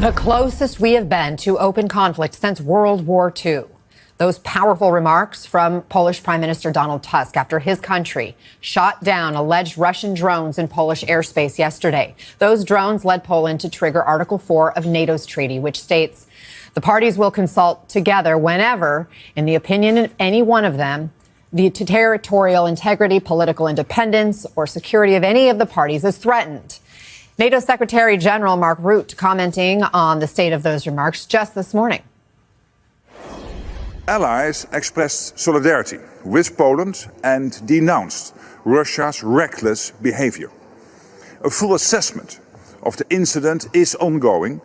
The closest we have been to open conflict since World War II. Those powerful remarks from Polish Prime Minister Donald Tusk after his country shot down alleged Russian drones in Polish airspace yesterday. Those drones led Poland to trigger Article 4 of NATO's treaty, which states the parties will consult together whenever, in the opinion of any one of them, the territorial integrity, political independence, or security of any of the parties is threatened. NATO Secretary General Mark Rutte commenting on the state of those remarks just this morning. Allies expressed solidarity with Poland and denounced Russia's reckless behavior. A full assessment of the incident is ongoing.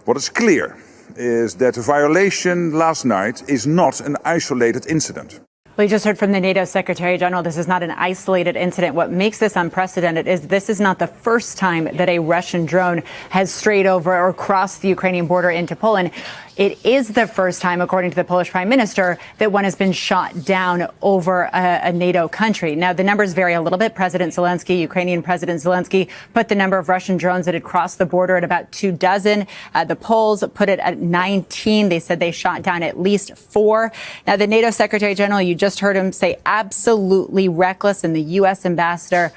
What is clear is that the violation last night is not an isolated incident. We just heard from the NATO Secretary General. This is not an isolated incident. What makes this unprecedented is this is not the first time that a Russian drone has strayed over or crossed the Ukrainian border into Poland. It is the first time, according to the Polish Prime Minister, that one has been shot down over a NATO country. Now, the numbers vary a little bit. Ukrainian President Zelensky, put the number of Russian drones that had crossed the border at about 24. The Poles put it at 19. They said they shot down at least 4. Now, the NATO Secretary General, you just heard him say absolutely reckless, and the U.S. ambassador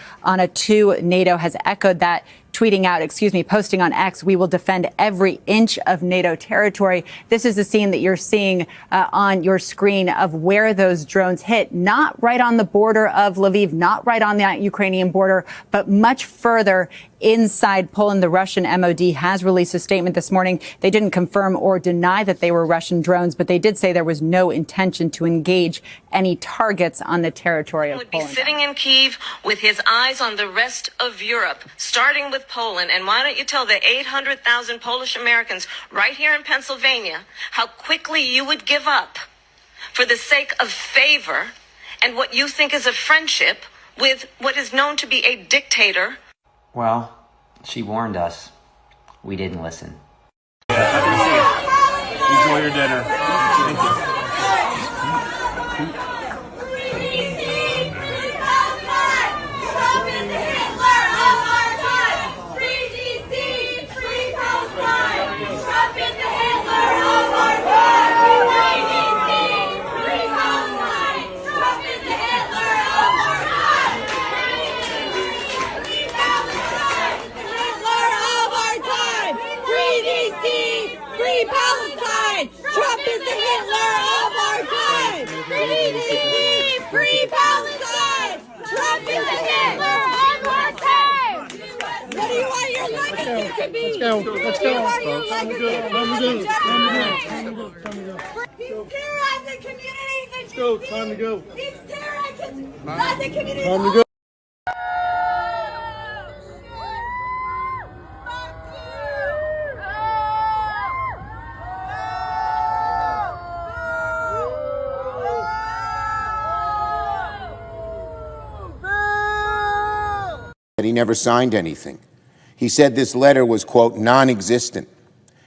to NATO has echoed that, posting on X, "We will defend every inch of NATO territory." This is the scene that you're seeing on your screen of where those drones hit, not right on the border of Lviv, not right on the Ukrainian border, but much further inside Poland. The Russian MOD has released a statement this morning. They didn't confirm or deny that they were Russian drones, but they did say there was no intention to engage any targets on the territory of Poland. Would be sitting in Kyiv with his eyes on the rest of Europe, starting with Poland. And why don't you tell the 800,000 Polish Americans right here in Pennsylvania how quickly you would give up for the sake of favor and what you think is a friendship with what is known to be a dictator? Well, she warned us. We didn't listen. Happy to see you. Enjoy your dinner. Thank you. Trump is the Hitler of our time! Free Palestine! Trump is the Hitler of our time! What do you want your legacy to be? Let's go. He's terrorizing communities in DC. Time to go. He's terrorizing communities. Time to go. He never signed anything. He said this letter was, quote, non-existent.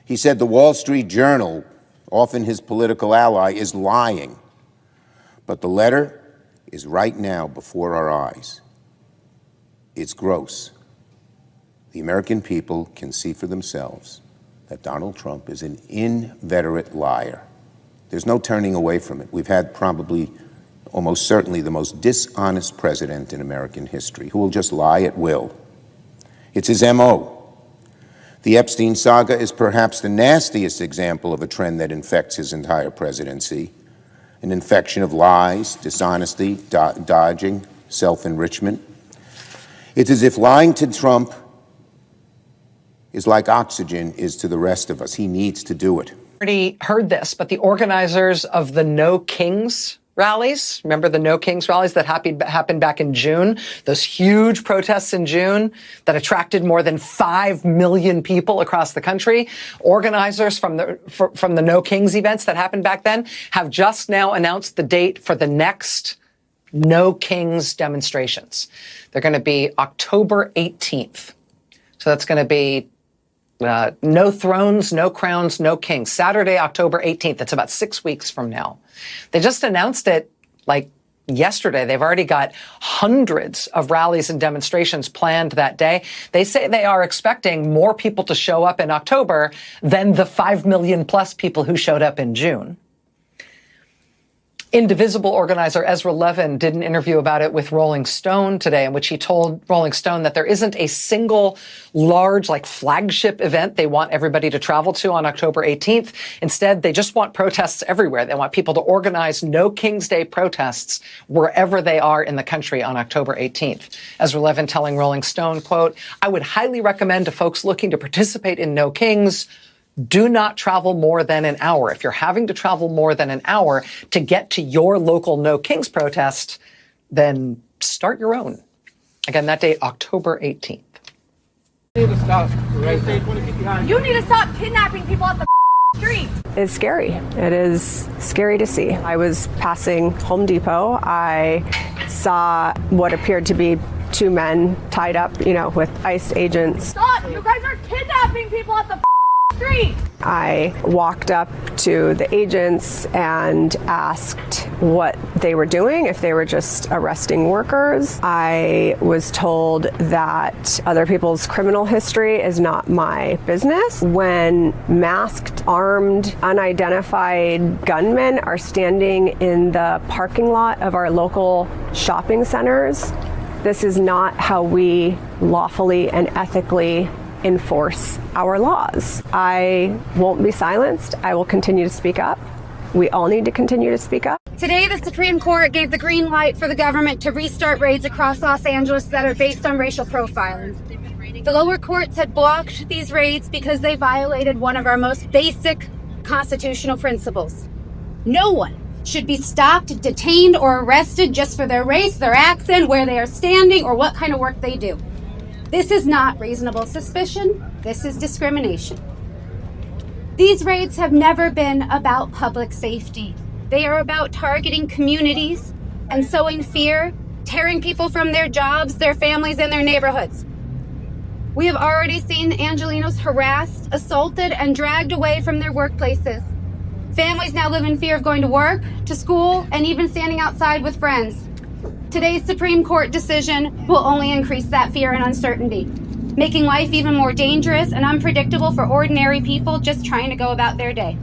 He said the Wall Street Journal, often his political ally, is lying. But the letter is right now before our eyes. It's gross. The American people can see for themselves that Donald Trump is an inveterate liar. There's no turning away from it. We've had probably almost certainly the most dishonest president in American history, who will just lie at will. It's his MO. The Epstein saga is perhaps the nastiest example of a trend that infects his entire presidency, an infection of lies, dishonesty, dodging, self-enrichment. It's as if lying to Trump is like oxygen is to the rest of us. He needs to do it. Already heard this, but the organizers of the No Kings rallies, remember the No Kings rallies that happened back in June? Those huge protests in June that attracted more than 5 million people across the country. Organizers from the No Kings events that happened back then have just now announced the date for the next No Kings demonstrations. They're going to be October 18th. So that's going to be no thrones, no crowns, no kings. Saturday, October 18th. That's about 6 weeks from now. They just announced it like yesterday. They've already got hundreds of rallies and demonstrations planned that day. They say they are expecting more people to show up in October than the 5 million plus people who showed up in June. Indivisible organizer Ezra Levin did an interview about it with Rolling Stone today, in which he told Rolling Stone that there isn't a single large, flagship event they want everybody to travel to on October 18th. Instead, they just want protests everywhere. They want people to organize No King's Day protests wherever they are in the country on October 18th. Ezra Levin telling Rolling Stone, quote, "I would highly recommend to folks looking to participate in No Kings, do not travel more than an hour. If you're having to travel more than an hour to get to your local No Kings protest, then start your own." Again, that date, October 18th. You need to stop kidnapping people off the street. It's scary. It is scary to see. I was passing Home Depot. I saw what appeared to be two men tied up, with ICE agents. Stop! You guys are kidnapping people off the street. I walked up to the agents and asked what they were doing, if they were just arresting workers. I was told that other people's criminal history is not my business. When masked, armed, unidentified gunmen are standing in the parking lot of our local shopping centers, this is not how we lawfully and ethically enforce our laws. I won't be silenced. I will continue to speak up. We all need to continue to speak up. Today, the Supreme Court gave the green light for the government to restart raids across Los Angeles that are based on racial profiling. The lower courts had blocked these raids because they violated one of our most basic constitutional principles. No one should be stopped, detained, or arrested just for their race, their accent, where they are standing, or what kind of work they do. This is not reasonable suspicion. This is discrimination. These raids have never been about public safety. They are about targeting communities and sowing fear, tearing people from their jobs, their families, and their neighborhoods. We have already seen Angelenos harassed, assaulted, and dragged away from their workplaces. Families now live in fear of going to work, to school, and even standing outside with friends. Today's Supreme Court decision will only increase that fear and uncertainty, making life even more dangerous and unpredictable for ordinary people just trying to go about their day.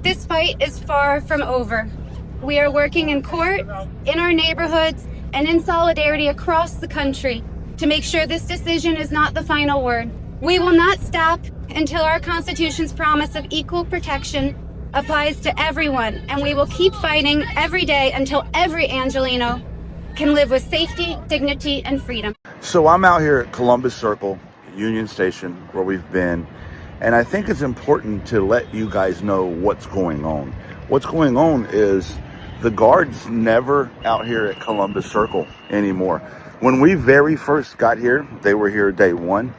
This fight is far from over. We are working in court, in our neighborhoods, and in solidarity across the country to make sure this decision is not the final word. We will not stop until our Constitution's promise of equal protection applies to everyone, and we will keep fighting every day until every Angeleno can live with safety, dignity, and freedom. So I'm out here at Columbus Circle, Union Station, where we've been, and I think it's important to let you guys know what's going on. What's going on is the guards never out here at Columbus Circle anymore. When we very first got here, they were here day 1.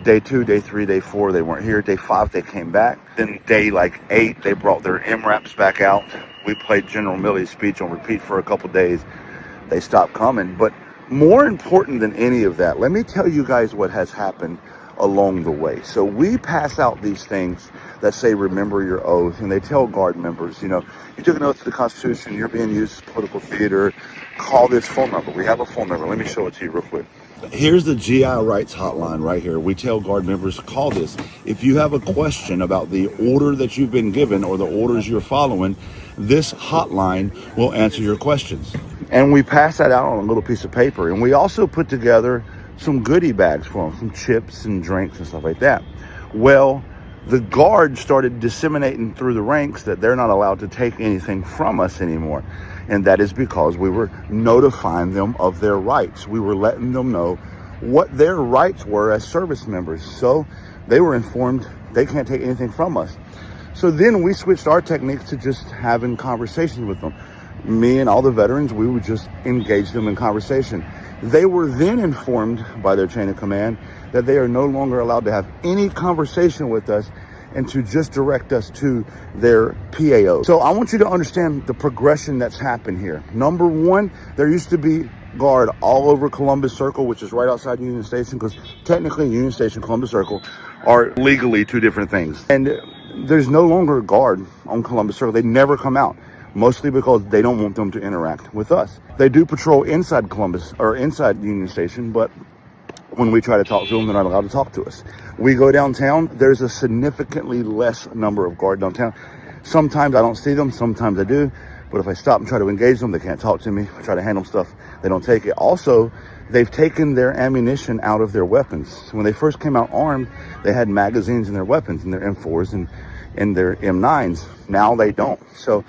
Day 2, day 3, day 4, they weren't here. Day 5, they came back. Then day 8, they brought their MRAPs back out. We played General Milley's speech on repeat for a couple days. They stopped coming. But more important than any of that, let me tell you guys what has happened along the way. So we pass out these things that say, remember your oath, and they tell guard members, you took an oath to the Constitution, you're being used as political theater, call this phone number. We have a phone number. Let me show it to you real quick. Here's the GI rights hotline right here. We tell guard members to call this. If you have a question about the order that you've been given or the orders you're following, this hotline will answer your questions. And we pass that out on a little piece of paper. And we also put together some goodie bags for them, some chips and drinks and stuff like that. Well, the guards started disseminating through the ranks that they're not allowed to take anything from us anymore. And that is because we were notifying them of their rights. We were letting them know what their rights were as service members. So they were informed they can't take anything from us. So then we switched our techniques to just having conversations with them. Me and all the veterans, we would just engage them in conversation. They were then informed by their chain of command that they are no longer allowed to have any conversation with us and to just direct us to their PAO. So I want you to understand the progression that's happened here. Number one, there used to be guard all over Columbus Circle, which is right outside Union Station, because technically Union Station, Columbus Circle are legally two different things. And there's no longer a guard on Columbus Circle. They never come out. mostly because they don't want them to interact with us. They do patrol inside Columbus or inside Union Station, but when we try to talk to them, they're not allowed to talk to us. We go downtown, there's a significantly less number of guards downtown. Sometimes I don't see them, sometimes I do, but if I stop and try to engage them, they can't talk to me. If I try to hand them stuff, they don't take it. Also, they've taken their ammunition out of their weapons. When they first came out armed, they had magazines in their weapons, in their M4s and in their M9s. Now they don't. So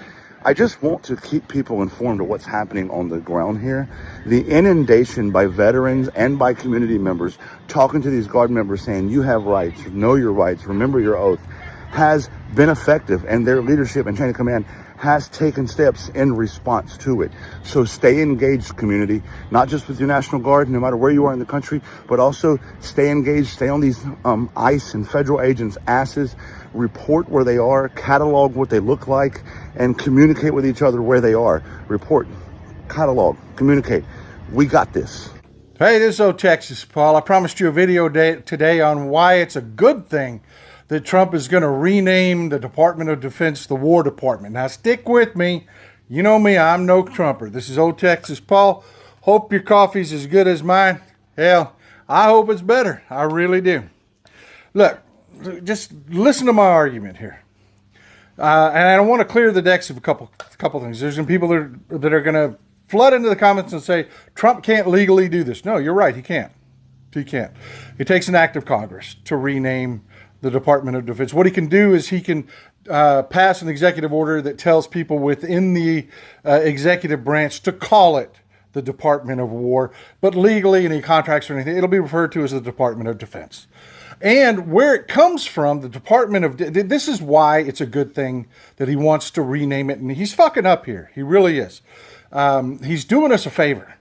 I just want to keep people informed of what's happening on the ground here. The inundation by veterans and by community members talking to these guard members saying, you have rights, know your rights, remember your oath, has been effective, and their leadership and chain of command has taken steps in response to it. So stay engaged, community, not just with your National Guard, no matter where you are in the country, but also stay engaged, stay on these ICE and federal agents' asses, report where they are, catalog what they look like, and communicate with each other where they are. Report, catalog, communicate. We got this. Hey, this is O Texas Paul. I promised you a video today on why it's a good thing that Trump is going to rename the Department of Defense the War Department. Now, stick with me. You know me, I'm no Trumper. This is O Texas Paul. Hope your coffee's as good as mine. Hell, I hope it's better. I really do. Look, just listen to my argument here. And I want to clear the decks of a couple things. There's some people that are going to flood into the comments and say, Trump can't legally do this. No, you're right, he can't. He can't. It takes an act of Congress to rename the Department of Defense. What he can do is he can pass an executive order that tells people within the executive branch to call it the Department of War, but legally, any contracts or anything, it'll be referred to as the Department of Defense. And where it comes from, the Department of... This is why it's a good thing that he wants to rename it, and he's fucking up here. He really is. He's doing us a favor.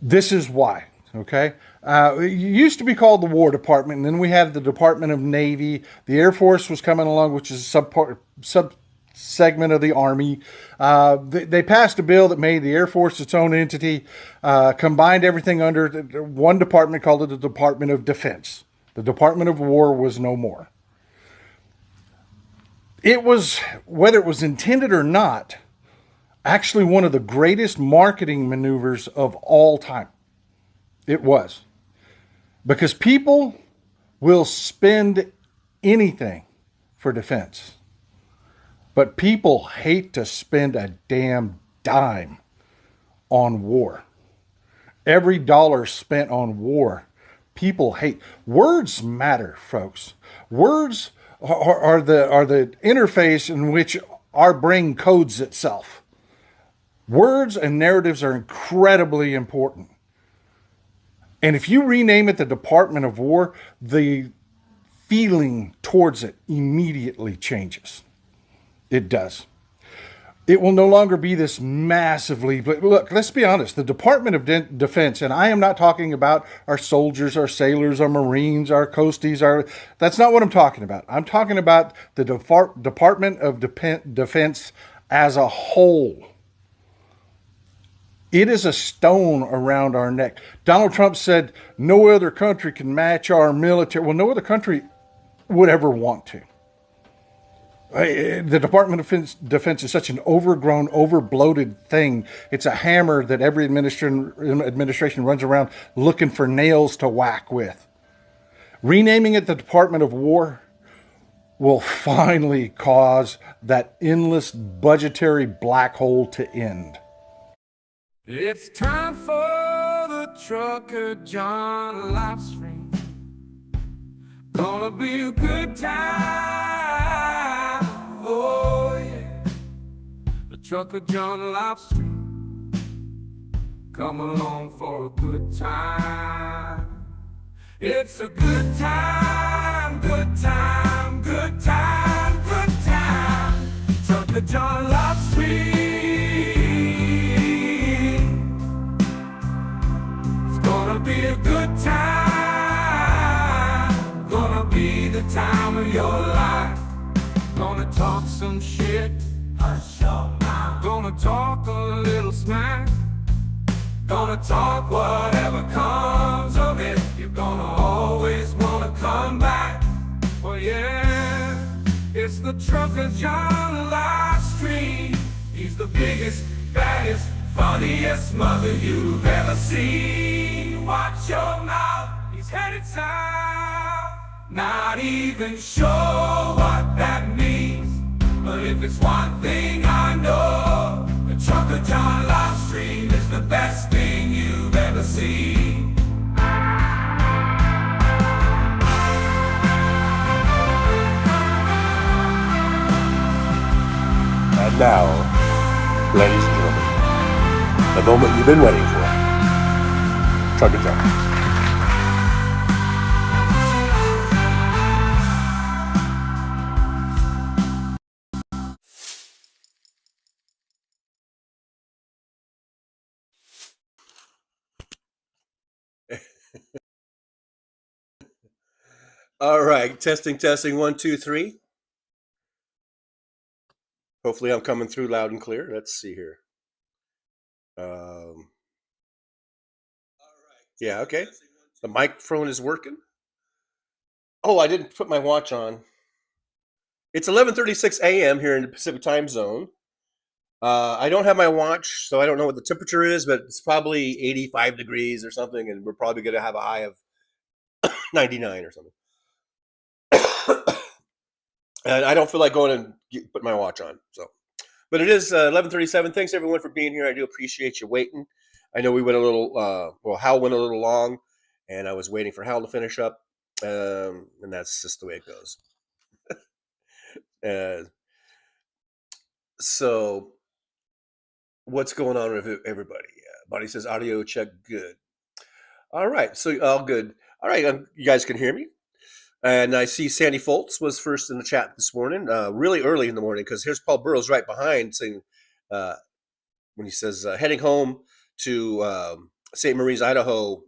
This is why, okay? It used to be called the War Department, and then we had the Department of Navy. The Air Force was coming along, which is a sub-segment of the Army. They passed a bill that made the Air Force its own entity, combined everything under one department, called it the Department of Defense. The Department of War was no more. It was, whether it was intended or not, actually one of the greatest marketing maneuvers of all time. It was. Because people will spend anything for defense. But people hate to spend a damn dime on war. Every dollar spent on war, people hate. Words matter, folks. Words are the interface in which our brain codes itself. Words and narratives are incredibly important. And if you rename it the Department of War, the feeling towards it immediately changes. It does. It will no longer be this massively... But look, let's be honest. The Department of Defense, and I am not talking about our soldiers, our sailors, our Marines, our coasties, that's not what I'm talking about. I'm talking about the Department of Defense as a whole. It is a stone around our neck. Donald Trump said no other country can match our military. Well, no other country would ever want to. The Department of Defense is such an overgrown, overbloated thing. It's a hammer that every administration runs around looking for nails to whack with. Renaming it the Department of War will finally cause that endless budgetary black hole to end. It's time for the Trucker John Livestream. Gonna be a good time. Oh yeah. The Trucker John Livestream. Come along for a good time. It's a good time, good time, good time, good time. Trucker John Livestream. Gonna be a good time. Gonna be the time of your life. Gonna talk some shit. Hush your mouth. Gonna talk a little smack. Gonna talk whatever comes of it. You're gonna always wanna come back. Well, yeah, it It's the trucker John Livestream. He's the biggest, baddest, funniest mother you've ever seen. Watch your mouth, he's headed south. Not even sure what that means, but if it's one thing I know, the trucker John Livestream is the best thing you've ever seen. And now, ladies and gentlemen, the moment you've been waiting for. Trucker John. All right, testing, 1, 2, 3. Hopefully I'm coming through loud and clear. Let's see here. Yeah, okay. The microphone is working. Oh, I didn't put my watch on. It's 11:36 a.m. here in the Pacific time zone. I don't have my watch, so I don't know what the temperature is, but it's probably 85 degrees or something, and we're probably going to have a high of 99 or something. And I don't feel like going and put my watch on. But it is 11:37. Thanks everyone for being here. I do appreciate you waiting. I know we went a little. Hal went a little long, and I was waiting for Hal to finish up, and that's just the way it goes. So, what's going on with everybody? Bonnie says audio check good. All right, so all good. All right, you guys can hear me. And I see Sandy Foltz was first in the chat this morning, really early in the morning, because here's Paul Burrows right behind saying, when he says, heading home to St. Maries, Idaho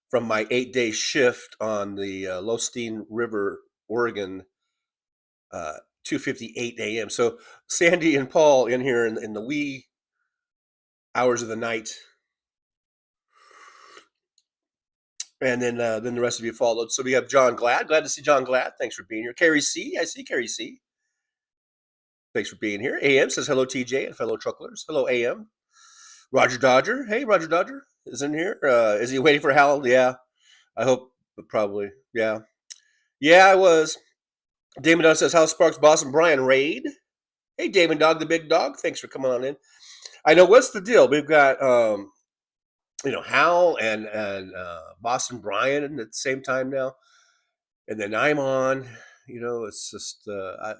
from my 8-day shift on the Losteen River, Oregon, 2:58 a.m. So Sandy and Paul in here in the wee hours of the night. And then the rest of you followed. So we have John Glad. Glad to see John Glad. Thanks for being here. Carrie C. I see Carrie C. Thanks for being here. AM says hello, TJ and fellow trucklers. Hello, AM. Roger Dodger. Hey, Roger Dodger is in here. Is he waiting for Hal? Yeah. I hope, probably. Yeah. Yeah, I was. Damon Dog says, Hal Sparks, Boston, Brian Raid. Hey, Damon Dog, the big dog. Thanks for coming on in. I know, what's the deal? We've got... Hal and Boston Brian at the same time now, and then I'm on. It's just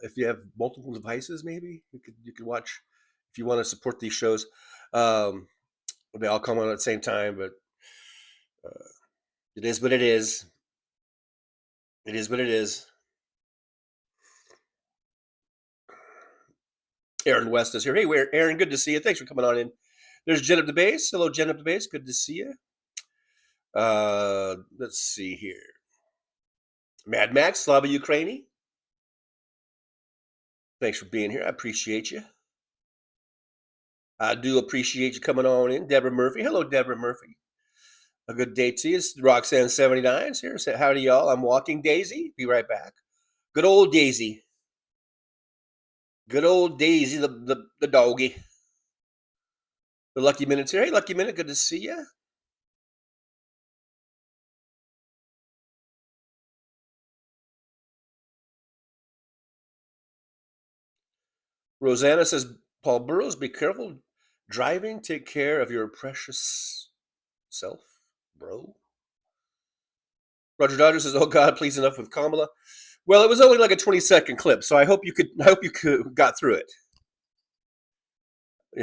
if you have multiple devices, maybe you could watch if you want to support these shows. They all come on at the same time, but it is what it is. It is what it is. Aaron West is here. Hey, Aaron, good to see you. Thanks for coming on in. There's Jen up the base. Hello, Jen up the base. Good to see you. Let's see here. Mad Max, Slava Ukraini. Thanks for being here. I appreciate you. I do appreciate you coming on in. Deborah Murphy. Hello, Deborah Murphy. A good day to you. It's Roxanne79 is here. Say howdy, y'all. I'm walking Daisy. Be right back. Good old Daisy. Good old Daisy, the doggy. The Lucky Minute's here. Hey, Lucky Minute, good to see you. Rosanna says, Paul Burrows, be careful driving. Take care of your precious self, bro. Roger Dodger says, oh God, please enough with Kamala. Well, it was only like a 20-second clip, so I hope you got through it.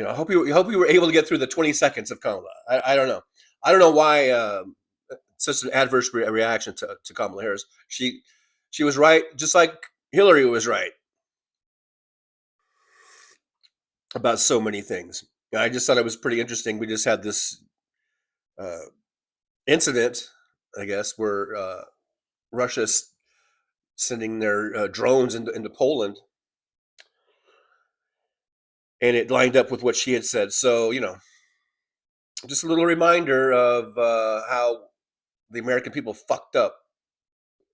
I hope you were able to get through the 20 seconds of Kamala. I don't know. I don't know why such an adverse reaction to Kamala Harris. She was right, just like Hillary was right about so many things. I just thought it was pretty interesting. We just had this incident, I guess, where Russia's sending their drones into Poland. And it lined up with what she had said. So, just a little reminder of how the American people fucked up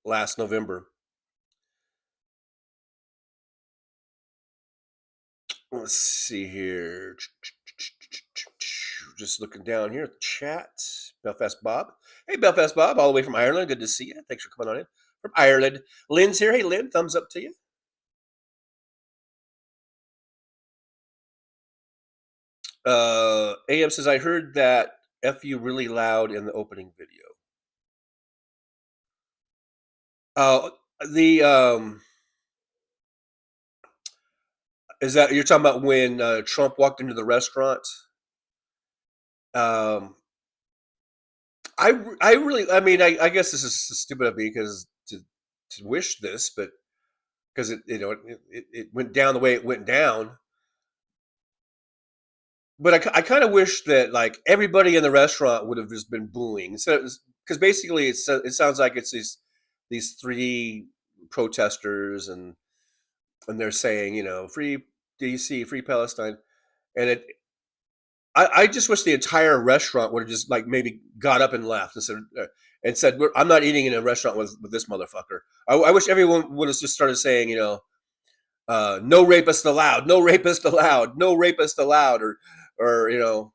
last November. Let's see here. Just looking down here at the chat. Belfast Bob. Hey, Belfast Bob, all the way from Ireland. Good to see you. Thanks for coming on in from Ireland. Lynn's here. Hey, Lynn, thumbs up to you. AM says, I heard that F you really loud in the opening video. Is that you're talking about when Trump walked into the restaurant? I guess this is stupid of me because to wish this, but because it went down the way it went down. But I kind of wish that like everybody in the restaurant would have just been booing. So because basically it sounds like it's these three protesters and they're saying, free DC, free Palestine, and I just wish the entire restaurant would have just like maybe got up and left and said, I'm not eating in a restaurant with this motherfucker. I wish everyone would have just started saying, no rapist allowed, no rapist allowed, no rapist allowed, or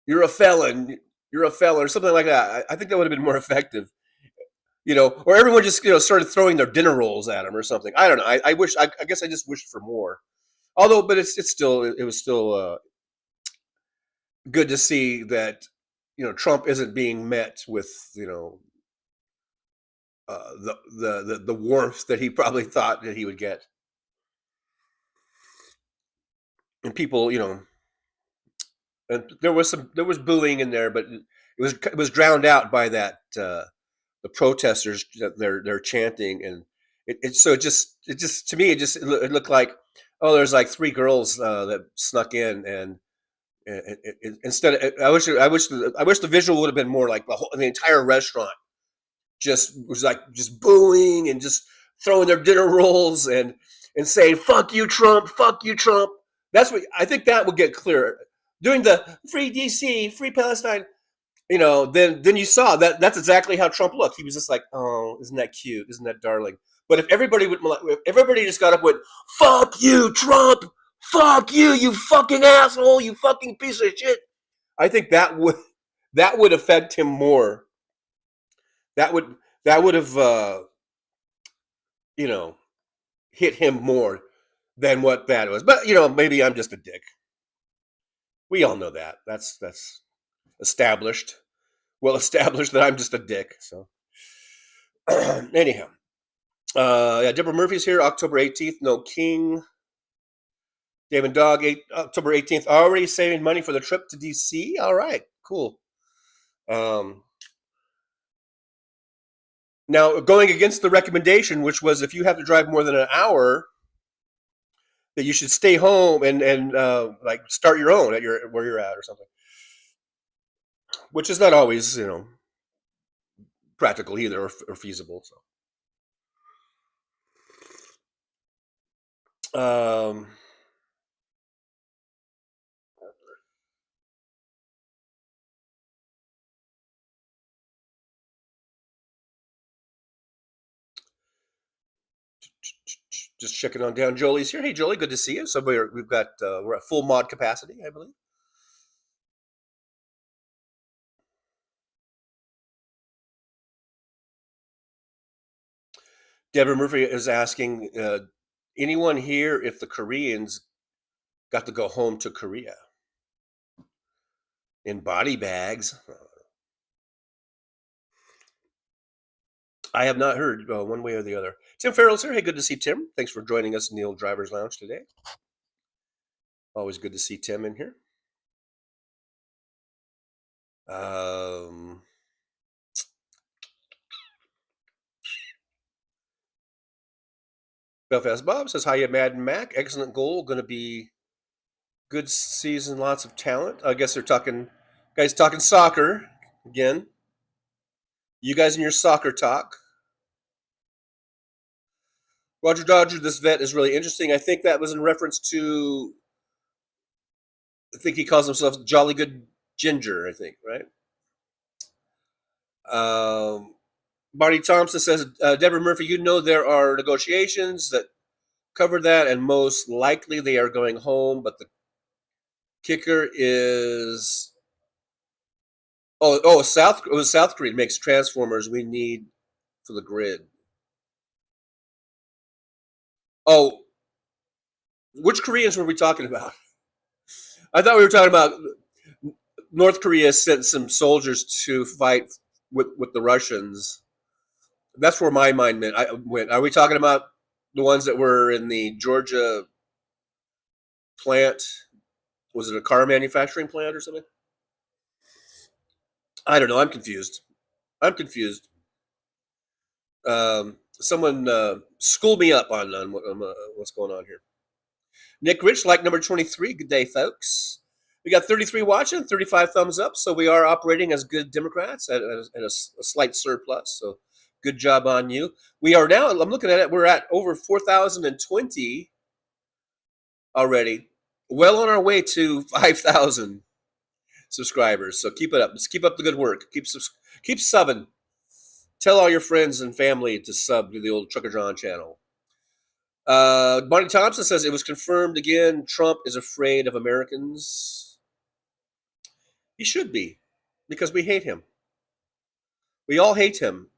you're a felon, or something like that. I think that would have been more effective. Or everyone just started throwing their dinner rolls at him or something. I don't know. I guess I just wished for more. Although, but it was still good to see that Trump isn't being met with the warmth that he probably thought that he would get, and people, and there was booing in there, but it was drowned out by that the protesters that they're chanting, and it just to me it looked like, oh, there's like three girls that snuck in, and instead I wish the visual would have been more like the entire restaurant was booing and just throwing their dinner rolls and saying fuck you Trump, fuck you Trump. That's what I think that would get clearer. Doing the free DC, free Palestine, then you saw that's exactly how Trump looked. He was just like, oh, isn't that cute? Isn't that darling? But if everybody just got up and went, fuck you, Trump, fuck you, you fucking asshole, you fucking piece of shit, I think that would affect him more. That would have hit him more than what that was. But maybe I'm just a dick. We all know that. That's established. Well established that I'm just a dick. So anyhow. Deborah Murphy's here, October 18th, no king. David Dog, October 18th, already saving money for the trip to DC. All right, cool. Now, going against the recommendation, which was if you have to drive more than an hour, that you should stay home and like start your own at where you're at or something, which is not always practical either or feasible. So. Just checking on down. Jolie's here. Hey, Jolie, good to see you. So we're at full mod capacity, I believe. Deborah Murphy is asking, anyone here if the Koreans got to go home to Korea in body bags? I have not heard one way or the other. Tim Farrell's here. Hey, good to see Tim. Thanks for joining us in the old Driver's Lounge today. Always good to see Tim in here. Belfast Bob says, hiya, Madden Mac. Excellent goal. Going to be good season. Lots of talent. I guess they're talking soccer again. You guys in your soccer talk. Roger Dodger, this vet is really interesting. I think that was in reference to, I think he calls himself Jolly Good Ginger, I think, right? Barney Thompson says, Deborah Murphy, there are negotiations that covered that, and most likely they are going home. But the kicker is, South Korea makes transformers we need for the grid. Oh, which Koreans were we talking about? I thought we were talking about North Korea sent some soldiers to fight with the Russians. That's where my mind went. Are we talking about the ones that were in the Georgia plant? Was it a car manufacturing plant or something? I don't know. I'm confused. Someone school me up on what's going on here. Nick Rich, like number 23. Good day, folks. We got 33 watching, 35 thumbs up. So we are operating as good Democrats at a slight surplus. So good job on you. We are now, I'm looking at it, we're at over 4,020 already. Well on our way to 5,000 subscribers. So keep it up. Let's keep up the good work. Keep subbing. Tell all your friends and family to sub to the old Trucker John channel. Bonnie Thompson says it was confirmed again. Trump is afraid of Americans. He should be, because we hate him. We all hate him,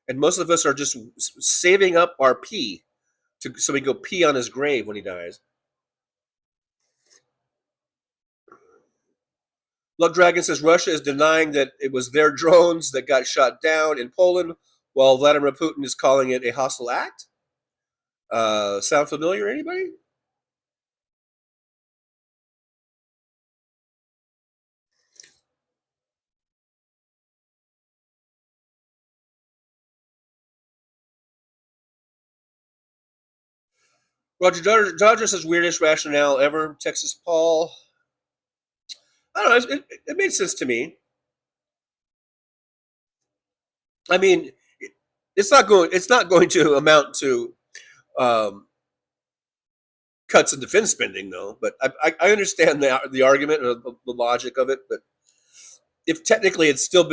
and most of us are just saving up our pee so we go pee on his grave when he dies. Blood Dragon says Russia is denying that it was their drones that got shot down in Poland, while Vladimir Putin is calling it a hostile act. Sound familiar, anybody? Roger Dodger says weirdest rationale ever. Texas Paul. I don't know. It made sense to me. I mean, it's not going to amount to cuts in defense spending, though. But I understand the argument or the logic of it. But if technically it's still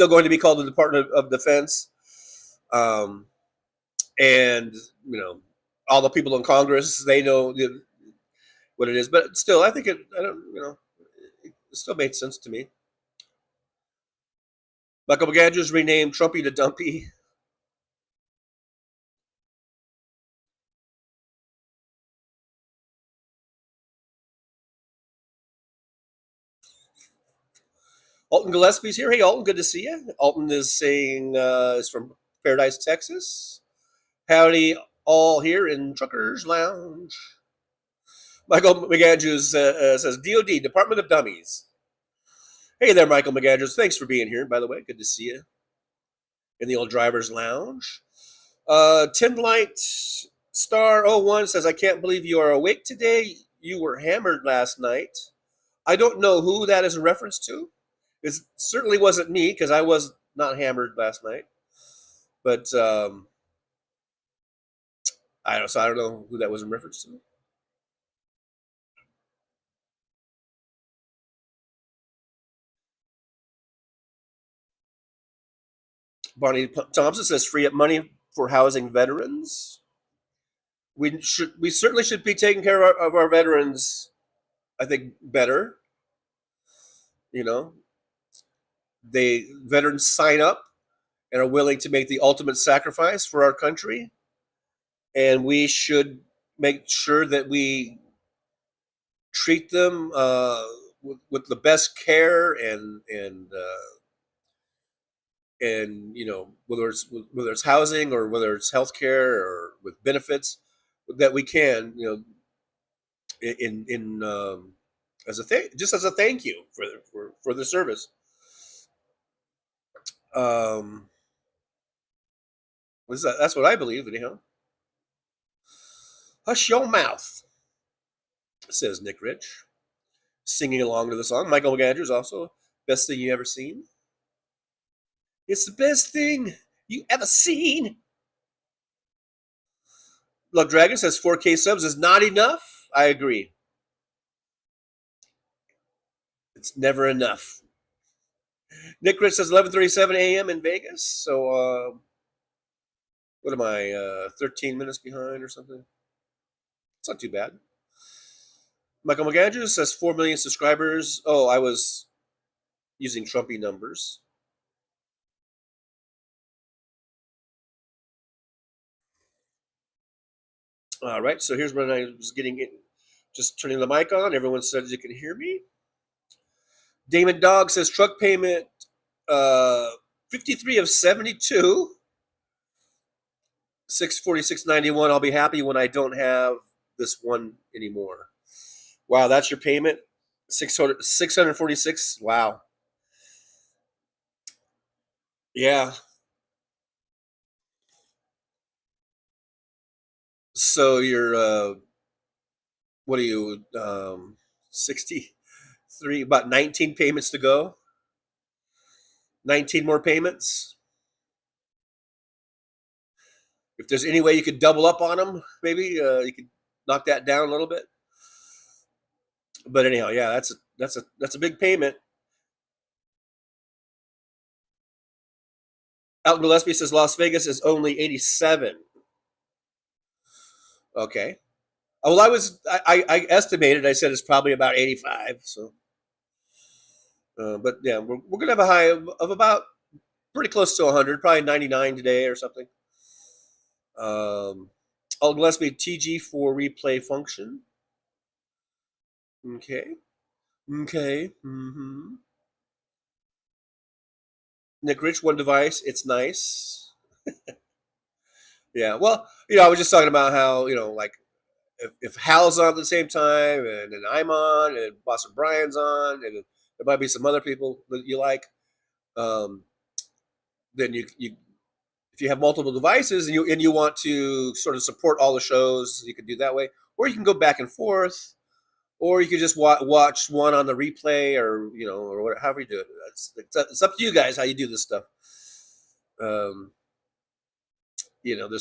going to be called the Department of Defense, and all the people in Congress, they know what it is. But still, I think it still made sense to me. Michael McAndrews renamed Trumpy to Dumpy. Alton Gillespie's here. Hey, Alton, good to see you. Alton is saying is from Paradise, Texas. Howdy, all here in Truckers Lounge. Michael McAndrews says DOD, Department of Dummies. Hey there, Michael McAndrews. Thanks for being here, by the way. Good to see you in the old Driver's Lounge. Tim Light Star 01 says, I can't believe you are awake today. You were hammered last night. I don't know who that is a reference to. It certainly wasn't me, because I was not hammered last night. But I don't know who that was in reference to. Bonnie Thompson says free up money for housing veterans. We certainly should be taking care of our veterans, I think, better. Veterans sign up and are willing to make the ultimate sacrifice for our country, and we should make sure that we treat them with the best care and whether it's housing or whether it's healthcare or with benefits that we can, as a thank you for the service. That's what I believe, anyhow. Hush your mouth, says Nick Rich, singing along to the song. Michael McAndrews also, best thing you ever seen. It's the best thing you ever seen. Blood Dragon says 4K subs is not enough. I agree. It's never enough. Nick Rich says 11:37 a.m. in Vegas. So, what am I, 13 minutes behind or something? It's not too bad. Michael McAndrews says 4 million subscribers. Oh, I was using Trumpy numbers. All right, so here's when I was getting it. Just turning the mic on. Everyone says you can hear me. Damon Dog says truck payment 53 of 72. 646.91. I'll be happy when I don't have this one anymore. Wow, that's your payment? 646. Wow. Yeah. So you're what are you 63, about 19 payments to go? 19 more payments? If there's any way you could double up on them, maybe you could knock that down a little bit. But anyhow, yeah, that's a big payment. Alton Gillespie says Las Vegas is only 87. Okay. Well, I estimated. I said it's probably about 85. So, but yeah, we're gonna have a high of about pretty close to 100, probably 99 today or something. Alton Gillespie TG for replay function. Okay. Mm-hmm. Nick Rich, one device. It's nice. Yeah. Well, I was just talking about how, like if Hal's on at the same time and then I'm on and Boston Brian's on and there might be some other people that you like, then you if you have multiple devices and you want to sort of support all the shows, you can do that way, or you can go back and forth. Or you could just watch one on the replay, or or whatever, however you do it. It's up to you guys how you do this stuff. There's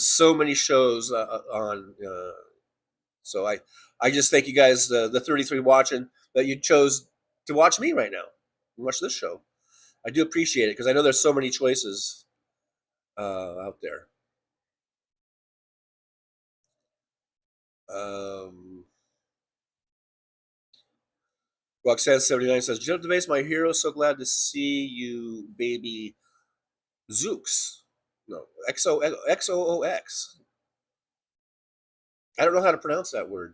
so many shows on. So I just thank you guys, the 33 watching, that you chose to watch me right now, and watch this show. I do appreciate it because I know there's so many choices out there. Roxanne79 says, Jump the base, my hero. So glad to see you, baby. Zooks. No, XOOX. I don't know how to pronounce that word.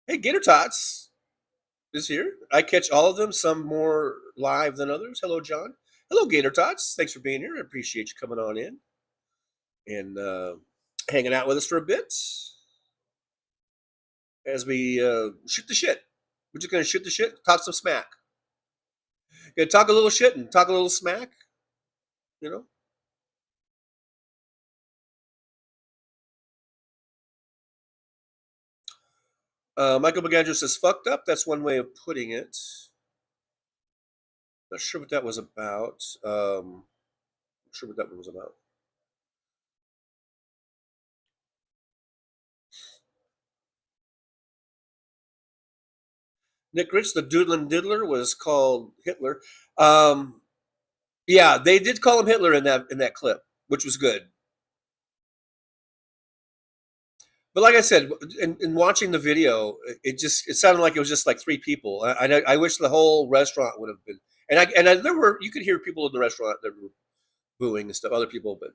Hey, Gator Tots is here. I catch all of them, some more live than others. Hello, John. Hello, Gator Tots. Thanks for being here. I appreciate you coming on in and hanging out with us for a bit as we shoot the shit. We're just going to shoot the shit, talk some smack. Gonna talk a little shit and talk a little smack, Michael McAndrews says, fucked up. That's one way of putting it. Not sure what that was about. Not sure what that one was about. Nick Rich, the Doodlin' Diddler, was called Hitler. Yeah, they did call him Hitler in that clip, which was good. But like I said, in watching the video, it sounded like it was just like three people. I wish the whole restaurant would have been. And you could hear people in the restaurant that were booing and stuff, other people, but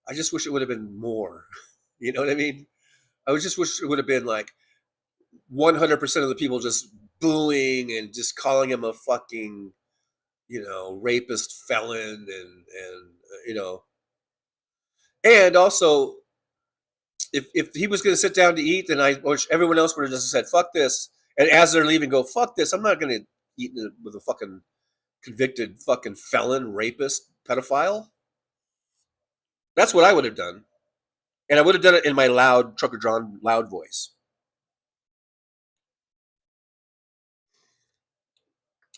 I just wish it would have been more. You know what I mean? I just wish it would have been like 100% of the people just booing and just calling him a fucking, rapist, felon, and also if he was going to sit down to eat, then I wish everyone else would have just said, fuck this. And as they're leaving, go, fuck this. I'm not going to eat with a fucking convicted fucking felon, rapist, pedophile. That's what I would have done. And I would have done it in my loud, Trucker John loud voice.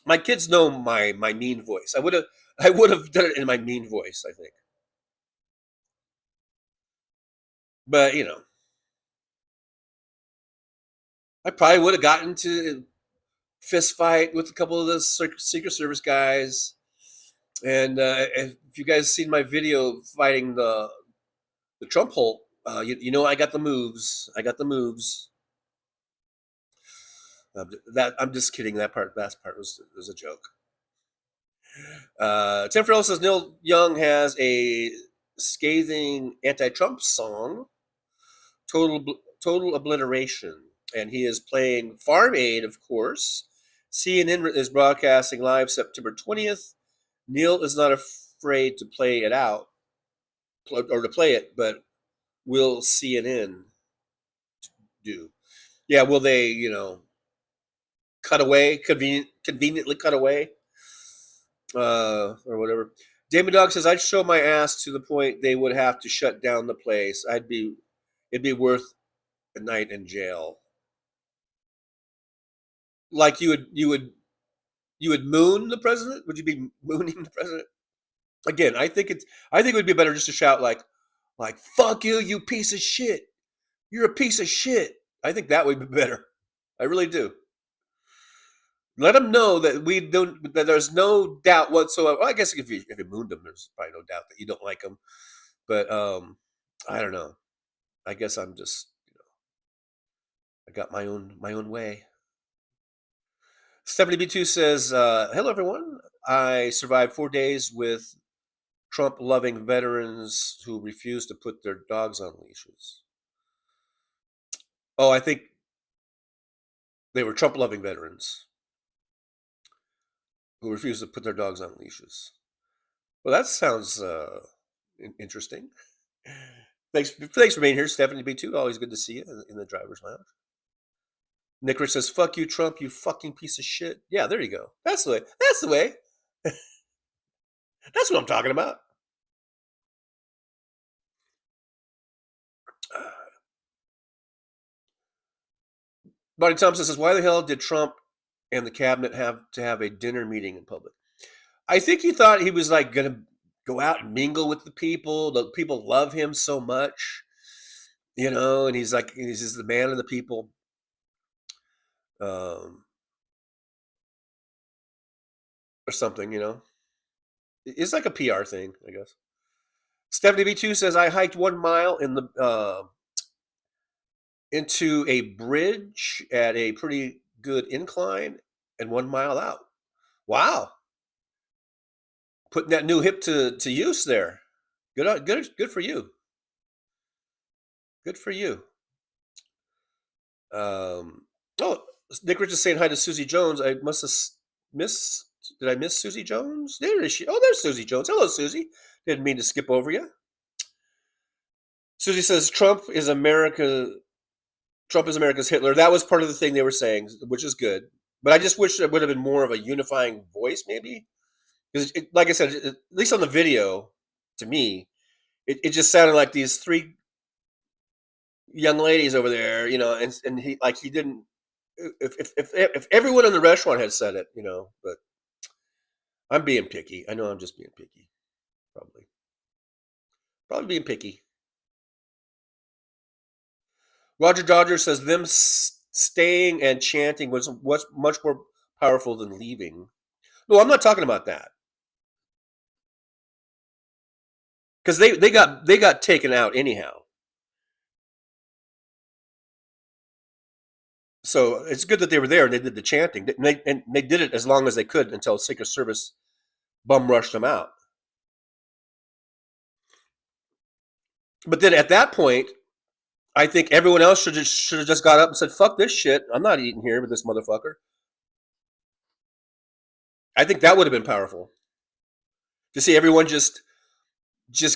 My kids know my mean voice. I would have done it in my mean voice, I think. But, I probably would have gotten to fist fight with a couple of the Secret Service guys. And if you guys seen my video fighting the Trump hole, you know I got the moves. I got the moves. That I'm just kidding. That last part was a joke. Tim Farrell says Neil Young has a scathing anti-Trump song, total obliteration, and he is playing Farm Aid, of course. CNN is broadcasting live September 20th. Neil is not afraid to play it out, or to play it, but will CNN do? Yeah, will they, cut away, conveniently cut away, or whatever? Damon Dog says, I'd show my ass to the point they would have to shut down the place. It'd be worth a night in jail. Like you would moon the president? Would you be mooning the president? Again, I think it would be better just to shout like fuck you, you piece of shit. You're a piece of shit. I think that would be better. I really do. Let them know that that there's no doubt whatsoever. Well, I guess if you mooned them, there's probably no doubt that you don't like them. But I don't know. I guess I'm just I got my own way. Stephanie B2 says, hello everyone. I survived 4 days with Trump-loving veterans who refused to put their dogs on leashes. Oh, I think they were Trump-loving veterans who refused to put their dogs on leashes. Well, that sounds interesting. Thanks for being here, Stephanie B2. Always good to see you in the driver's lounge. Nick Rich says, fuck you, Trump, you fucking piece of shit. Yeah, there you go. That's the way. That's the way. That's what I'm talking about. Bonnie Thompson says, why the hell did Trump and the cabinet have to have a dinner meeting in public? I think he thought he was like going to go out and mingle with the people. The people love him so much, and he's just the man of the people. Or something, It's like a PR thing, I guess. Stephanie B2 says, I hiked 1 mile into a bridge at a pretty good incline and 1 mile out. Wow. Putting that new hip to use there. Good for you. Good for you. Nick Rich is saying hi to Susie Jones. I must have did I miss Susie Jones? There is she. Oh, there's Susie Jones. Hello, Susie. Didn't mean to skip over you. Susie says Trump is America's Hitler. That was part of the thing they were saying, which is good. But I just wish there would have been more of a unifying voice, maybe. Because, like I said, at least on the video, to me, it just sounded like these 3 young ladies over there, and he didn't. If everyone in the restaurant had said it, but I'm being picky. I know I'm just being picky. Probably being picky. Roger Dodger says them staying and chanting was much more powerful than leaving. No, I'm not talking about that. Because they got taken out anyhow. So it's good that they were there and they did the chanting. And they did it as long as they could until Secret Service bum rushed them out. But then at that point, I think everyone else should have just got up and said, fuck this shit. I'm not eating here with this motherfucker. I think that would have been powerful. To see everyone just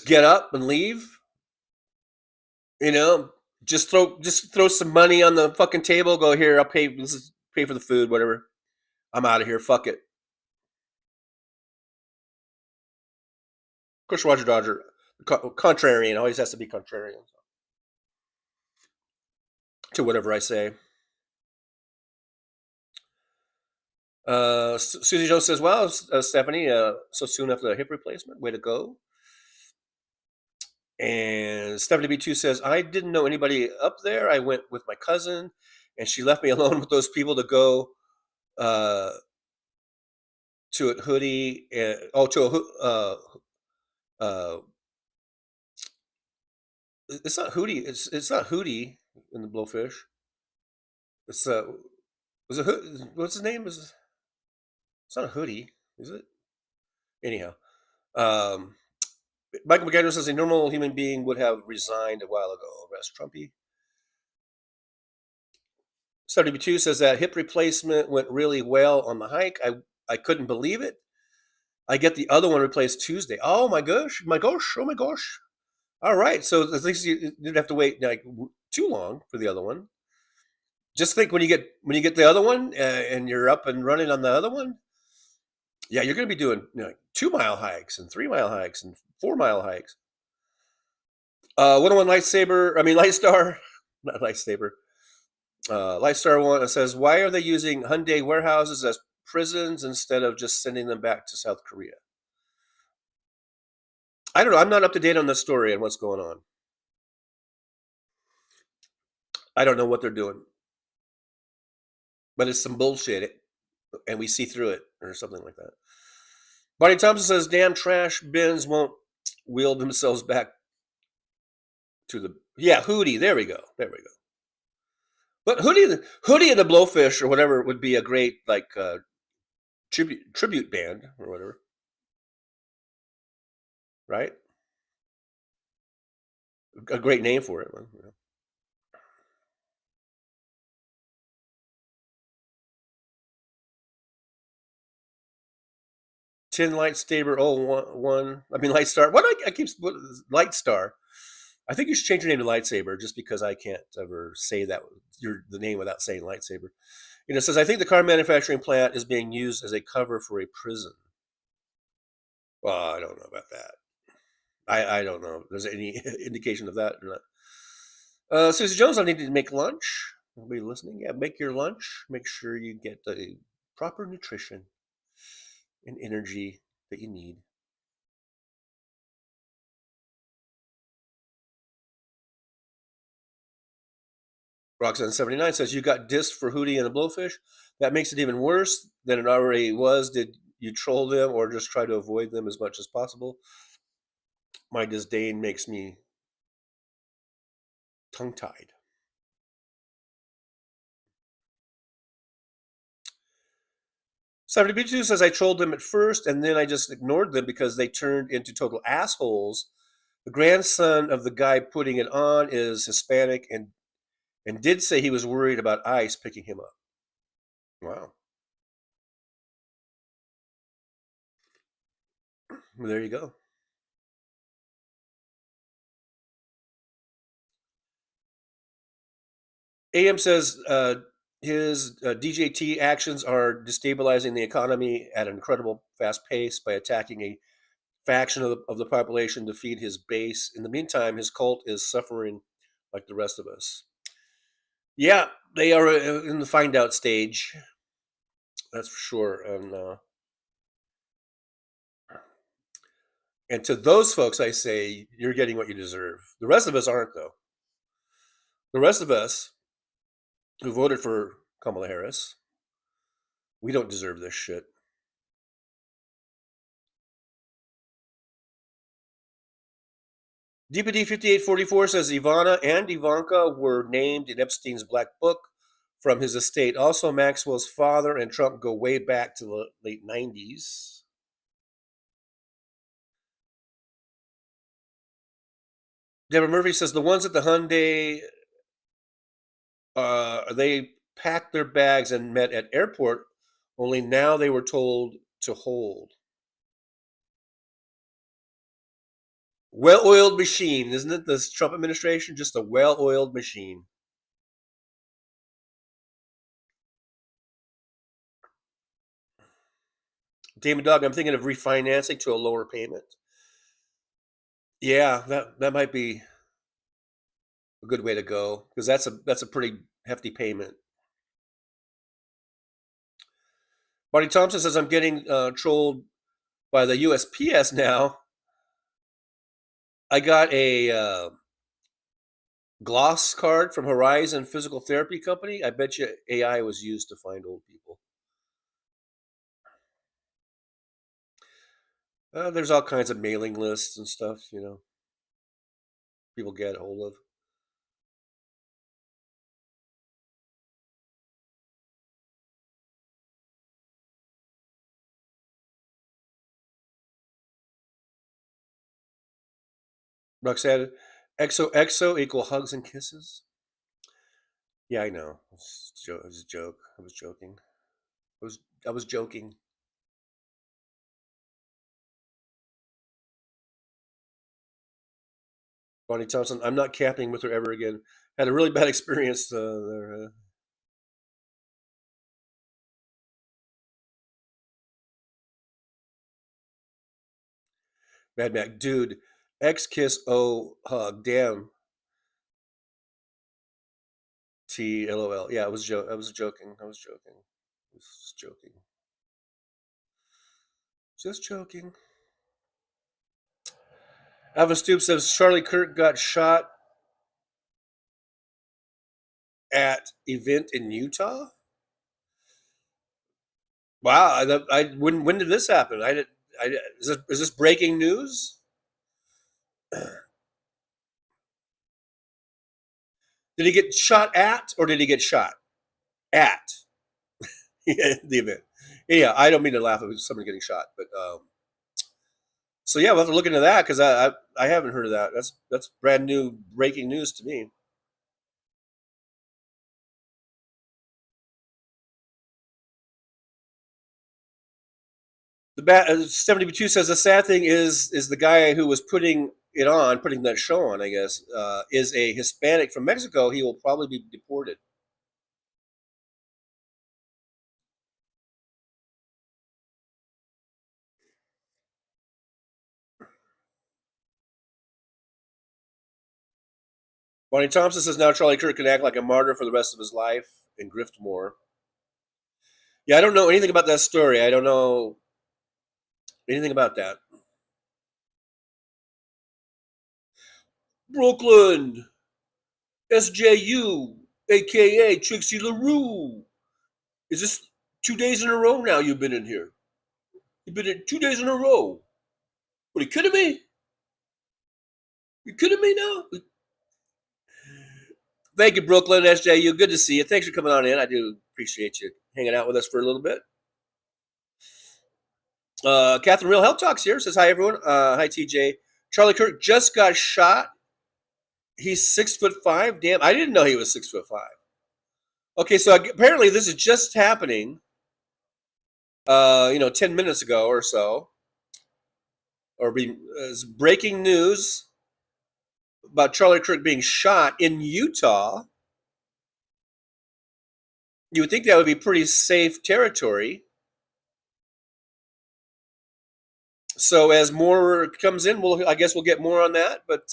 get up and leave. Just throw some money on the fucking table. Go here. I'll pay. Let's pay for the food. Whatever. I'm out of here. Fuck it. Of course, Roger Dodger, contrarian, always has to be contrarian to whatever I say. Susie Jones says, "Wow, Stephanie, so soon after the hip replacement. Way to go." And Stephanie B2 says, I didn't know anybody up there. I went with my cousin, and she left me alone with those people to go to to a hoodie. To a it's not Hootie. It's not Hootie in the Blowfish. It's was it what's his name? It's not a hoodie, is it? Anyhow, Michael McGandrew says a normal human being would have resigned a while ago. Rest Trumpy. 72 says that hip replacement went really well on the hike. I couldn't believe it. I get the other one replaced Tuesday. Oh my gosh, oh my gosh. All right, so at least you didn't have to wait like too long for the other one. Just think when you get the other one and you're up and running on the other one, yeah, you're going to be doing 2-mile hikes and 3-mile hikes and 4-mile hikes. 101 Lightstar, not Lightsaber. Lightstar one says, why are they using Hyundai warehouses as prisons instead of just sending them back to South Korea? I don't know. I'm not up to date on the story and what's going on. I don't know what they're doing. But it's some bullshit, and we see through it, or something like that. Bonnie Thompson says, damn trash bins won't wheel themselves back to the... Yeah, Hootie. There we go. But Hootie and the Blowfish, or whatever, would be a great, like, tribute band, or whatever. Right? A great name for it. Yeah. Tin Lightsaber 01. Lightstar. I keep Lightstar. I think you should change your name to Lightsaber just because I can't ever say that the name without saying Lightsaber. It says, I think the car manufacturing plant is being used as a cover for a prison. Well, I don't know about that. I don't know if there's any indication of that or not. Susie Jones, I need to make lunch. Everybody listening? Yeah, make your lunch. Make sure you get the proper nutrition and energy that you need. Roxanne79 says, you got dissed for Hootie and the Blowfish. That makes it even worse than it already was. Did you troll them or just try to avoid them as much as possible? My disdain makes me tongue-tied. Somebody says, I trolled them at first, and then I just ignored them because they turned into total assholes. The grandson of the guy putting it on is Hispanic and did say he was worried about ICE picking him up. Wow. Well, there you go. AM says his DJT actions are destabilizing the economy at an incredible fast pace by attacking a faction of the population to feed his base. In the meantime, his cult is suffering like the rest of us. Yeah, they are in the find out stage. That's for sure. And to those folks, I say, you're getting what you deserve. The rest of us aren't, though. The rest of us who voted for Kamala Harris, we don't deserve this shit. DPD 5844 says Ivana and Ivanka were named in Epstein's Black Book from his estate. Also, Maxwell's father and Trump go way back to the late 90s. Deborah Murphy says the ones at the Hyundai, they packed their bags and met at airport, only now they were told to hold. Well-oiled machine, isn't it? This Trump administration, just a well-oiled machine. Damon Dog, I'm thinking of refinancing to a lower payment. Yeah, that might be a good way to go because that's a pretty hefty payment. Marty Thompson says I'm getting trolled by the USPS now. I got a gloss card from Horizon Physical Therapy Company. I bet you AI was used to find old people. There's all kinds of mailing lists and stuff, people get a hold of. Roxanne, XOXO equal hugs and kisses. Yeah, I know. It was a joke. I was joking. I was joking. Bonnie Thompson, I'm not camping with her ever again. Had a really bad experience there. Mad Mac, dude, X kiss O hug. Damn. T LOL. Yeah, I was joking. I was joking. Just joking. Alvin Stoops says Charlie Kirk got shot at event in Utah. Wow, when did this happen? Is this breaking news? Did he get shot at, or did he get shot at the event? Yeah, I don't mean to laugh at somebody getting shot, but so yeah, we'll have to look into that because I haven't heard of that. That's brand new breaking news to me. The 72 says the sad thing is the guy who was putting that show on, I guess, is a Hispanic from Mexico. He will probably be deported. Bonnie Thompson says now Charlie Kirk can act like a martyr for the rest of his life and grift more. Yeah, I don't know anything about that story. I don't know anything about that. Brooklyn, SJU, aka Trixie LaRue. Is this 2 days in a row now you've been in here? You've been in 2 days in a row. What, are you kidding me? You kidding me now? Thank you, Brooklyn, SJU. Good to see you. Thanks for coming on in. I do appreciate you hanging out with us for a little bit. Catherine Real Health Talks here. Says, hi, everyone. Hi, TJ. Charlie Kirk just got shot. He's 6'5". Damn, I didn't know he was 6'5". Okay, so apparently this is just happening, 10 minutes ago or so. Or breaking news about Charlie Kirk being shot in Utah. You would think that would be pretty safe territory. So as more comes in, I guess we'll get more on that. But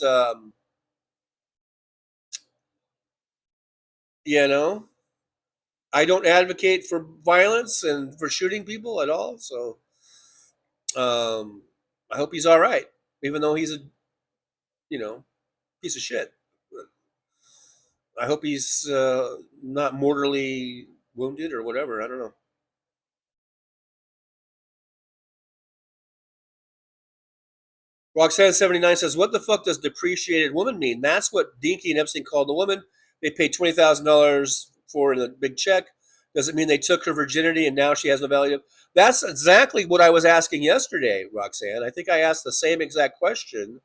I don't advocate for violence and for shooting people at all. So I hope he's all right, even though he's a piece of shit. I hope he's not mortally wounded or whatever. I don't know. Roxanne79 says, what the fuck does depreciated woman mean? That's what Dinky and Epstein called the woman. They paid $20,000 for the big check. Does it mean they took her virginity and now she has no value? That's exactly what I was asking yesterday, Roxanne. I think I asked the same exact question.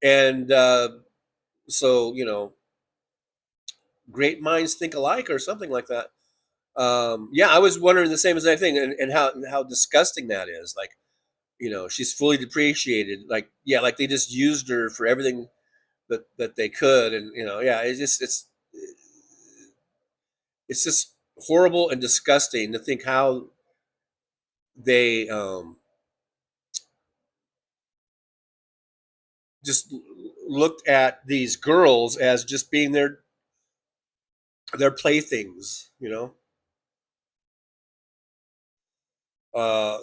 And so, great minds think alike or something like that. Yeah, I was wondering the same exact thing and how disgusting that is. Like, she's fully depreciated. Like, yeah, like they just used her for everything that they could. And, yeah, it's just horrible and disgusting to think how they just looked at these girls as just being their playthings,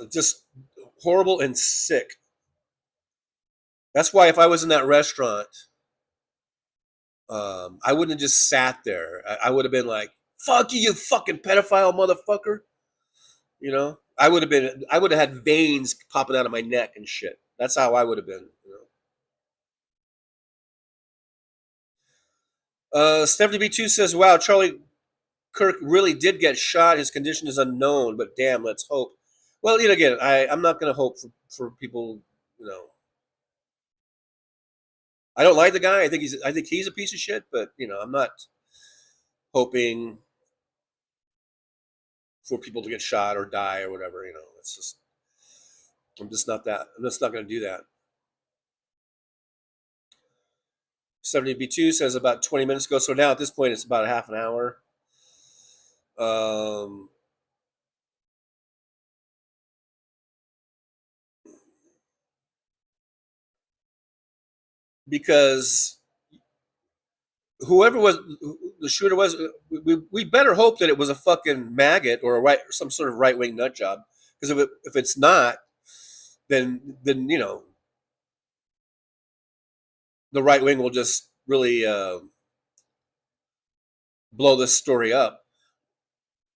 just horrible and sick. That's why if I was in that restaurant, I wouldn't have just sat there. I would have been like, fuck you, you fucking pedophile motherfucker. I would have had veins popping out of my neck and shit. That's how I would have been. Stephanie B2 says, "Wow, Charlie Kirk really did get shot. His condition is unknown, but damn, let's hope." Well, again, I'm not going to hope for people. I don't like the guy. I think he's a piece of shit. But I'm not hoping for people to get shot or die or whatever. It's just I'm just not going to do that. 70B2 says about 20 minutes ago. So now at this point, it's about a half an hour. Because whoever the shooter was, we better hope that it was a fucking maggot or some sort of right-wing nut job. Because if it's not, then the right wing will just really blow this story up.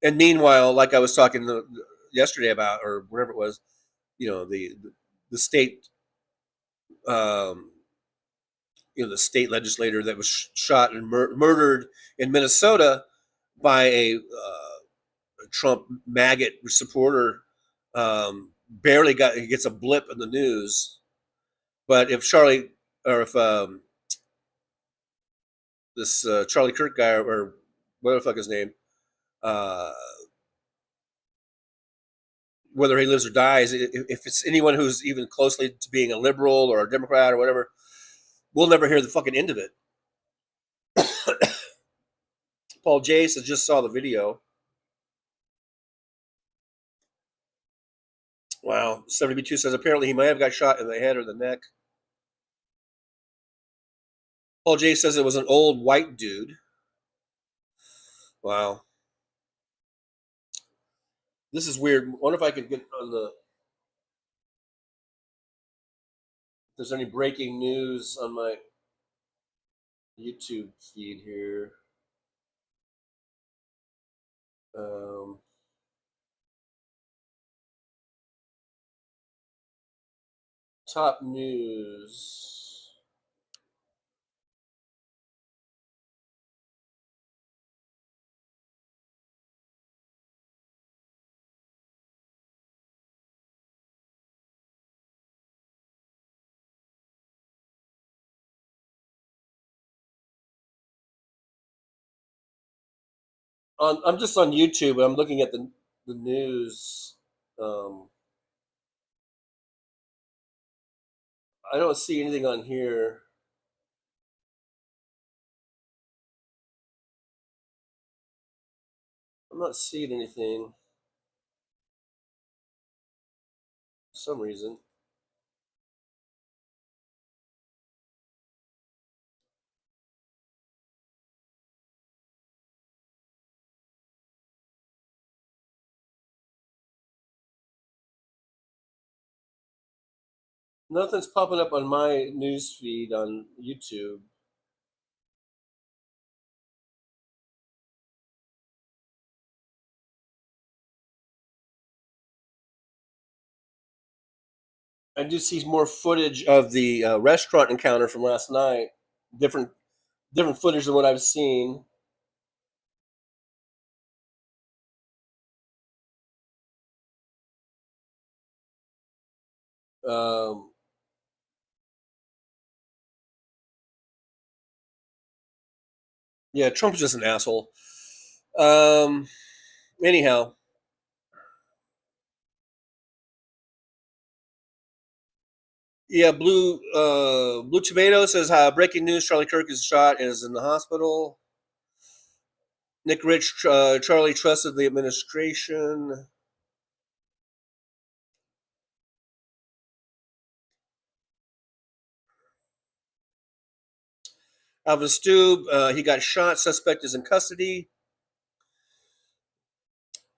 And meanwhile, like I was talking yesterday about, or whatever it was, the state, the state legislator that was shot and murdered in Minnesota by a Trump maggot supporter, barely gets a blip in the news. But if Charlie, or if this Charlie Kirk guy, or whatever the fuck his name, whether he lives or dies, if it's anyone who's even closely to being a liberal or a Democrat or whatever, we'll never hear the fucking end of it. Paul J says, just saw the video. Wow. 70B2 says, apparently he might have got shot in the head or the neck. Paul J says it was an old white dude. Wow. This is weird. I wonder if I could get on if there's any breaking news on my YouTube feed here. Top news. I'm just on YouTube. I'm looking at the news. I don't see anything on here. I'm not seeing anything for some reason. Nothing's popping up on my news feed on YouTube. I do see more footage of the restaurant encounter from last night. Different footage than what I've seen. Yeah, Trump's just an asshole. Anyhow. Yeah, Blue Tomato says, breaking news, Charlie Kirk is shot and is in the hospital. Nick Rich, Charlie trusted the administration. Alvin Stube, he got shot. Suspect is in custody.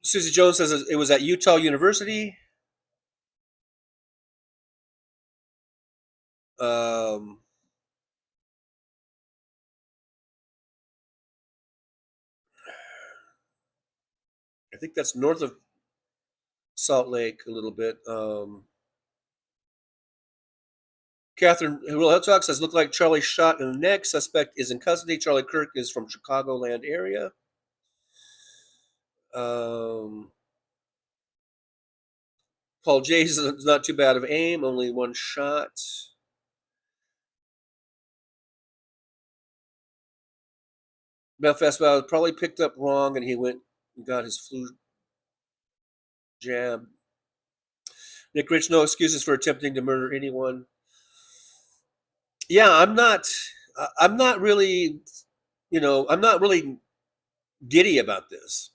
Susie Jones says it was at Utah University. I think that's north of Salt Lake a little bit. Catherine Real Talk says, look like Charlie shot in the neck. Suspect is in custody. Charlie Kirk is from Chicagoland area. Paul J is not too bad of aim, only one shot. Belfast was probably picked up wrong, and he went and got his flu jab. Nick Rich, no excuses for attempting to murder anyone. Yeah, I'm not really, I'm not really giddy about this.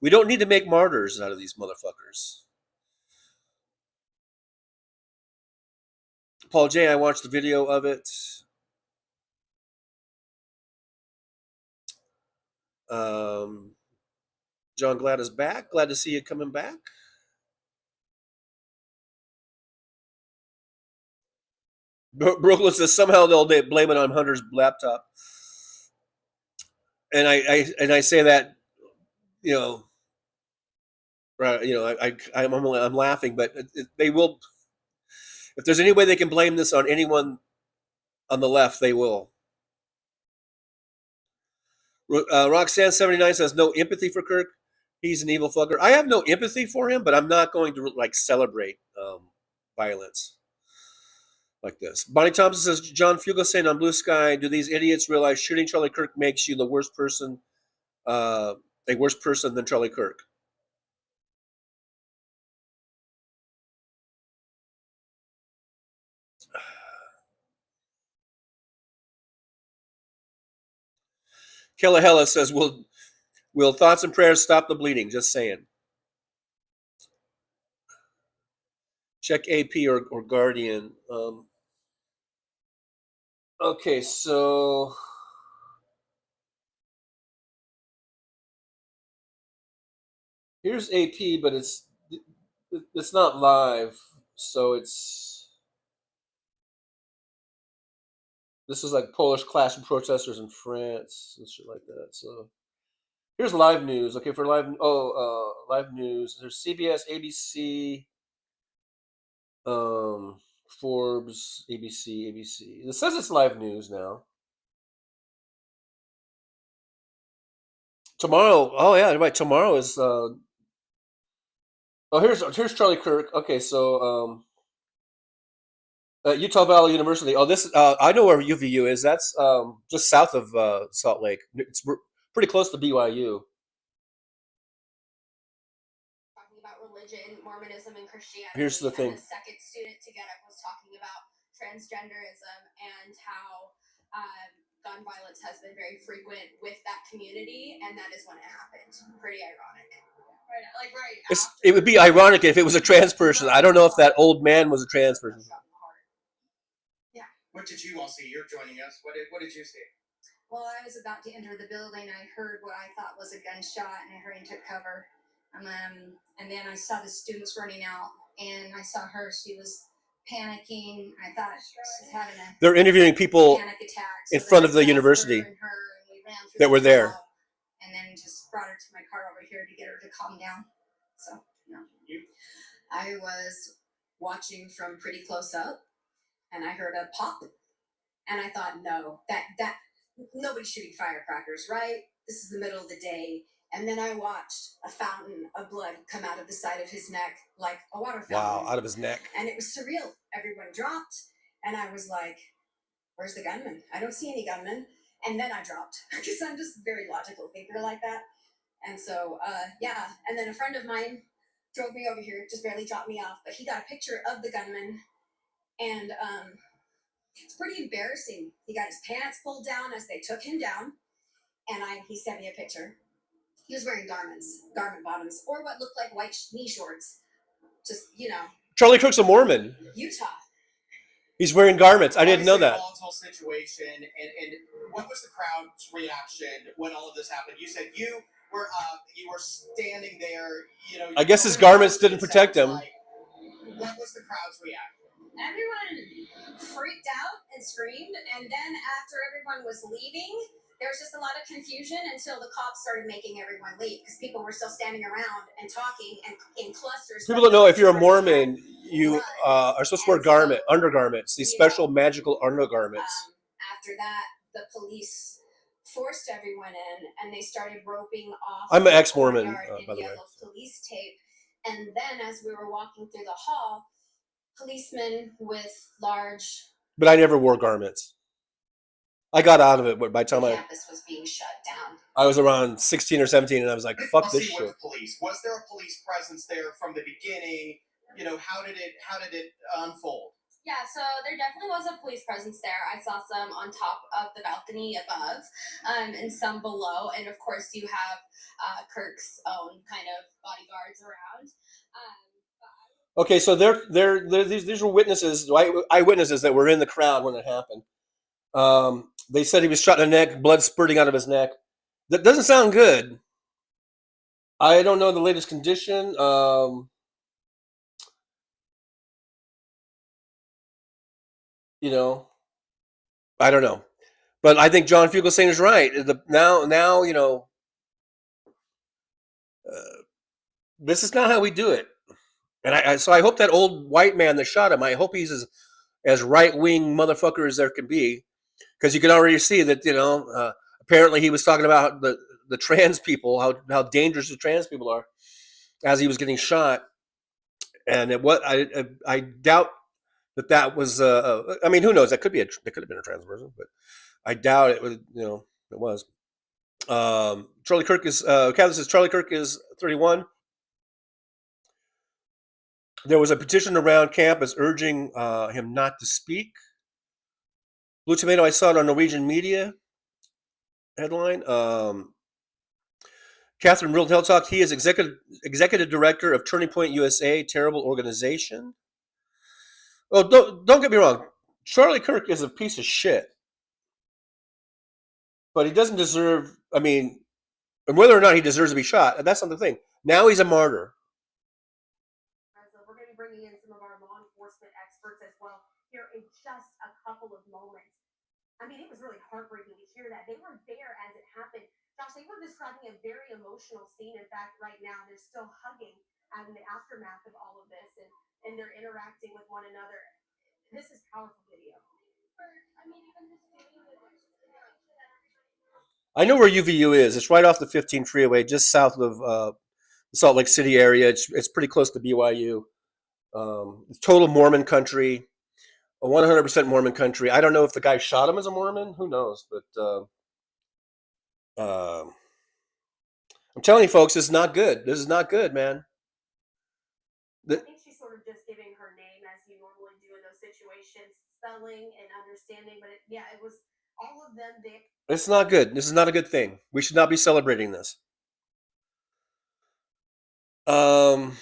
We don't need to make martyrs out of these motherfuckers. Paul J, I watched the video of it. John Glad is back. Glad to see you coming back. Brooklyn says somehow they'll blame it on Hunter's laptop, and I say that, right? I'm laughing, but they will. If there's any way they can blame this on anyone on the left, they will. Roxanne 79 says no empathy for Kirk. He's an evil fucker. I have no empathy for him, but I'm not going to celebrate violence like this. Bonnie Thompson says, John Fugelsang on Blue Sky, do these idiots realize shooting Charlie Kirk makes you the worst person, a worse person than Charlie Kirk? Kellahella says, will thoughts and prayers stop the bleeding? Just saying. Check AP or Guardian. Okay, so here's AP, but it's not live, so this is like Polish classroom protesters in France and shit like that. So here's live news. Okay, for live news. There's CBS, ABC, Forbes, ABC. It says it's live news now. Tomorrow, oh yeah, right. Tomorrow is here's Charlie Kirk. Okay, so Utah Valley University. Oh, this I know where UVU is. That's just south of Salt Lake. It's pretty close to BYU. Talking about religion, Mormonism, and Christianity. Here's the thing. And the second student to get up was talking about transgenderism and how gun violence has been very frequent with that community, and that is when it happened. Pretty ironic. Right. It would be ironic if it was a trans person. I don't know if that old man was a trans person. Yeah. What did you all see? You're joining us. What did you see? Well, I was about to enter the building. I heard what I thought was a gunshot, and I hurried and took cover. And then I saw the students running out, and I saw her. She was panicking. I thought she was having a They're interviewing people panic attack, in front of the university that were there. And then just brought her to my car over here to get her to calm down. So, I was watching from pretty close up, and I heard a pop, and I thought, no, that nobody's shooting firecrackers, right? This is the middle of the day. And then I watched a fountain of blood come out of the side of his neck, like a water fountain. Wow, out of his neck. And it was surreal. Everyone dropped, and I was like, where's the gunman? I don't see any gunman. And then I dropped, because I'm just a very logical thinker like that. And so, and then a friend of mine drove me over here, just barely dropped me off, but he got a picture of the gunman, and it's pretty embarrassing. He got his pants pulled down as they took him down, and he sent me a picture. He was wearing garment bottoms, or what looked like white knee shorts. Just, Charlie Kirk's a Mormon. Utah. He's wearing garments. I didn't know that. Volatile situation, and what was the crowd's reaction when all of this happened? You said you were standing there. I guess his garments didn't protect him. What was the crowd's reaction? Everyone freaked out and screamed, and then after everyone was leaving, there was just a lot of confusion until the cops started making everyone leave because people were still standing around and talking and in clusters. People don't know if you're a Mormon, you are supposed to wear undergarments, these special magical undergarments. After that, the police forced everyone in, and they started roping off. I'm an ex-Mormon, by the way. Police tape, and then as we were walking through the hall, policemen with large. But I never wore garments. I got out of it, but by the time campus was being shut down. I was around 16 or 17, and I was like, "Fuck this shit." With the police, was there a police presence there from the beginning? You know, how did it unfold? Yeah, so there definitely was a police presence there. I saw some on top of the balcony above, and some below, and of course you have Kirk's own kind of bodyguards around. Okay, so these were witnesses, eyewitnesses that were in the crowd when it happened. They said he was shot in the neck, blood spurting out of his neck. That doesn't sound good. I don't know the latest condition. You know, I don't know, but I think John Fugelsang is right. Now, you know, this is not how we do it. And so I hope that old white man that shot him, I hope he's as right-wing motherfucker as there can be, because you can already see that, you know, apparently he was talking about the trans people, how dangerous the trans people are, as he was getting shot. And I doubt that was I mean, who knows? It could have been a trans person, but I doubt it was. You know, it was. Charlie Kirk is. Catherine says Charlie Kirk is 31. There was a petition around campus urging him not to speak. Blue Tomato, I saw it on Norwegian media headline. Catherine Real Health Talk. He is executive director of Turning Point USA, terrible organization. Oh, don't get me wrong. Charlie Kirk is a piece of shit, but he doesn't deserve. I mean, and whether or not he deserves to be shot, that's not the thing. Now he's a martyr. So we're going to be bringing in some of our law enforcement experts as well here in just a couple of moments. I mean, it was really heartbreaking to hear that. They were there as it happened. Josh, they were describing a very emotional scene. In fact, right now, they're still hugging in the aftermath of all of this, and they're interacting with one another. This is powerful video. I know where UVU is. It's right off the 15 freeway, just south of the Salt Lake City area. It's pretty close to BYU. It's total Mormon country, a 100% Mormon country. I don't know if the guy shot him as a Mormon. Who knows? But I'm telling you, folks, this is not good. This is not good, man. I think she's sort of just giving her name as you normally do in those situations, spelling and understanding. But it was all of them there. It's not good. This is not a good thing. We should not be celebrating this. AM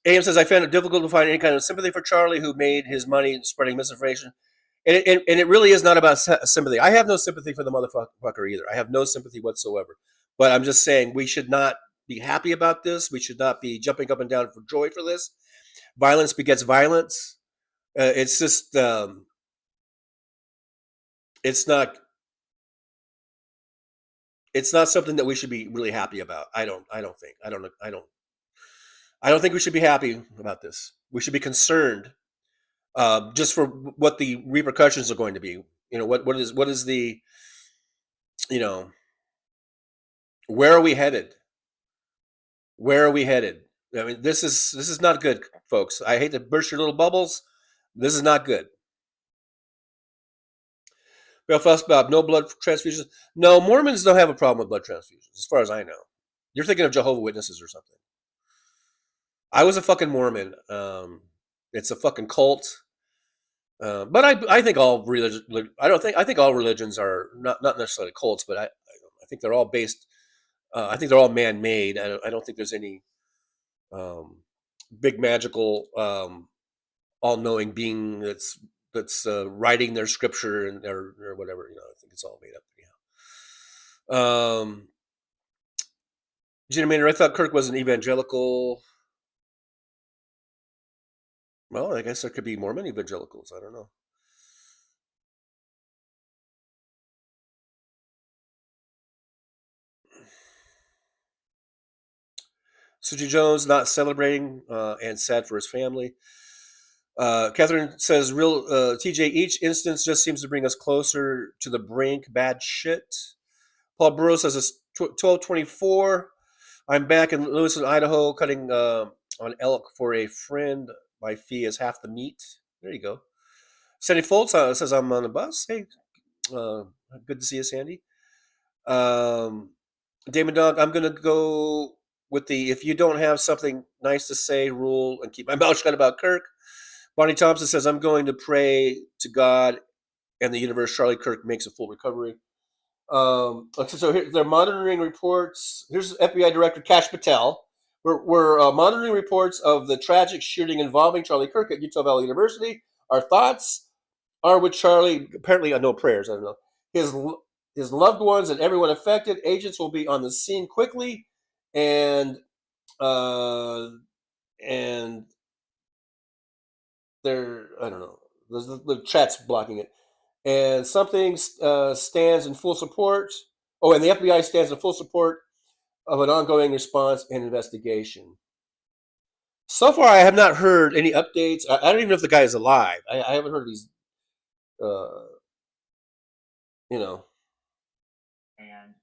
says, I found it difficult to find any kind of sympathy for Charlie, who made his money spreading misinformation. And it really is not about sympathy. I have no sympathy for the motherfucker either. I have no sympathy whatsoever. But I'm just saying we should not be happy about this. We should not be jumping up and down for joy for this. Violence begets violence. It's just, it's not something that we should be really happy about. I don't think we should be happy about this. We should be concerned, just for what the repercussions are going to be. You know, what is the, you know, where are we headed? Where are we headed? I mean, this is not good, folks. I hate to burst your little bubbles. This is not good. Belfast Bob, no blood transfusions. No, Mormons don't have a problem with blood transfusions, as far as I know. You're thinking of Jehovah's Witnesses or something. I was a fucking Mormon. It's a fucking cult. But I think all religions. I think all religions are not necessarily cults, but I think they're all based. I think they're all man-made. I don't think there's any big magical, all-knowing being that's writing their scripture and or whatever. You know, I think it's all made up. Yeah. Gina Maynard, I thought Kirk was an evangelical. Well, I guess there could be Mormon evangelicals. I don't know. Suji Jones not celebrating and sad for his family. Catherine says, "Real TJ. Each instance just seems to bring us closer to the brink. Bad shit." Paul Burrows says it's 12:24. I'm back in Lewiston, Idaho, cutting on elk for a friend. My fee is half the meat. There you go. Sandy Foltz says I'm on the bus. Hey, good to see you, Sandy. Damon Dog, I'm gonna go with the if you don't have something nice to say rule and keep my mouth shut about Kirk. Bonnie Thompson says I'm going to pray to God and the universe Charlie Kirk makes a full recovery. So here, they're monitoring reports. Here's FBI Director Kash Patel. We're monitoring reports of the tragic shooting involving Charlie Kirk at Utah Valley University. Our thoughts are with Charlie. Apparently, no prayers. I don't know. His loved ones and everyone affected. Agents will be on the scene quickly, and they're I don't know. The chat's blocking it. And something stands in full support. Oh, and the FBI stands in full support of an ongoing response and investigation. So far, I have not heard any updates. I don't even know if the guy is alive. I haven't heard these, you know. And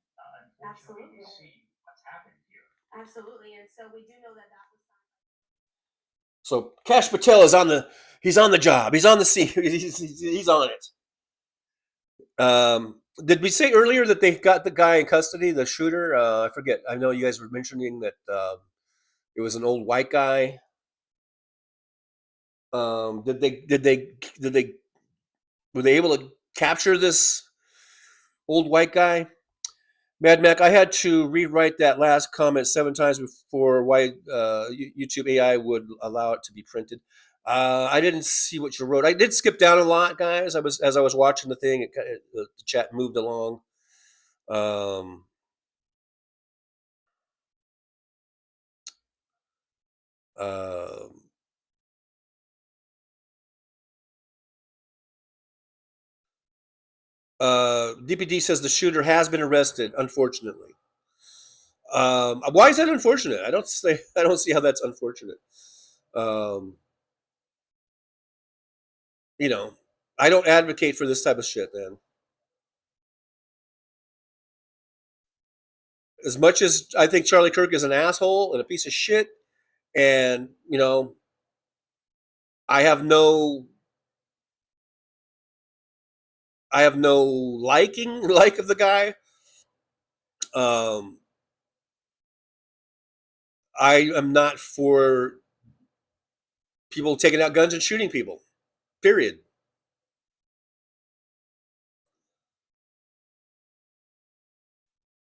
unfortunately, we see what's happened here. Absolutely, and so we do know that that was. So Kash Patel is he's on the job. He's on the scene. He's on it. Did we say earlier that they got the guy in custody, the shooter? I forget. I know you guys were mentioning that it was an old white guy. Were they able to capture this old white guy? Mad Mac, I had to rewrite that last comment 7 times before why YouTube AI would allow it to be printed. I didn't see what you wrote. I did skip down a lot, guys. As I was watching the thing, the chat moved along. DPD says the shooter has been arrested, unfortunately. Why is that unfortunate? I don't see how that's unfortunate. You know, I don't advocate for this type of shit, man. As much as I think Charlie Kirk is an asshole and a piece of shit, and you know, I have no like of the guy. I am not for people taking out guns and shooting people. Period.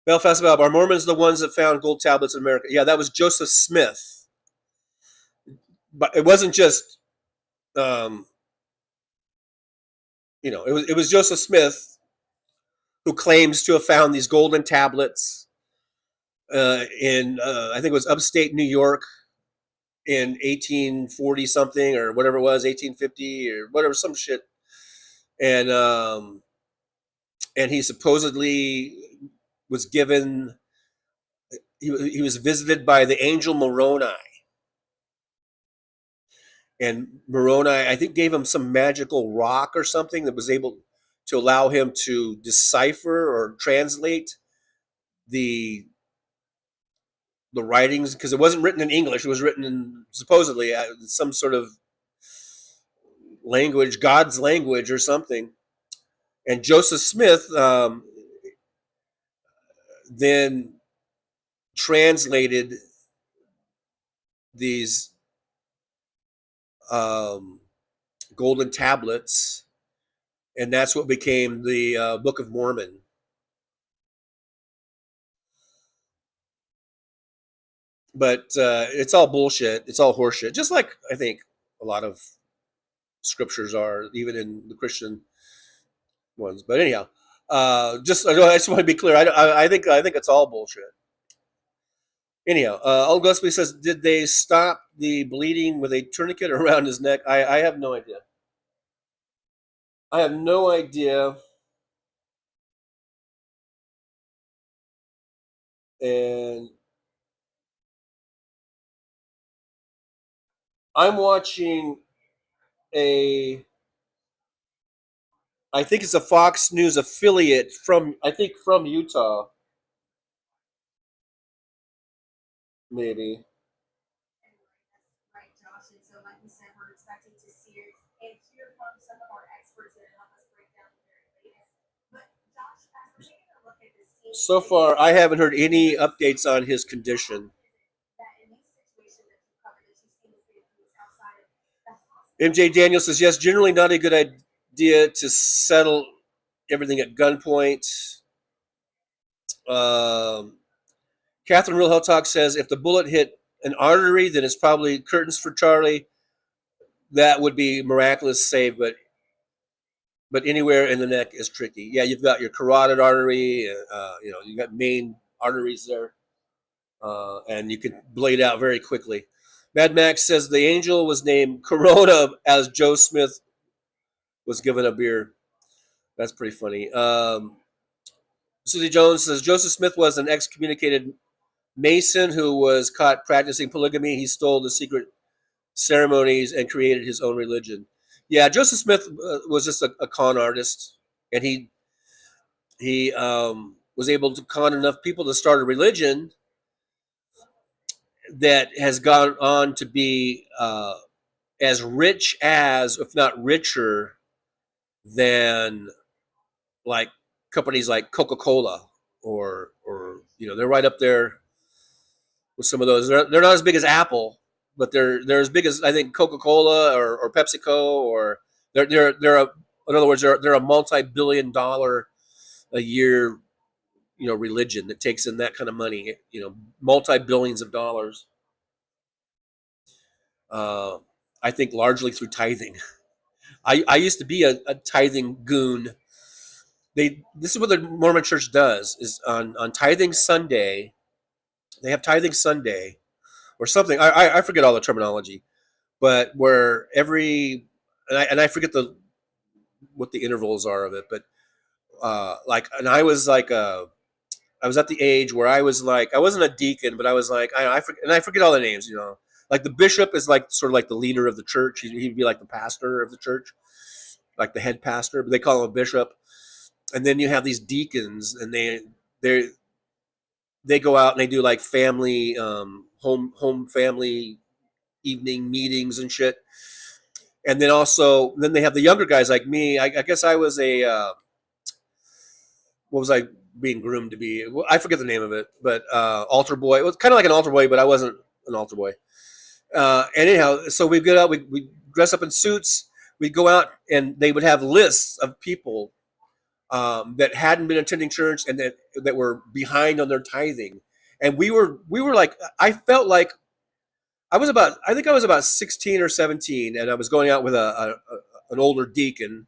Belfast Valve, are Mormons the ones that found gold tablets in America? Yeah, that was Joseph Smith. But it wasn't just, you know, it was Joseph Smith who claims to have found these golden tablets in, I think it was upstate New York in 1840 something or whatever it was, 1850 or whatever, some shit. And he supposedly was given, he was visited by the angel Moroni. And Moroni, I think, gave him some magical rock or something that was able to allow him to decipher or translate the writings, because it wasn't written in English. It was written in supposedly some sort of language, God's language or something. And Joseph Smith then translated these golden tablets, and that's what became the Book of Mormon. But it's all bullshit. It's all horseshit. Just like I think a lot of scriptures are, even in the Christian ones. But anyhow, I just want to be clear. I think it's all bullshit. Anyhow, Old Gillespie says, did they stop the bleeding with a tourniquet around his neck? I have no idea. I have no idea. And I'm watching I think it's a Fox News affiliate from Utah, maybe. Right, Josh. And so, like we said, we're expecting to see it and hear from some of our experts that help us break down the very latest. But, Josh, as we're taking a look at this scene, So far, I haven't heard any updates on his condition. MJ Daniel says, yes, generally not a good idea to settle everything at gunpoint. Catherine Real Hell Talk says, if the bullet hit an artery, then it's probably curtains for Charlie. That would be miraculous save, but anywhere in the neck is tricky. Yeah, you've got your carotid artery, you got main arteries there, and you can bleed out very quickly. Mad Max says the angel was named Corona as Joe Smith was given a beer. That's pretty funny. Susie Jones says Joseph Smith was an excommunicated Mason who was caught practicing polygamy. He stole the secret ceremonies and created his own religion. Yeah, Joseph Smith was just a con artist, and he was able to con enough people to start a religion that has gone on to be as rich as, if not richer than, like companies like Coca-Cola or they're right up there with some of those. They're not as big as Apple, but they're as big as, I think, Coca-Cola or PepsiCo, or they're in other words, they're a multi-billion-dollar a year religion that takes in that kind of money, multi-billions of dollars. I think largely through tithing. I used to be a tithing goon. This is what the Mormon Church does: is on Tithing Sunday, they have Tithing Sunday or something. I forget all the terminology, but where and I forget what the intervals are of it, but and I was I was at the age where I was like, I wasn't a deacon, but I was like, I forget all the names, like the bishop is like sort of like the leader of the church. He'd be like the pastor of the church, like the head pastor, but they call him a bishop. And then you have these deacons, and they go out and they do like family home family evening meetings and shit. And then they have the younger guys like me. I guess I was what was I being groomed to be? I forget the name of it, but altar boy. It was kind of like an altar boy, but I wasn't an altar boy. And anyhow, so we get out, we dress up in suits, we'd go out, and they would have lists of people that hadn't been attending church and that were behind on their tithing. And we were like, I felt like I think I was about 16 or 17, and I was going out with an older deacon,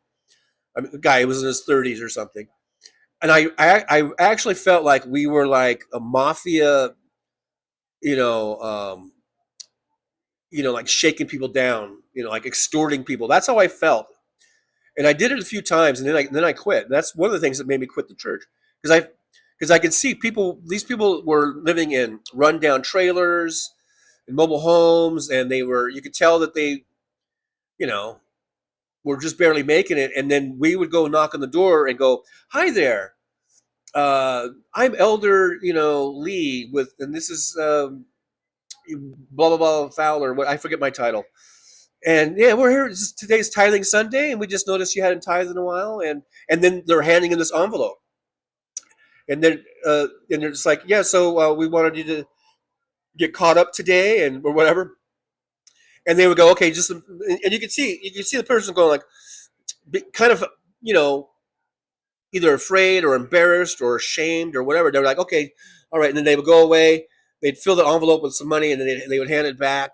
a guy who was in his 30s or something. And I actually felt like we were like a mafia, like shaking people down, like extorting people. That's how I felt. And I did it a few times, and then I quit. That's one of the things that made me quit the church, because I could see these people were living in rundown trailers, in mobile homes, and you could tell that they, were just barely making it. And then we would go knock on the door and go, "Hi there, I'm Elder, Lee and this is blah blah blah Fowler. What I forget my title." And yeah, we're here. Today's Tithing Sunday, and we just noticed you hadn't tithed in a while. And then they're handing in this envelope, and then and they're just like, yeah, so we wanted you to get caught up today, or whatever. And they would go, okay, and you could see the person going like, kind of, either afraid or embarrassed or ashamed or whatever. They were like, okay, all right, and then they would go away. They'd fill the envelope with some money, and then they would hand it back.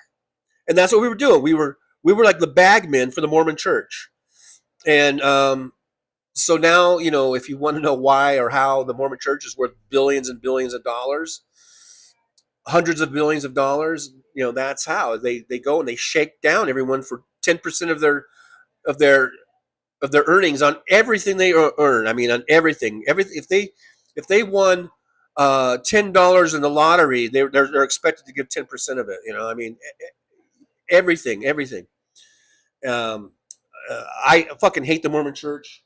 And that's what we were doing. We were like the bagmen for the Mormon Church. And so now, if you want to know why or how the Mormon Church is worth billions and billions of dollars, hundreds of billions of dollars, that's how they go and they shake down everyone for 10% of their earnings on everything they earn. I mean, on everything. If they won $10 in the lottery, they're expected to give 10% of it. I mean, everything. I fucking hate the Mormon Church,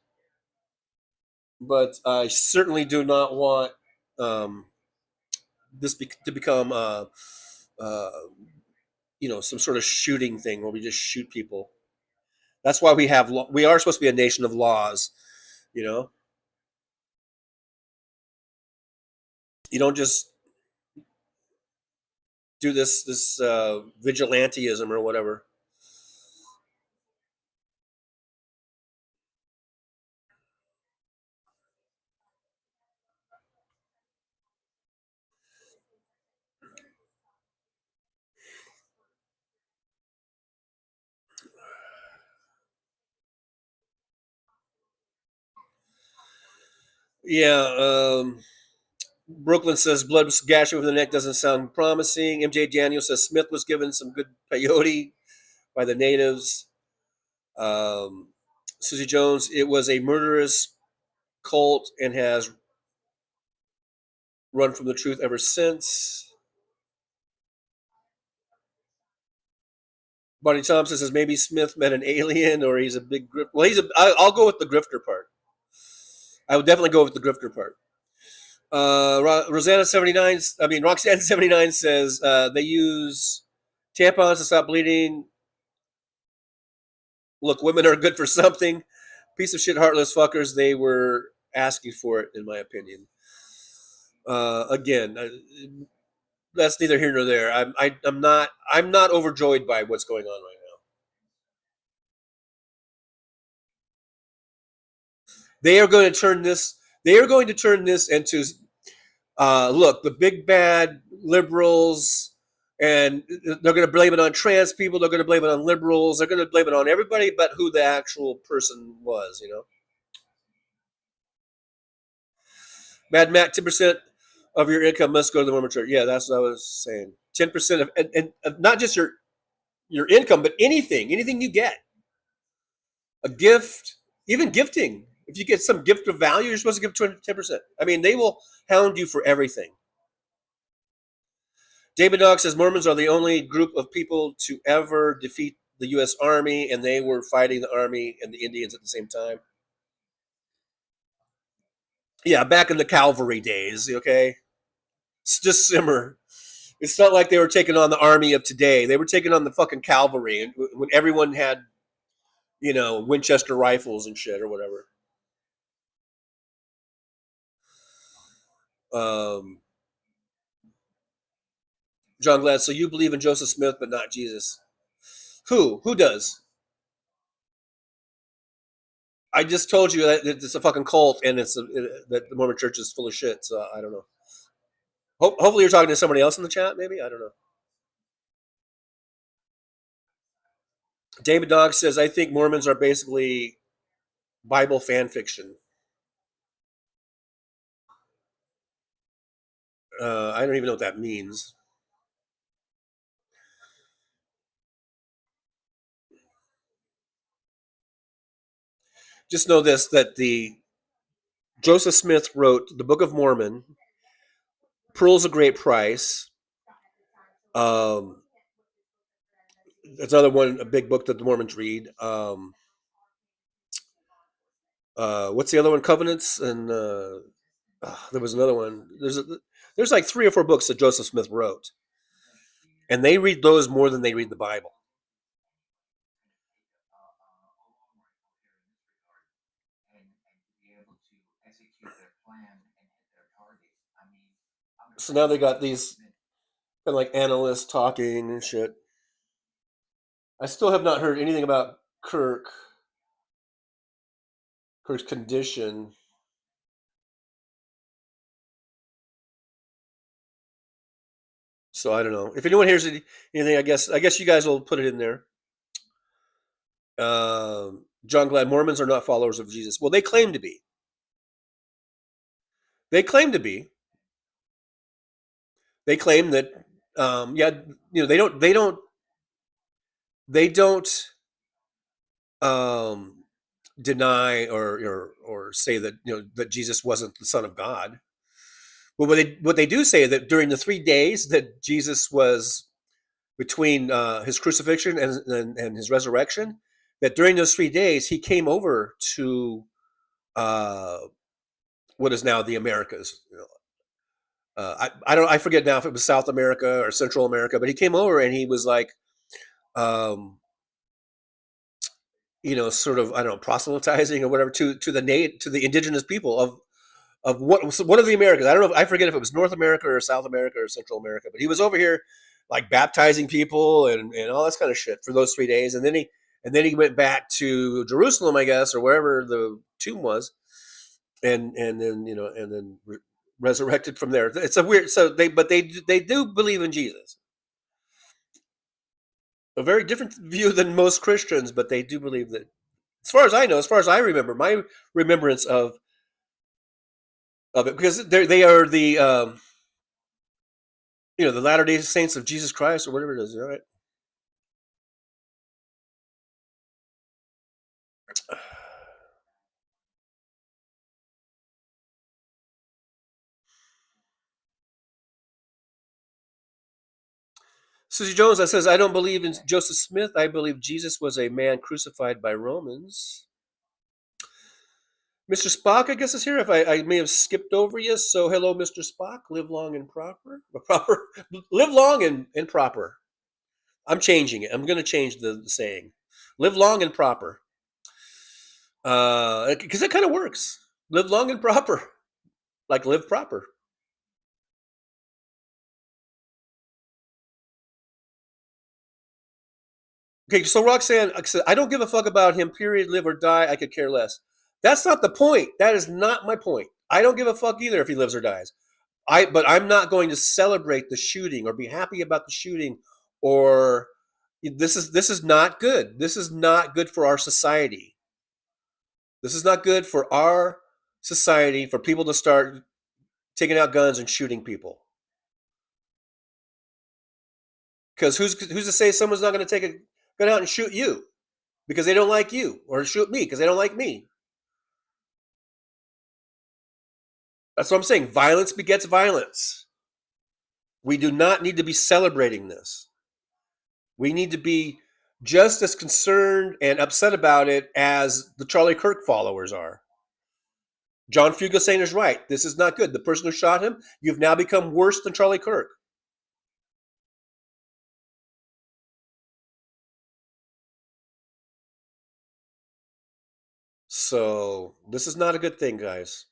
but I certainly do not want this to become some sort of shooting thing where we just shoot people. That's why we are supposed to be a nation of laws. You don't just do this vigilantism or whatever. Yeah. Brooklyn says blood gashing over the neck doesn't sound promising. MJ Daniel says Smith was given some good peyote by the natives. Susie Jones, it was a murderous cult and has run from the truth ever since. Bonnie Thompson says maybe Smith met an alien or he's a big grifter. Well, I'll go with the grifter part. I would definitely go with the grifter part. Roxanne 79 says they use tampons to stop bleeding. Look, women are good for something. Piece of shit, heartless fuckers. They were asking for it, in my opinion. Again, that's neither here nor there. I'm not overjoyed by what's going on right now. They are going to turn this into look, the big bad liberals, and they're going to blame it on trans people. They're going to blame it on liberals. They're going to blame it on everybody but who the actual person was. Mad Matt, 10% of your income must go to the Mormon Church. Yeah, that's what I was saying. 10% of and not just your income, but anything you get, a gift, even gifting. If you get some gift of value, you're supposed to give 10%. I mean, they will hound you for everything. David Dog says Mormons are the only group of people to ever defeat the U.S. Army, and they were fighting the Army and the Indians at the same time. Yeah, back in the cavalry days, okay? Just simmer. It's not like they were taking on the army of today. They were taking on the fucking cavalry, and when everyone had, Winchester rifles and shit or whatever. John Glad, so you believe in Joseph Smith but not Jesus? Who does? I just told you that it's a fucking cult and that the Mormon Church is full of shit. So I don't know. Hopefully you're talking to somebody else in the chat. Maybe, I don't know. David Dog says I think Mormons are basically Bible fan fiction. I don't even know what that means. Just know this, that Joseph Smith wrote the Book of Mormon, Pearls of Great Price. That's another one, a big book that the Mormons read. What's the other one? Covenants, and there was another one. There's like 3 or 4 books that Joseph Smith wrote, and they read those more than they read the Bible. So now they got these kind of like analysts talking and shit. I still have not heard anything about Kirk's condition. So I don't know. If anyone hears anything, I guess you guys will put it in there. John Glad, Mormons are not followers of Jesus. Well, they claim to be. They claim that they don't deny or say that that Jesus wasn't the Son of God. But what they do say that during the 3 days that Jesus was between his crucifixion and his resurrection, that during those 3 days he came over to what is now the Americas. I forget now if it was South America or Central America, but he came over and he was like, sort of, I don't know, proselytizing or whatever to the indigenous people of what are the Americas. I don't know. I forget if it was North America or South America or Central America, but he was over here like baptizing people and all this kind of shit for those 3 days, and then he went back to Jerusalem, I guess, or wherever the tomb was, and then resurrected from there. It's a weird. So they do believe in Jesus. A very different view than most Christians, but they do believe that. As far as I know, as far as I remember, my remembrance of it, because they are the the Latter-day Saints of Jesus Christ or whatever it is, right? Susie Jones, that says, I don't believe in Joseph Smith. I believe Jesus was a man crucified by Romans. Mr. Spock, I guess, is here. If I may have skipped over you. So hello, Mr. Spock. Live long and proper. Live long and proper. I'm changing it. I'm going to change the saying. Live long and proper. Because it kind of works. Live long and proper. Like live proper. Okay, so Roxanne, I don't give a fuck about him, period, live or die. I could care less. That's not the point. That is not my point. I don't give a fuck either if he lives or dies. But I'm not going to celebrate the shooting or be happy about the shooting, or this is not good. This is not good for our society. This is not good for our society for people to start taking out guns and shooting people. Because who's to say someone's not going to take a gun out and shoot you because they don't like you, or shoot me because they don't like me? That's what I'm saying. Violence begets violence. We do not need to be celebrating this. We need to be just as concerned and upset about it as the Charlie Kirk followers are. John Fugelsang is right. This is not good. The person who shot him, you've now become worse than Charlie Kirk. So this is not a good thing, guys.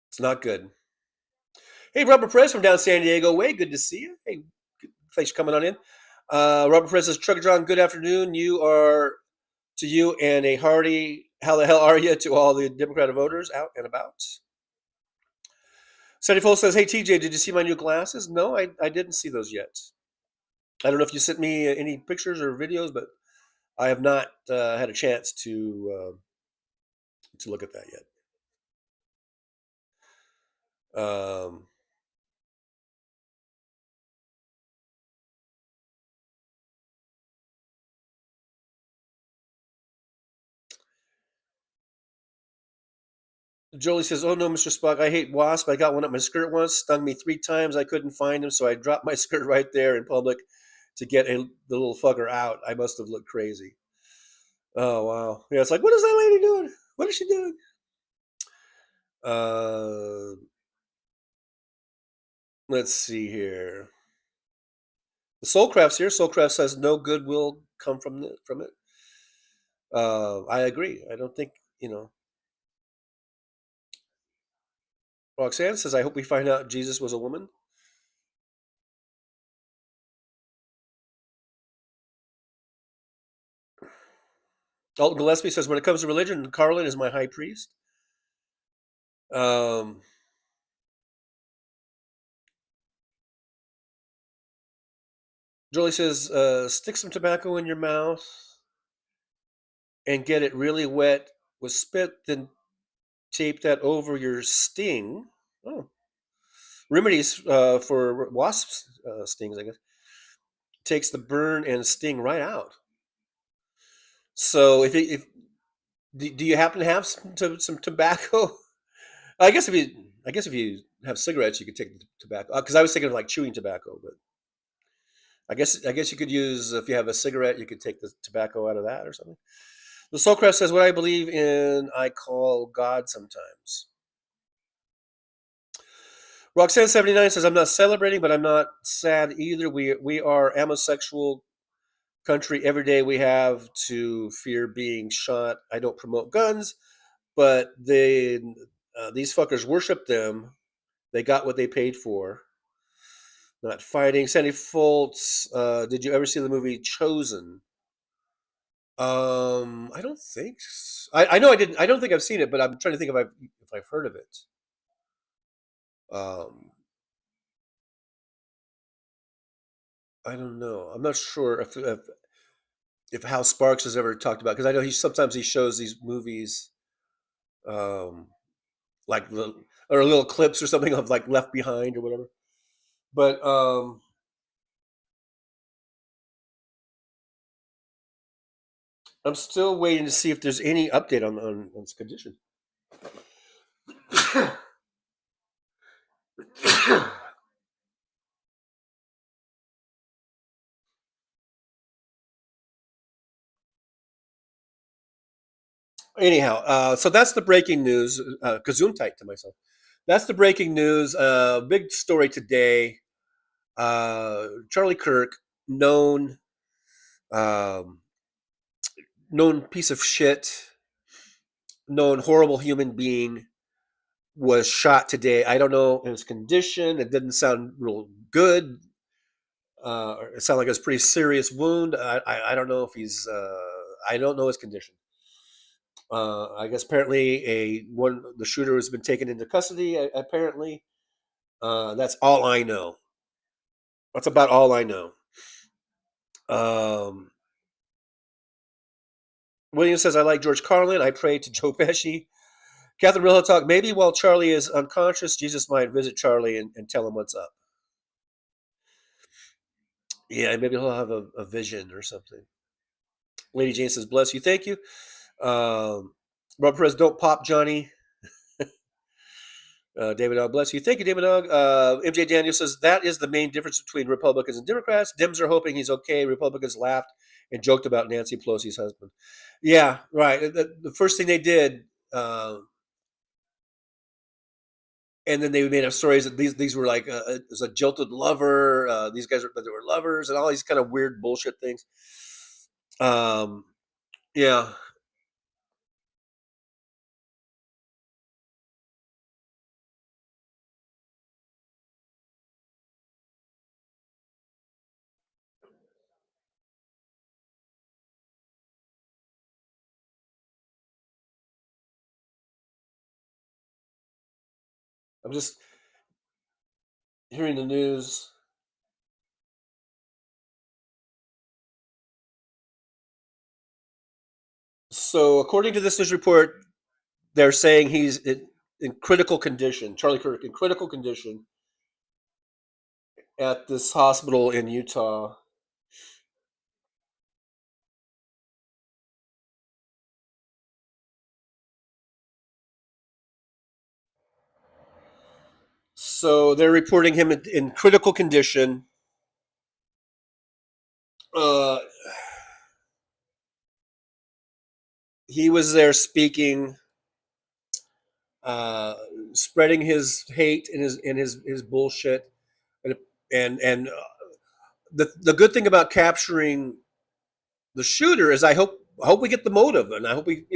It's not good. Hey, Robert Perez from down San Diego way. Good to see you. Hey, thanks for coming on in. Robert Perez says, Trucker John, good afternoon. To you and a hearty, how the hell are you to all the Democratic voters out and about. Sandy Foles says, hey, TJ, did you see my new glasses? No, I didn't see those yet. I don't know if you sent me any pictures or videos, but I have not had a chance to look at that yet. Jolie says, oh no, Mr. Spock, I hate Wasp. I got one up my skirt once, stung me 3 times. I couldn't find him, so I dropped my skirt right there in public to get the little fucker out. I must have looked crazy. Oh, wow. Yeah, it's like, what is that lady doing? What is she doing? Let's see here. The Soulcraft's here. Soulcraft says no good will come from it. I agree. I don't think, Roxanne says, I hope we find out Jesus was a woman. Alton Gillespie says, when it comes to religion, Carlin is my high priest. Jolie says, stick some tobacco in your mouth and get it really wet with spit, then tape that over your sting. Oh. Remedies for wasp stings, I guess. Takes the burn and sting right out. So do you happen to have some tobacco? I guess if you have cigarettes, you could take the tobacco. Because I was thinking of like chewing tobacco, but I guess you could use, if you have a cigarette, you could take the tobacco out of that or something. The Soulcraft says, "What I believe in, I call God sometimes." Roxanne79 says, "I'm not celebrating, but I'm not sad either. We are homosexual country. Every day we have to fear being shot. I don't promote guns, but these fuckers worship them. They got what they paid for. Not fighting." Sandy Foltz, did you ever see the movie Chosen? I don't think. I know I didn't. I don't think I've seen it, but I'm trying to think if I've heard of it. I don't know. I'm not sure if Hal Sparks has ever talked about, because I know sometimes he shows these movies, like or little clips or something of like Left Behind or whatever. But I'm still waiting to see if there's any update on his condition. Anyhow, so that's the breaking news. Gesundheit to myself. That's the breaking news. Big story today. Charlie Kirk, known piece of shit, known horrible human being, was shot today. I don't know his condition. It didn't sound real good. It sounded like it was a pretty serious wound. I don't know if he's. I don't know his condition. I guess apparently the shooter has been taken into custody. Apparently, that's all I know. That's about all I know. William says, "I like George Carlin. I pray to Joe Pesci." Catherine Real Talk, maybe while Charlie is unconscious, Jesus might visit Charlie and tell him what's up. Yeah, maybe he'll have a vision or something. Lady Jane says, "Bless you, thank you." Rob Perez, "Don't pop, Johnny." David Dog, "Bless you, thank you, David Dog." MJ Daniel says, "That is the main difference between Republicans and Democrats. Dems are hoping he's okay. Republicans laughed and joked about Nancy Pelosi's husband." Yeah, right. The first thing they did, and then they made up stories that these were like it was a jilted lover. These guys they were lovers, and all these kind of weird bullshit things. Yeah. I'm just hearing the news. So, according to this news report, they're saying he's in critical condition. Charlie Kirk in critical condition at this hospital in Utah. So they're reporting him in critical condition. He was there speaking, spreading his hate and his bullshit, and the good thing about capturing the shooter is I hope we get the motive, and I hope we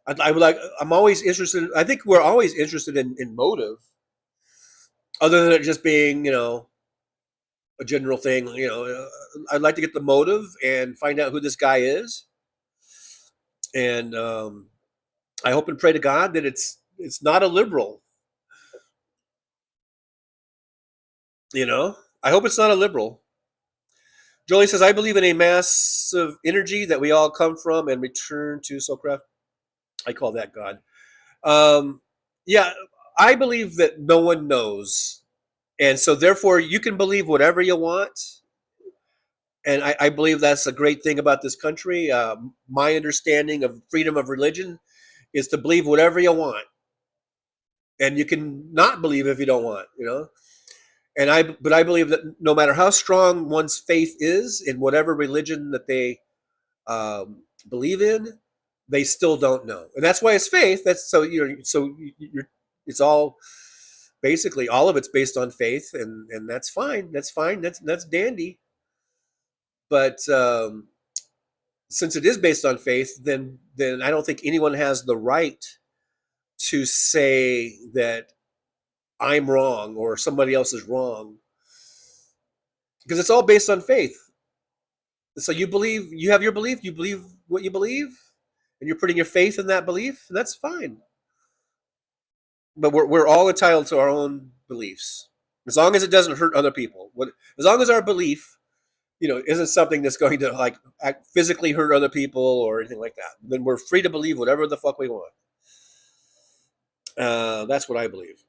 I'm always interested. I think we're always interested in motive, other than it just being a general thing. I'd like to get the motive and find out who this guy is, and I hope and pray to God that it's not a liberal. I hope it's not a liberal. Jolie says, "I believe in a massive energy that we all come from and return to Soulcraft." I call that God. Yeah, I believe that no one knows. And so therefore you can believe whatever you want. And I believe that's a great thing about this country. My understanding of freedom of religion is to believe whatever you want. and you can not believe if you don't want, And I believe that no matter how strong one's faith is in whatever religion that they believe in, they still don't know, and that's why it's faith. That's it's all basically all of it's based on faith, and that's fine. That's fine. That's dandy. But since it is based on faith, then I don't think anyone has the right to say that I'm wrong or somebody else is wrong, because it's all based on faith. So you have your belief, you believe what you believe, and you're putting your faith in that belief, and that's fine. But we're all entitled to our own beliefs, as long as it doesn't hurt other people. As long as our belief, isn't something that's going to physically hurt other people or anything like that, then we're free to believe whatever the fuck we want. That's what I believe.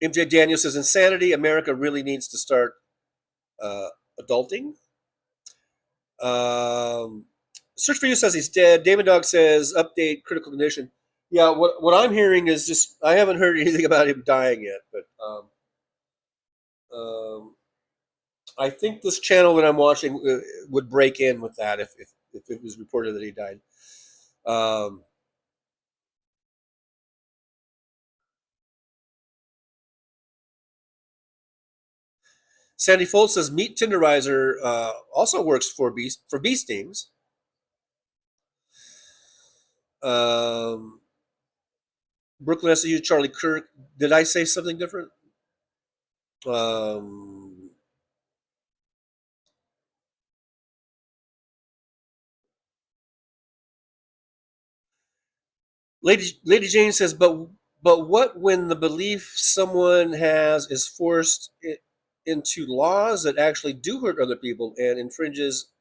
MJ Daniel says, insanity. America really needs to start adulting. Search for You says he's dead. David Dog says, update, critical condition. Yeah, what I'm hearing is just, I haven't heard anything about him dying yet, but I think this channel that I'm watching would break in with that if it was reported that he died. Sandy Foltz says meat tenderizer also works for bee stings. Brooklyn SU, Charlie Kirk. Did I say something different? Lady Jane says, but what when the belief someone has is forced into laws that actually do hurt other people and infringes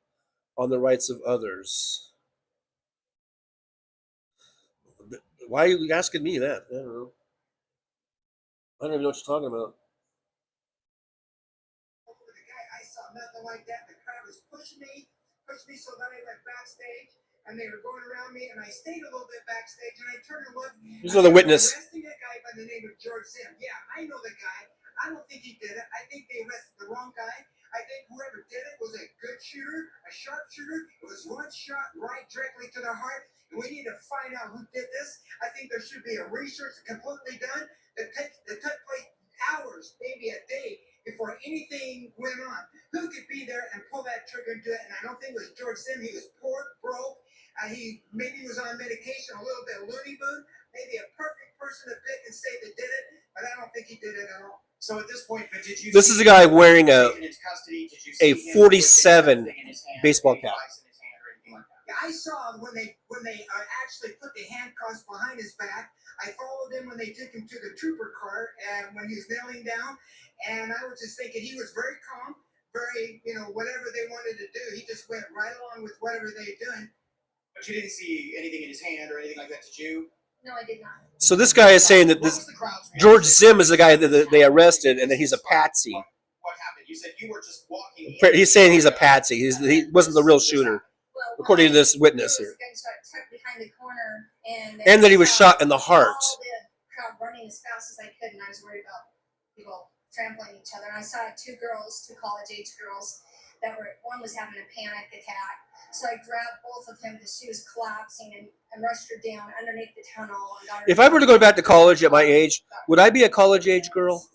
on the rights of others? Why are you asking me that? I don't know. I don't even know what you're talking about. I saw nothing like that. The crowd was pushing me so that I went backstage, and they were going around me, and I stayed a little bit backstage, and I turned and looked. Here's another witness. Arresting a guy by the name of George Zim. Yeah, I know the guy. I don't think he did it. I think they arrested the wrong guy. I think whoever did it was a good shooter, a sharp shooter. It was one shot right directly to the heart. And we need to find out who did this. I think there should be a research completely done that took place hours, maybe a day, before anything went on. Who could be there and pull that trigger and do it? And I don't think it was George Zim. He was poor, broke. He maybe was on medication, a little bit loony boon. Maybe a perfect person to pick and say they did it, but I don't think he did it at all. So at this point, but did you? This is a guy wearing a 47 baseball cap. Yeah, I saw him when they actually put the handcuffs behind his back. I followed him when they took him to the trooper car and when he was kneeling down. And I was just thinking he was very calm, very, whatever they wanted to do. He just went right along with whatever they were doing. But you didn't see anything in his hand or anything like that, did you? No, I did not. So this guy is saying that this George Zim is the guy that they arrested and that he's a patsy. What happened? You said you were just walking. He's saying he's a patsy. He wasn't the real shooter, according to this witness here. Behind the corner, and that he was shot in the heart. All the crowd running as fast as I could, and I was worried about people trampling each other. And I saw two college-age girls, one was having a panic attack. So I grabbed both of them because she was collapsing and rushed her down underneath the tunnel. And got her. If I were to go back to college at my age, would I be a college-age girl?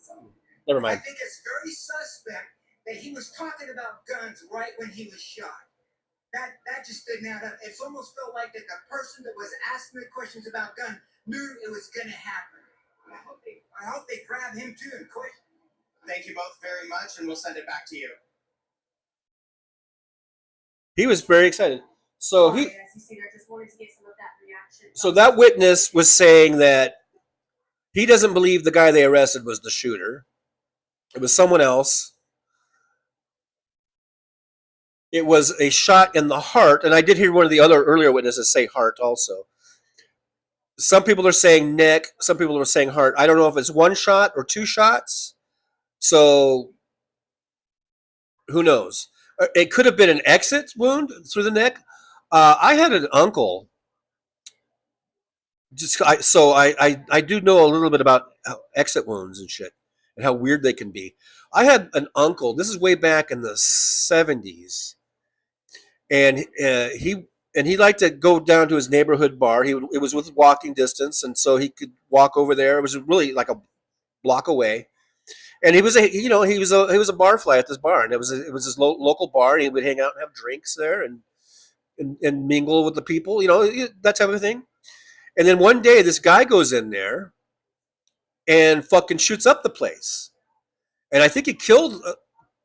Never mind. I think it's very suspect that he was talking about guns right when he was shot. That just didn't add up. It almost felt like that the person that was asking the questions about gun knew it was going to happen. I hope they grab him too and question. Thank you both very much, and we'll send it back to you. He was very excited. So that witness was saying that he doesn't believe the guy they arrested was the shooter. It was someone else. It was a shot in the heart, and I did hear one of the other earlier witnesses say heart also. Some people are saying neck, some people are saying heart. I don't know if it's one shot or two shots. So who knows? It could have been an exit wound through the neck. I had an uncle. I do know a little bit about exit wounds and shit and how weird they can be. I had an uncle. This is way back in the 70s, and he liked to go down to his neighborhood bar. It was with walking distance, and so he could walk over there. It was really like a block away. And he was a bar fly at this bar, and it was his local bar. And he would hang out and have drinks there, and mingle with the people, that type of thing. And then one day, this guy goes in there and fucking shoots up the place. And I think he killed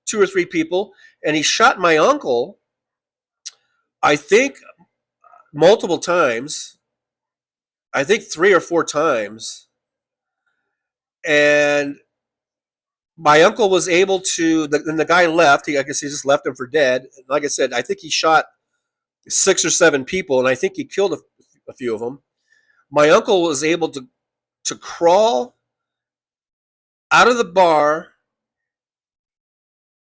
2 or 3 people, and he shot my uncle, I think, multiple times. I think 3 or 4 times. And my uncle was able to, then the guy left. I guess he just left him for dead. Like I said, I think he shot 6 or 7 people, and I think he killed a few of them. My uncle was able to crawl out of the bar.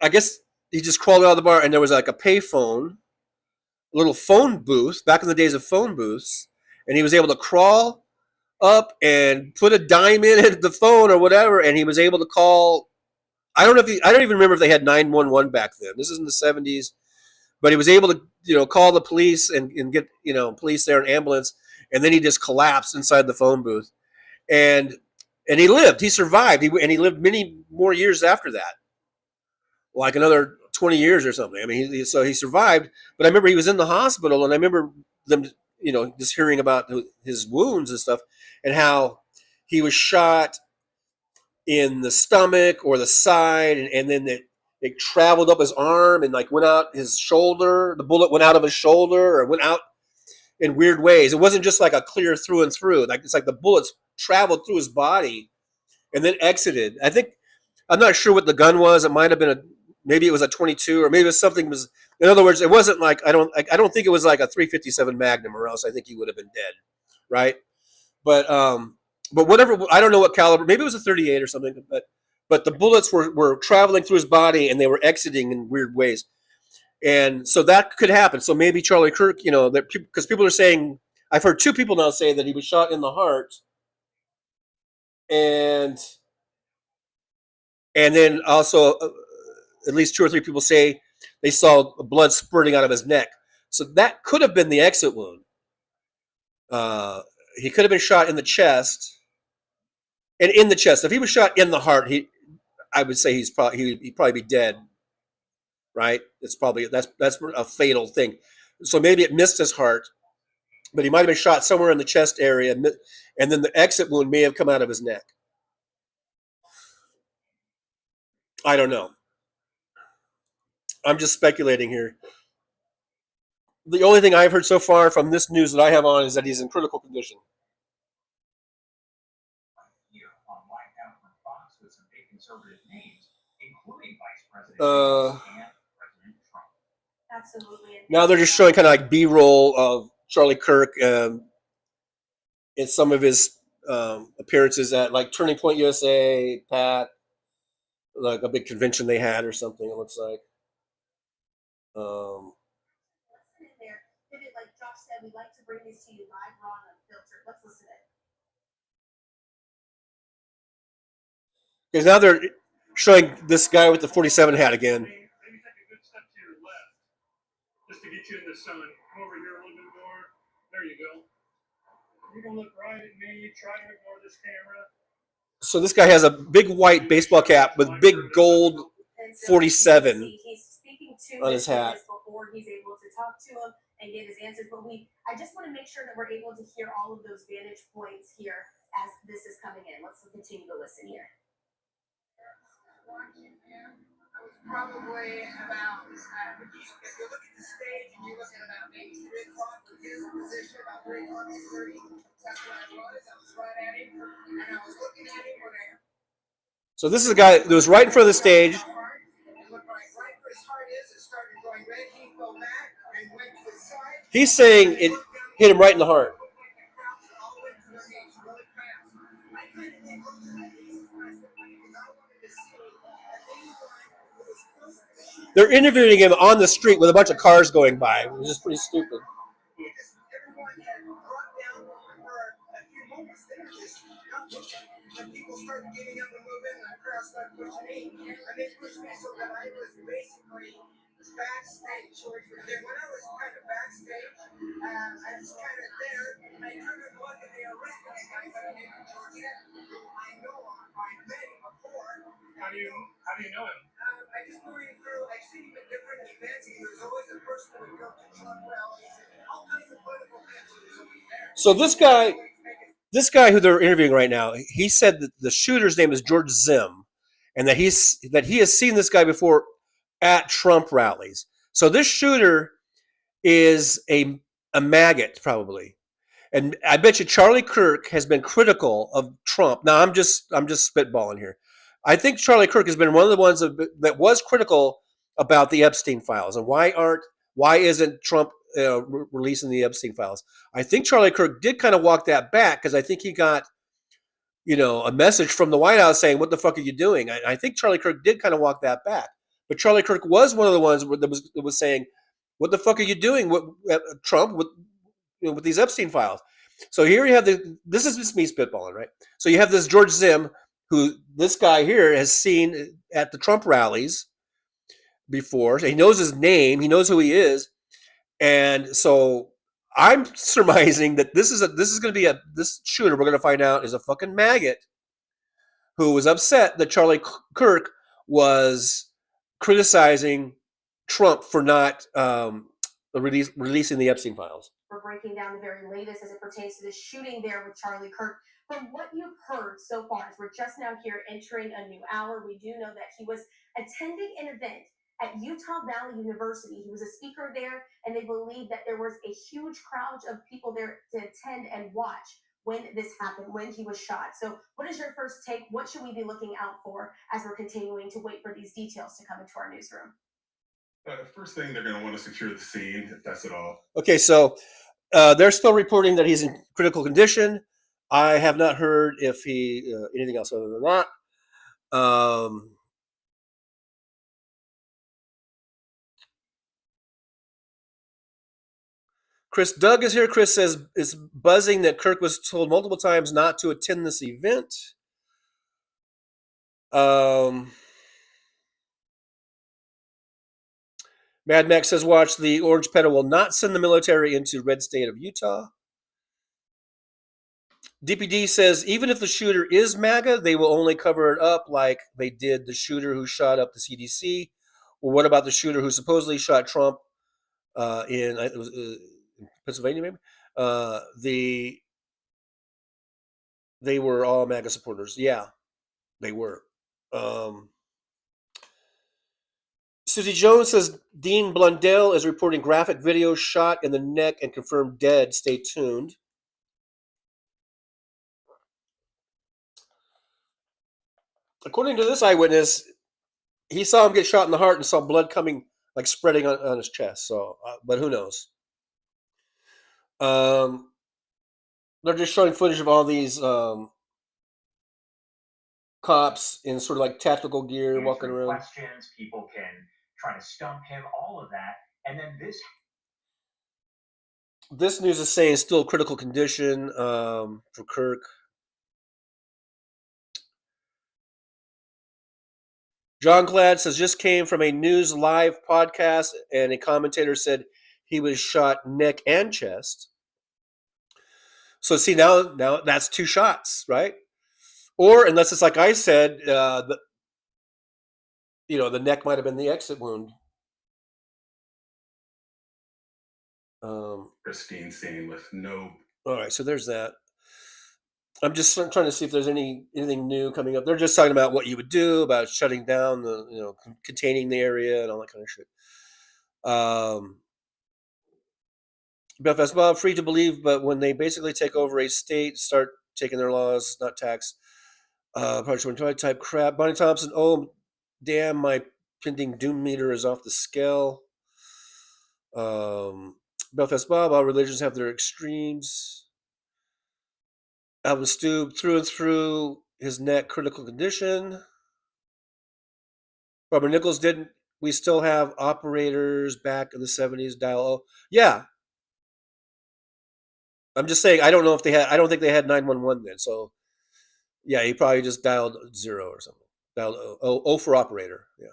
I guess he just crawled out of the bar, and there was like a payphone, a little phone booth, back in the days of phone booths, and he was able to crawl up and put a dime in at the phone or whatever, and he was able to call. I don't even remember if they had 911 back then. This is in the 70s, but he was able to, call the police and get, police there, an ambulance, and then he just collapsed inside the phone booth, and he lived. He survived. He lived many more years after that, like another 20 years or something. I mean, so he survived. But I remember he was in the hospital, and I remember them, just hearing about his wounds and stuff, and how he was shot in the stomach or the side, and then it traveled up his arm and like went out his shoulder. The bullet went out of his shoulder or went out in weird ways. It wasn't just like a clear through and through. Like it's like the bullets traveled through his body and then exited. I'm not sure what the gun was. It might have been maybe it was a 22, or maybe it was something was. In other words, it wasn't like I don't think it was like a 357 Magnum, or else I think he would have been dead, right? But whatever, I don't know what caliber. Maybe it was a 38 or something. But the bullets were traveling through his body, and they were exiting in weird ways. And so that could happen. So maybe Charlie Kirk, because people are saying, I've heard 2 people now say that he was shot in the heart, and then also at least 2 or 3 people say they saw blood spurting out of his neck. So that could have been the exit wound. He could have been shot in the chest. And in the chest, if he was shot in the heart, I would say he'd probably be dead, right? That's a fatal thing. So maybe it missed his heart, but he might have been shot somewhere in the chest area, and then the exit wound may have come out of his neck. I don't know. I'm just speculating here. The only thing I've heard so far from this news that I have on is that he's in critical condition. Conservative names, including Vice President and President Trump. Absolutely. Now they're just showing kind of like B-roll of Charlie Kirk in some of his appearances at like Turning Point USA, Pat, like a big convention they had or something. It looks like. Like Josh said, we'd like to bring this to you live, raw, and unfiltered. Let's listen to it. Because now they're showing this guy with the 47 hat again. Maybe take a good step to your left, just to get you in the sun. Come over here a little bit more. There you go. You're going to look right at me. Try to ignore this camera. So this guy has a big white baseball cap with big gold 47 on his hat. Before he's able to talk to him and get his answers, but I just want to make sure that we're able to hear all of those vantage points here as this is coming in. Let's continue to listen here. Watching him, I was probably about, if you look at the stage and you look at about maybe 3 o'clock with his position, about 3 o'clock and 30, that's where I was right at him, and I was looking at him when I... So this is a guy that was right in front of the stage. It looked right where his heart is, it started going red, he fell back and went to his side. He's saying it hit him right in the heart. They're interviewing him on the street with a bunch of cars going by, which is pretty stupid. And people started getting up and moving, and the crowd started pushing me. And they pushed me so that I was basically backstage. And then when I was kind of backstage, I was kind of there. I turned and looked, and they arrested me. I said, George, I know I met him before. How do you know him? I just knew him through, I've seen him at different events. He was always a person that would go to Trump rallies and all kinds of political events. He was always there. So this guy who they're interviewing right now, he said that the shooter's name is George Zim, and that he has seen this guy before at Trump rallies. So this shooter is a maggot probably, and I bet you Charlie Kirk has been critical of Trump. Now I'm just spitballing here. I think Charlie Kirk has been one of the ones that was critical about the Epstein files, and why isn't Trump releasing the Epstein files? I think Charlie Kirk did kind of walk that back because I think he got, a message from the White House saying, "What the fuck are you doing?" I think Charlie Kirk did kind of walk that back, but Charlie Kirk was one of the ones that was saying, "What the fuck are you doing, Trump, with these Epstein files?" So here you have this is just me spitballing, right? So you have this George Zim, who this guy here has seen at the Trump rallies before. So he knows his name, he knows who he is. And so I'm surmising that this is going to be this shooter we're going to find out is a fucking maggot who was upset that Charlie Kirk was criticizing Trump for not releasing the Epstein files. We're breaking down the very latest as it pertains to the shooting there with Charlie Kirk. From what you've heard so far, as we're just now here entering a new hour, we do know that he was attending an event at Utah Valley University. He was a speaker there, and they believe that there was a huge crowd of people there to attend and watch when this happened, when he was shot. So what is your first take? What should we be looking out for as we're continuing to wait for these details to come into our newsroom? First thing, they're going to want to secure the scene, if that's at all. Okay, so they're still reporting that he's in critical condition. I have not heard if he anything else other than that. Chris Doug is here. Chris says it's buzzing that Kirk was told multiple times not to attend this event. Mad Max says, watch, the Orange Pedal will not send the military into red state of Utah. DPD says, even if the shooter is MAGA, they will only cover it up like they did the shooter who shot up the CDC. Well, what about the shooter who supposedly shot Trump in Pennsylvania, maybe? They were all MAGA supporters. Yeah, they were. Susie Jones says, Dean Blundell is reporting graphic video shot in the neck and confirmed dead. Stay tuned. According to this eyewitness, he saw him get shot in the heart and saw blood coming, like spreading on his chest. So, but who knows? They're just showing footage of all these cops in sort of like tactical gear walking around. Questions, people can try to stump him, all of that. And then this news is saying still critical condition for Kirk. John Glad says, just came from a News Live podcast, and a commentator said he was shot neck and chest. So see, now that's 2 shots, right? Or unless it's like I said, the neck might have been the exit wound. Pristine scene with no. All right, so there's that. I'm just trying to see if there's anything new coming up. They're just talking about what you would do about shutting down containing the area and all that kind of shit. Belfast Bob, free to believe, but when they basically take over a state, start taking their laws, not tax, type crap. Bonnie Thompson, oh damn, my pending doom meter is off the scale. Belfast Bob, all religions have their extremes. Alvin Stube, through and through, his neck critical condition. Robert Nichols, we still have operators back in the 70s dial. Yeah. I'm just saying, I don't know if they had, I don't think they had 911 then. So, yeah, he probably just dialed 0 or something. Dialed O for operator. Yeah.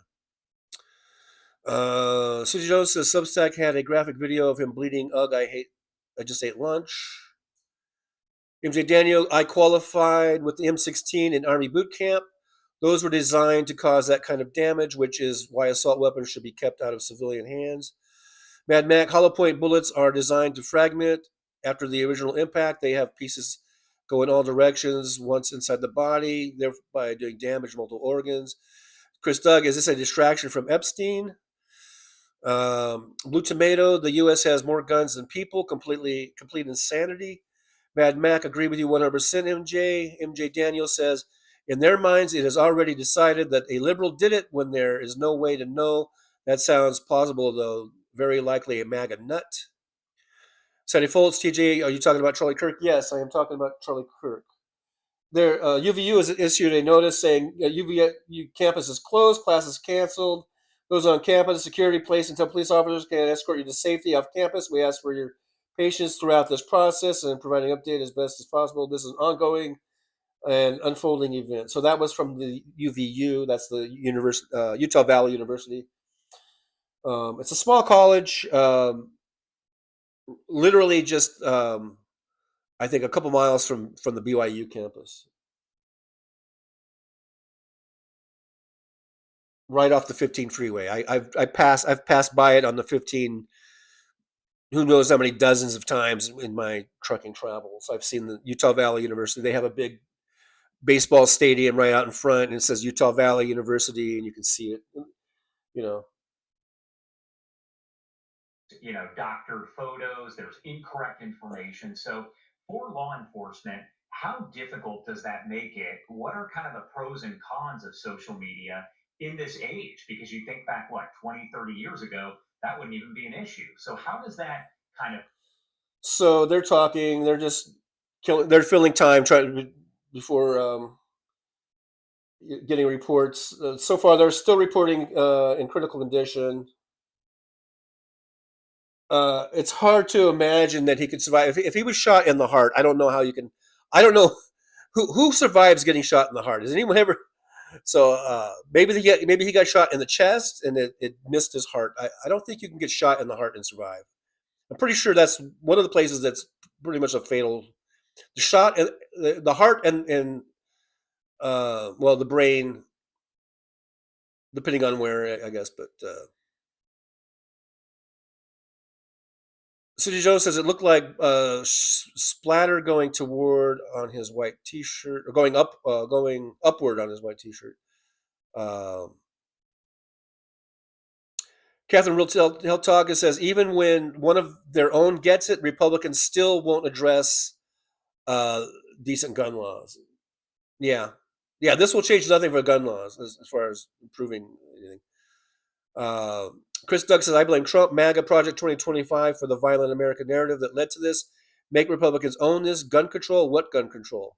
Susie Jones says Substack had a graphic video of him bleeding. Ugh, I just ate lunch. MJ Daniel, I qualified with the M16 in Army boot camp. Those were designed to cause that kind of damage, which is why assault weapons should be kept out of civilian hands. Mad Mac, hollow point bullets are designed to fragment. After the original impact, they have pieces go in all directions once inside the body, thereby doing damage to multiple organs. Chris Doug, is this a distraction from Epstein? Blue Tomato, the U.S. has more guns than people, complete insanity. Mad Mac, agree with you 100%, MJ. MJ Daniel says, in their minds, it is already decided that a liberal did it when there is no way to know. That sounds plausible, though very likely a MAGA nut. Sonny Foltz, TJ, are you talking about Charlie Kirk? Yes, I am talking about Charlie Kirk. There, UVU has issued a notice saying UVU campus is closed, classes canceled. Those on campus, security placed until police officers can escort you to safety off campus. We ask for your patience throughout this process and providing update as best as possible. This is an ongoing and unfolding event. So that was from the UVU. That's the Utah Valley University. It's a small college, literally just I think a couple miles from the BYU campus, right off the 15 freeway. I've passed by it on the 15. Who knows how many dozens of times in my trucking travels. I've seen the Utah Valley University. They have a big baseball stadium right out in front, and it says Utah Valley University, and you can see it. Doctored photos, there's incorrect information. So for law enforcement, how difficult does that make it? What are kind of the pros and cons of social media in this age? Because you think back, 20, 30 years ago, that wouldn't even be an issue. So how does that kind of... So they're talking, they're just they're filling time before getting reports. So far, they're still reporting in critical condition. It's hard to imagine that he could survive. If he was shot in the heart, I don't know how you can. I don't know who survives getting shot in the heart. Has anyone ever? So maybe he got shot in the chest and it missed his heart. I don't think you can get shot in the heart and survive. I'm pretty sure that's one of the places that's pretty much a fatal. The shot in the heart and the brain, depending on where, I guess, but. Susie Joe says it looked like splatter going toward on his white T-shirt, or going upward on his white T-shirt. Catherine Hiltaga says even when one of their own gets it, Republicans still won't address decent gun laws. Yeah. This will change nothing for gun laws as far as improving anything. Chris Doug says, I blame Trump, MAGA, Project 2025 for the violent American narrative that led to this. Make Republicans own this. Gun control? What gun control?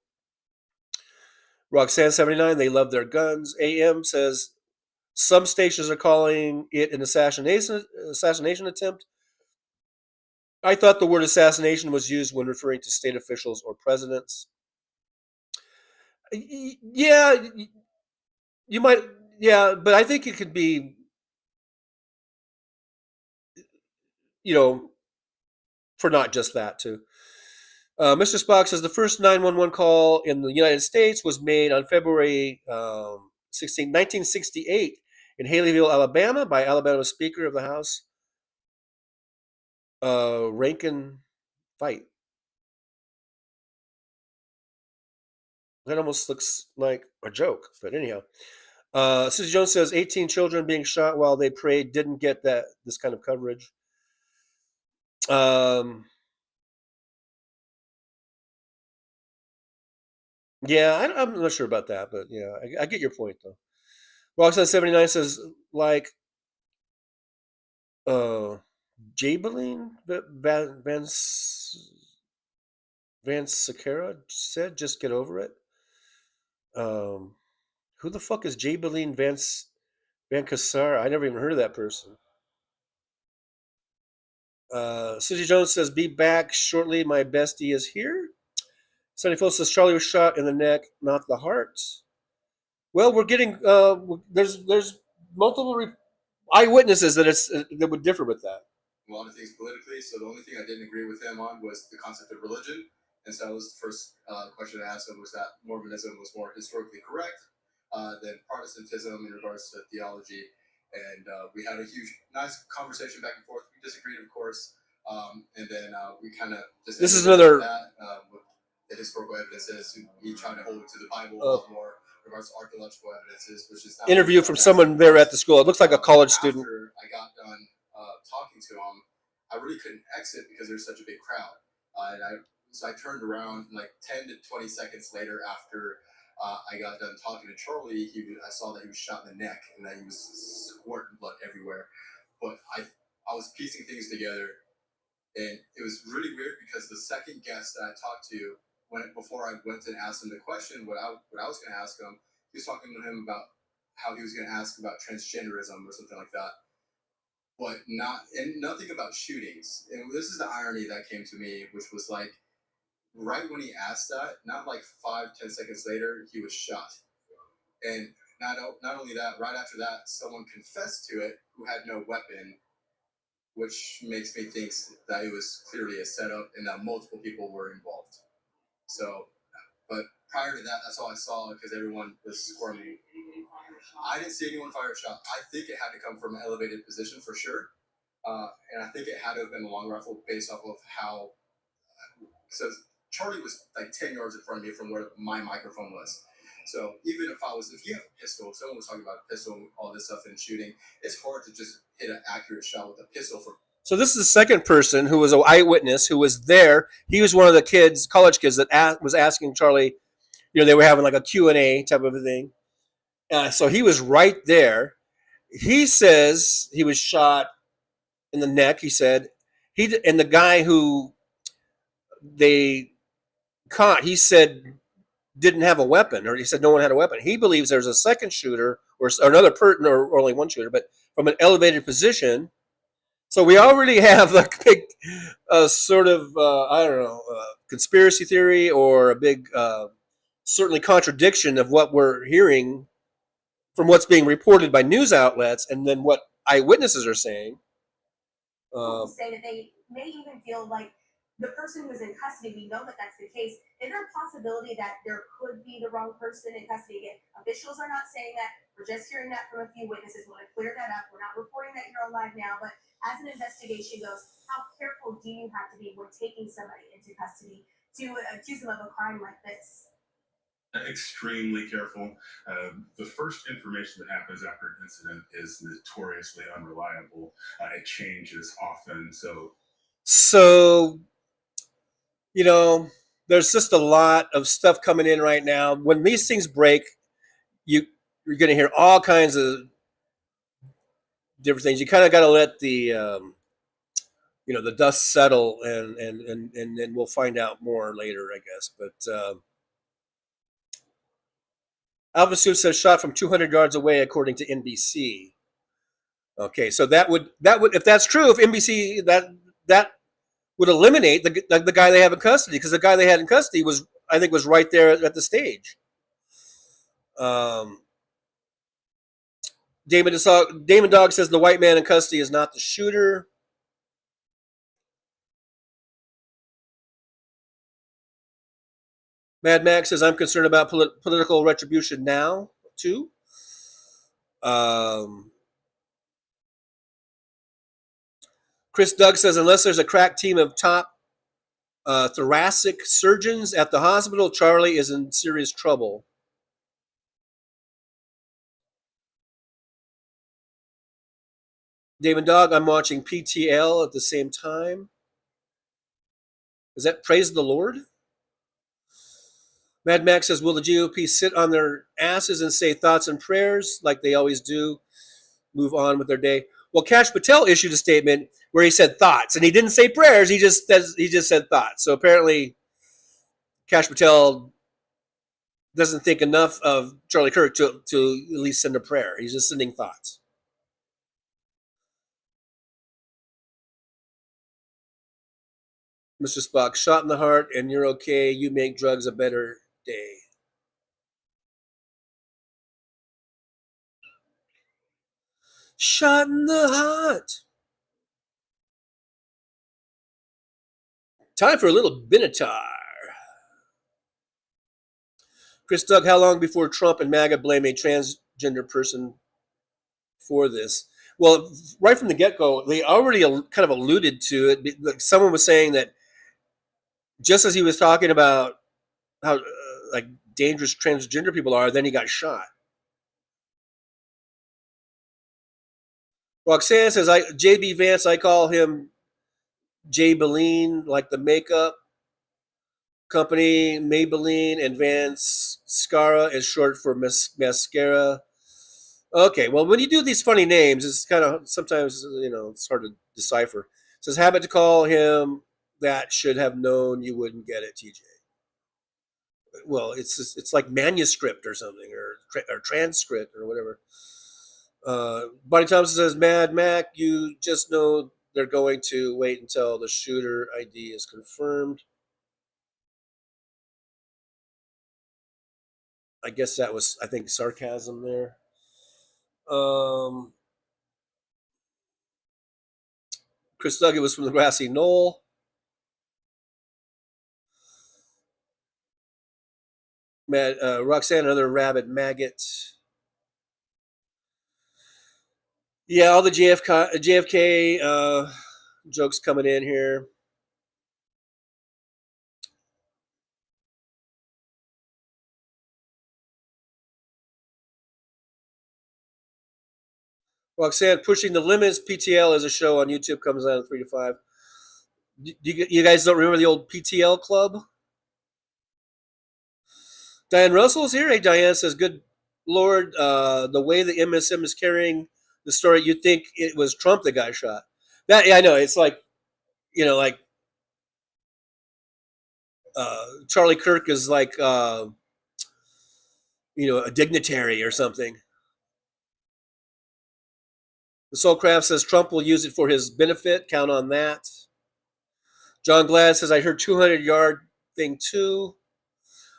Roxanne79, they love their guns. AM says, some stations are calling it an assassination attempt. I thought the word assassination was used when referring to state officials or presidents. Yeah, you might. Yeah, but I think it could be, for not just that, too. Mr. Spock says the first 911 call in the United States was made on February 16, 1968 in Haleyville, Alabama by Alabama Speaker of the House, Rankin Fight. That almost looks like a joke, but anyhow. Susie Jones says 18 children being shot while they prayed didn't get this kind of coverage. Yeah, I'm not sure about that, but yeah, I get your point though. Roxanne79 says Jabeline Van Sakara said, just get over it. Who the fuck is Jabeline Van Ben Cassar. I never even heard of that person. Susie Jones says, "Be back shortly. My bestie is here." Sonny Phil says, "Charlie was shot in the neck, not the heart." Well, we're getting there's multiple eyewitnesses that would differ with that. A lot of things politically. So the only thing I didn't agree with him on was the concept of religion. And so that was the first question I asked him, was that Mormonism was more historically correct than Protestantism in regards to theology. And we had a nice conversation back and forth. We disagreed, of course. And then we kind of just... This is another... what the historical evidence is. We tried to hold it to the Bible a lot more in regards to archaeological evidences, which is... Interview from someone there at the school. It looks like a college student. After I got done talking to him, I really couldn't exit because there's such a big crowd. So I turned around, and like 10 to 20 seconds later, after I got done talking to Charlie, I saw that he was shot in the neck and that he was squirting blood everywhere. But I was piecing things together, and it was really weird because the second guest that I talked to, before I went and asked him the question, what I was going to ask him, he was talking to him about how he was going to ask about transgenderism or something like that. But nothing about shootings. And this is the irony that came to me, which was like, right when he asked that, not like 5-10 seconds later, he was shot. And not only that, right after that, someone confessed to it who had no weapon, which makes me think that it was clearly a setup and that multiple people were involved. So, but prior to that, that's all I saw because everyone was squirming. I didn't see anyone fire a shot. I think it had to come from an elevated position for sure. And I think it had to have been a long rifle based off of how... So Charlie was like 10 yards in front of me from where my microphone was. So even if you have a pistol, if someone was talking about a pistol and all this stuff and shooting, it's hard to just hit an accurate shot with a pistol. So this is the second person who was an eyewitness who was there. He was one of the kids, college kids, that was asking Charlie, they were having like a Q&A type of a thing. So he was right there. He says he was shot in the neck, he said. And the guy who they caught, he said didn't have a weapon, or he said no one had a weapon. He believes there's a second shooter or another person, or only one shooter, but from an elevated position. So we already have like a big sort of, conspiracy theory, or a big, certainly contradiction of what we're hearing from what's being reported by news outlets and then what eyewitnesses are saying. Say that they may even feel like the person who is in custody, we know that that's the case. Is there a possibility that there could be the wrong person in custody? Again, officials are not saying that. We're just hearing that from a few witnesses. We want to clear that up. We're not reporting that you're alive now, but as an investigation goes, how careful do you have to be when taking somebody into custody to accuse them of a crime like this? Extremely careful. The first information that happens after an incident is notoriously unreliable. It changes often. So, there's just a lot of stuff coming in right now. When these things break, you're going to hear all kinds of different things. You kind of got to let the the dust settle, and then we'll find out more later, I guess. But Alpha Sue says shot from 200 yards away, according to NBC. Okay, so that would if that's true, if NBC that would eliminate the guy they have in custody, because the guy they had in custody was right there at the stage. Damon Dog says the white man in custody is not the shooter. Mad Max says, I'm concerned about political retribution now, too. Chris Doug says, unless there's a crack team of top thoracic surgeons at the hospital, Charlie is in serious trouble. Damon Dog, I'm watching PTL at the same time. Is that Praise the Lord? Mad Max says, will the GOP sit on their asses and say thoughts and prayers like they always do, move on with their day? Well, Kash Patel issued a statement where he said thoughts, and he didn't say prayers. He just said thoughts. So apparently Kash Patel doesn't think enough of Charlie Kirk to at least send a prayer. He's just sending thoughts. Mr. Spock, shot in the heart, and you're okay. You make drugs a better day. Shot in the heart. Time for a little Benatar. Chris Doug, how long before Trump and MAGA blame a transgender person for this? Well, right from the get-go, they already kind of alluded to it. Like someone was saying that just as he was talking about how like dangerous transgender people are, then he got shot. Roxanne says, JB Vance, I call him Jabeline, like the makeup company, Maybelline, and Vance Scara is short for mascara. Okay, well, when you do these funny names, it's kind of sometimes, it's hard to decipher. It says, habit to call him that, should have known you wouldn't get it, TJ. Well, it's like manuscript or something, or transcript or whatever. Bonnie Thompson says, Mad Mac, you just know they're going to wait until the shooter ID is confirmed. I guess that was, I think, sarcasm there. Chris Duggan was from the Grassy Knoll. Roxanne, another rabbit maggot. Yeah, all the JFK jokes coming in here. Roxanne, Pushing the Limits, PTL is a show on YouTube, comes out at 3 to 5. You guys don't remember the old PTL club? Diane Russell's here. Hey, Diane says, good Lord, the way the MSM is carrying the story, you'd think it was Trump that got shot. Yeah, I know. It's like, Charlie Kirk is like, a dignitary or something. The Soulcraft says Trump will use it for his benefit. Count on that. John Glad says, I heard 200-yard thing too.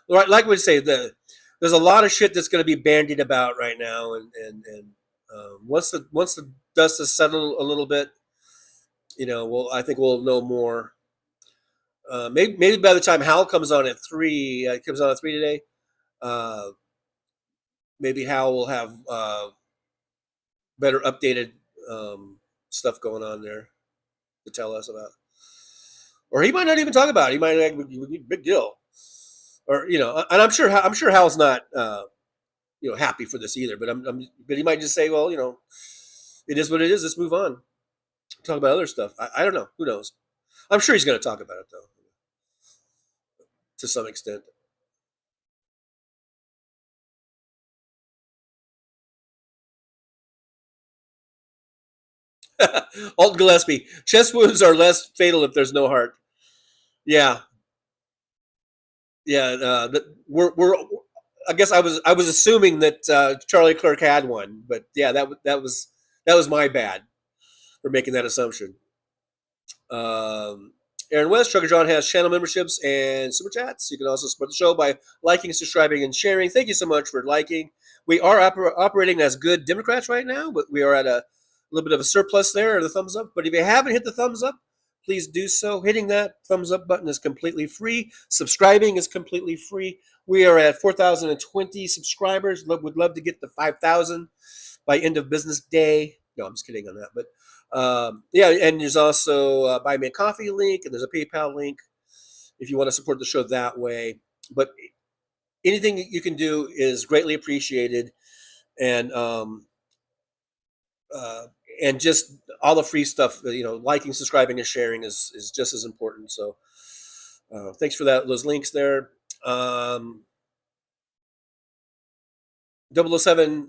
Like we say, there's a lot of shit that's going to be bandied about right now, and once the dust has settled a little bit, I think we'll know more. Maybe by the time Hal comes on at 3, comes on at 3 today. Maybe Hal will have better updated stuff going on there to tell us about, or he might not even talk about it. He might like, big deal, or and I'm sure Hal's not happy for this either. But but he might just say, well, it is what it is. Let's move on. Talk about other stuff. I don't know. Who knows? I'm sure he's going to talk about it though, to some extent. Alton Gillespie, chest wounds are less fatal if there's no heart. Yeah. We're. I guess I was assuming that Charlie Kirk had one, but yeah, that was my bad for making that assumption. Aaron West, Trucker John has channel memberships and super chats. You can also support the show by liking, subscribing, and sharing. Thank you so much for liking. We are operating as good Democrats right now, but we are at a little bit of a surplus there, or the thumbs up. But if you haven't hit the thumbs up, please do so. Hitting that thumbs up button is completely free. Subscribing is completely free. We are at 4,020 subscribers. Would love to get to 5,000 by end of business day. No, I'm just kidding on that. But and there's also Buy Me a Coffee link, and there's a PayPal link if you want to support the show that way. But anything you can do is greatly appreciated, and just all the free stuff, liking, subscribing, and sharing is just as important. So thanks for those links there. 007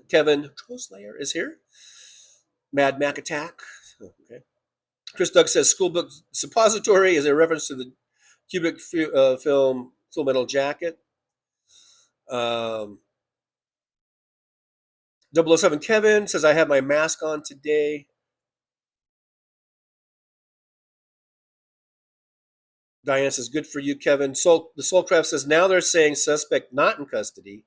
Kevin Trollslayer is here. Mad Mac Attack. Okay. Chris Doug says School Book Suppository is a reference to the Kubrick film Full Metal Jacket. 007 Kevin says, I have my mask on today. Diane says, good for you, Kevin. The Soulcraft says, now they're saying suspect not in custody.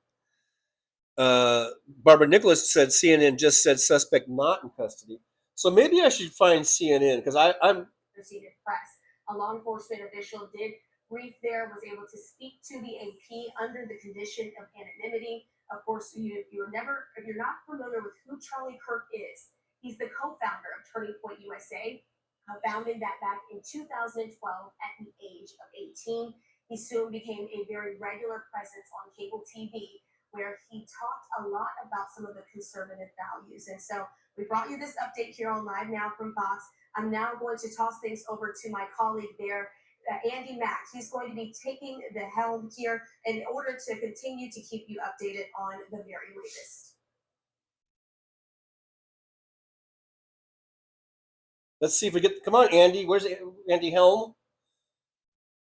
Barbara Nicholas said CNN just said suspect not in custody. So maybe I should find CNN because I'm. Associated Press. A law enforcement official did brief there, was able to speak to the AP under the condition of anonymity. Of course, if you're not familiar with who Charlie Kirk is, he's the co-founder of Turning Point USA, founded that back in 2012 at the age of 18. He soon became a very regular presence on cable TV, where he talked a lot about some of the conservative values. And so we brought you this update here on Live Now from Fox. I'm now going to toss things over to my colleague there, Andy Mack. He's going to be taking the helm here in order to continue to keep you updated on the very latest. Let's see if we get. Come on, Andy. Where's Andy Helm?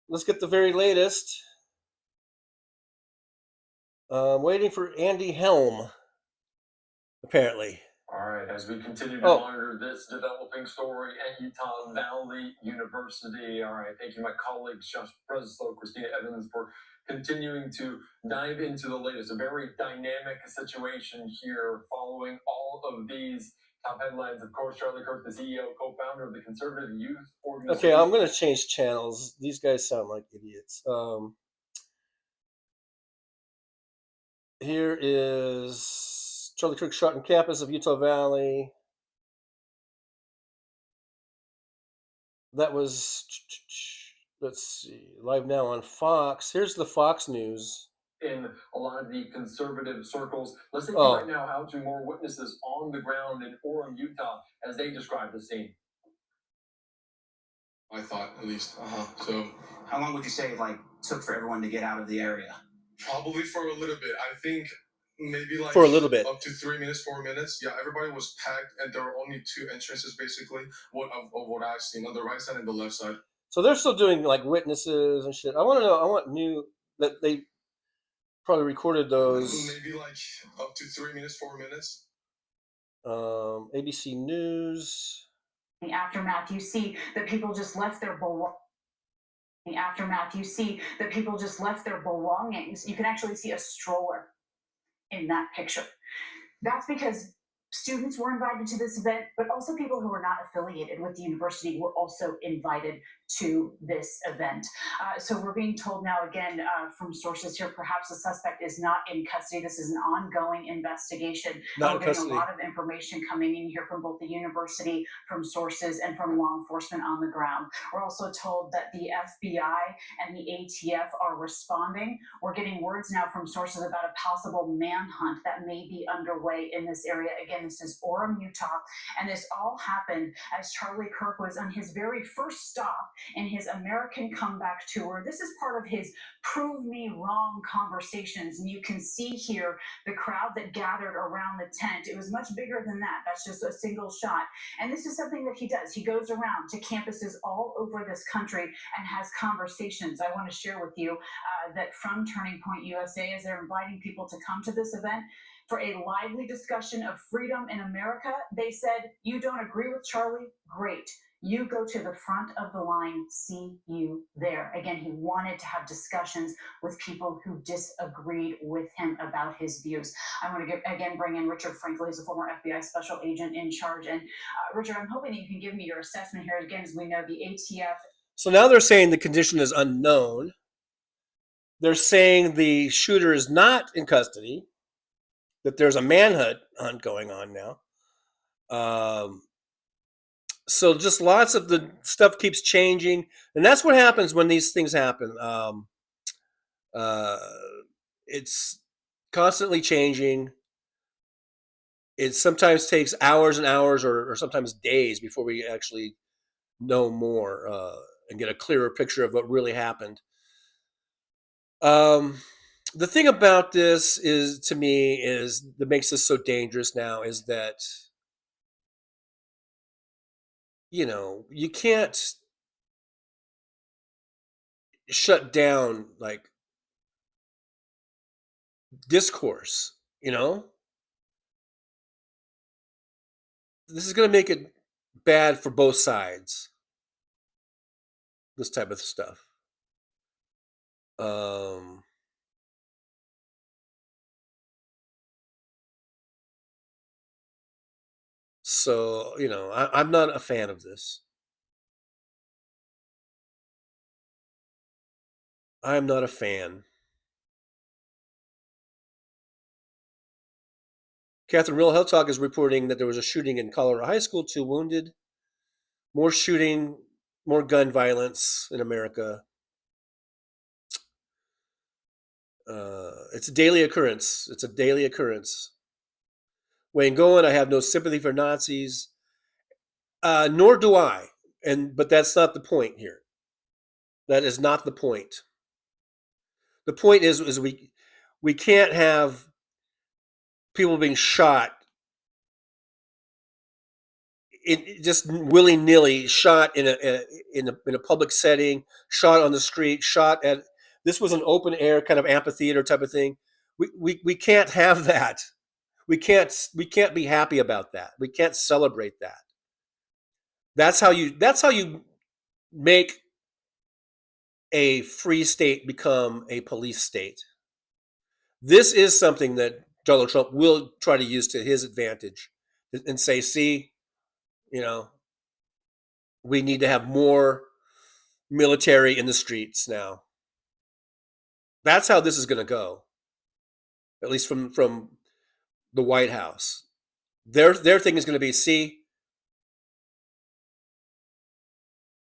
Let's get the very latest. Waiting for Andy Helm, apparently. All right, as we continue to monitor this developing story at Utah Valley University. All right, thank you, my colleagues, Josh Breslow, Christina Evans, for continuing to dive into the latest. A very dynamic situation here following all of these top headlines. Of course, Charlie Kirk, the CEO, co-founder of the Conservative Youth Organization. Okay, I'm going to change channels. These guys sound like idiots. Here is Charlie Kirk shot on campus of Utah Valley. That was, let's see, live now on Fox. Here's the Fox News. In a lot of the conservative circles. Let's take you right now out to more witnesses on the ground in Orem, Utah, as they describe the scene. I thought, at least. So, how long would you say it took for everyone to get out of the area? Probably for a little bit. I think maybe for a little bit, up to 3 minutes, 4 minutes. Yeah, everybody was packed, and there were only two entrances basically. What I've seen on the right side and the left side. So they're still doing witnesses and shit. I want to know. I want new that they probably recorded those. Maybe up to 3 minutes, 4 minutes. ABC News. In the aftermath, you see that people just left their belongings. The aftermath, you see that people just left their belongings. You can actually see a stroller in that picture. That's because students were invited to this event, but also people who were not affiliated with the university were also invited to this event. So we're being told now again from sources here, perhaps the suspect is not in custody. This is an ongoing investigation. Not we're getting a lot of information coming in here from both the university, from sources, and from law enforcement on the ground. We're also told that the FBI and the ATF are responding. We're getting words now from sources about a possible manhunt that may be underway in this area. Again, this is Orem, Utah, and this all happened as Charlie Kirk was on his very first stop in his American Comeback Tour. This is part of his Prove Me Wrong conversations, and you can see here the crowd that gathered around the tent. It was much bigger than that. That's just a single shot. And this is something that he does. He goes around to campuses all over this country and has conversations. I want to share with you that from Turning Point USA, as they're inviting people to come to this event, for a lively discussion of freedom in America, they said, you don't agree with Charlie? Great. You go to the front of the line, see you there. Again, he wanted to have discussions with people who disagreed with him about his views. I want to again bring in Richard Franklin, who's a former FBI special agent in charge. And Richard, I'm hoping that you can give me your assessment here. Again, as we know, the ATF. So now they're saying the condition is unknown. They're saying the shooter is not in custody, that there's a manhunt going on now. So just lots of the stuff keeps changing. And that's what happens when these things happen. It's constantly changing. It sometimes takes hours and hours or sometimes days before we actually know more and get a clearer picture of what really happened. The thing about this is, to me, is that makes this so dangerous now is that, you can't shut down discourse, This is going to make it bad for both sides, this type of stuff. So, I'm not a fan of this. I'm not a fan. Catherine Real Health Talk is reporting that there was a shooting in Colorado High School, 2 wounded. More shooting, more gun violence in America. It's a daily occurrence. Wayne Goen, I have no sympathy for Nazis. Nor do I. But that's not the point here. That is not the point. The point is we can't have people being shot just willy-nilly, shot in a public setting, shot on the street, shot at. This was an open air kind of amphitheater type of thing. We can't have that. We can't be happy about that. We can't celebrate that. That's how you make a free state become a police state. This is something that Donald Trump will try to use to his advantage and say, see, we need to have more military in the streets now. That's how this is going to go, at least from the White House. Their thing is going to be, see,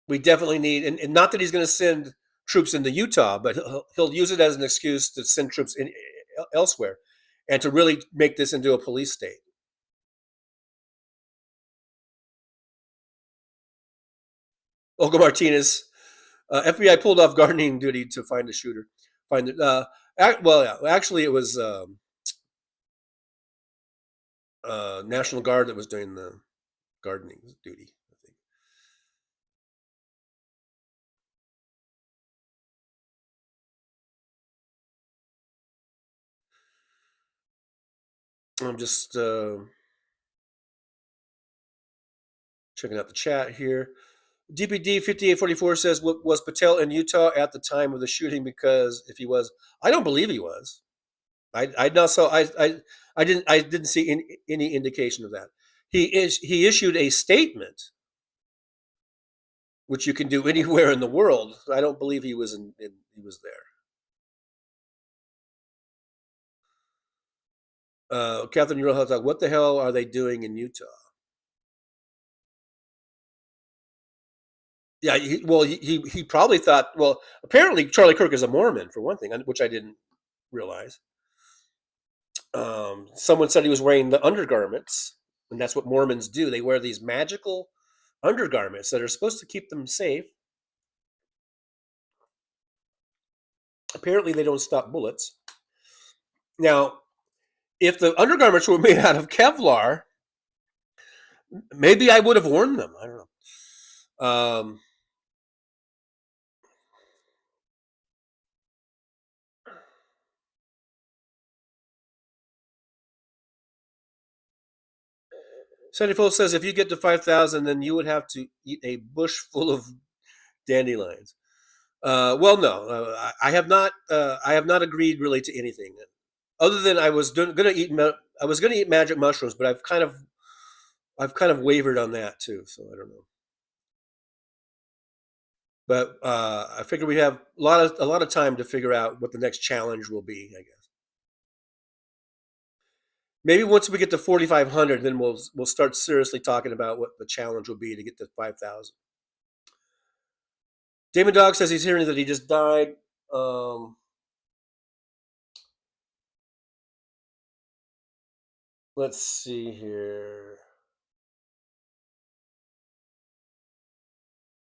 we definitely need, and not that he's going to send troops into Utah, but he'll use it as an excuse to send troops elsewhere and to really make this into a police state. Olga Martinez, FBI pulled off gardening duty to find a shooter. Actually, it was National Guard that was doing the gardening duty, I think. I'm just checking out the chat here. DPD 5844 says, was Patel in Utah at the time of the shooting? Because if he was, I don't believe he was. I didn't see any indication of that. He issued a statement, which you can do anywhere in the world. I don't believe he was he was there. Catherine, you know, what the hell are they doing in Utah? Yeah, he probably thought. Well, apparently Charlie Kirk is a Mormon for one thing, which I didn't realize. Someone said he was wearing the undergarments, and that's what Mormons do. They wear these magical undergarments that are supposed to keep them safe. Apparently, they don't stop bullets. Now, if the undergarments were made out of Kevlar, maybe I would have worn them. I don't know. Sandyfold says, if you get to 5,000, then you would have to eat a bush full of dandelions. Well, no, I have not. I have not agreed really to anything, other than I was going to eat. I was going to eat magic mushrooms, but I've kind of wavered on that too. So I don't know. But I figure we have a lot of time to figure out what the next challenge will be, I guess. Maybe once we get to 4,500, then we'll start seriously talking about what the challenge will be to get to 5,000. Damon Dog says he's hearing that he just died. Let's see here.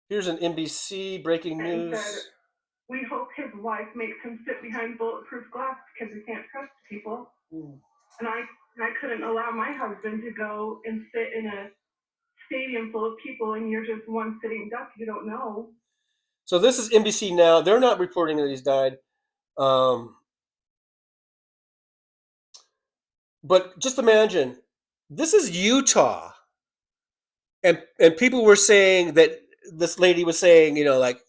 Here's an NBC breaking news. We hope his wife makes him sit behind bulletproof glass because we can't trust people. And I couldn't allow my husband to go and sit in a stadium full of people and you're just one sitting duck you don't know. So this is NBC now. They're not reporting that he's died. But just imagine, this is Utah. And people were saying that this lady was saying, like,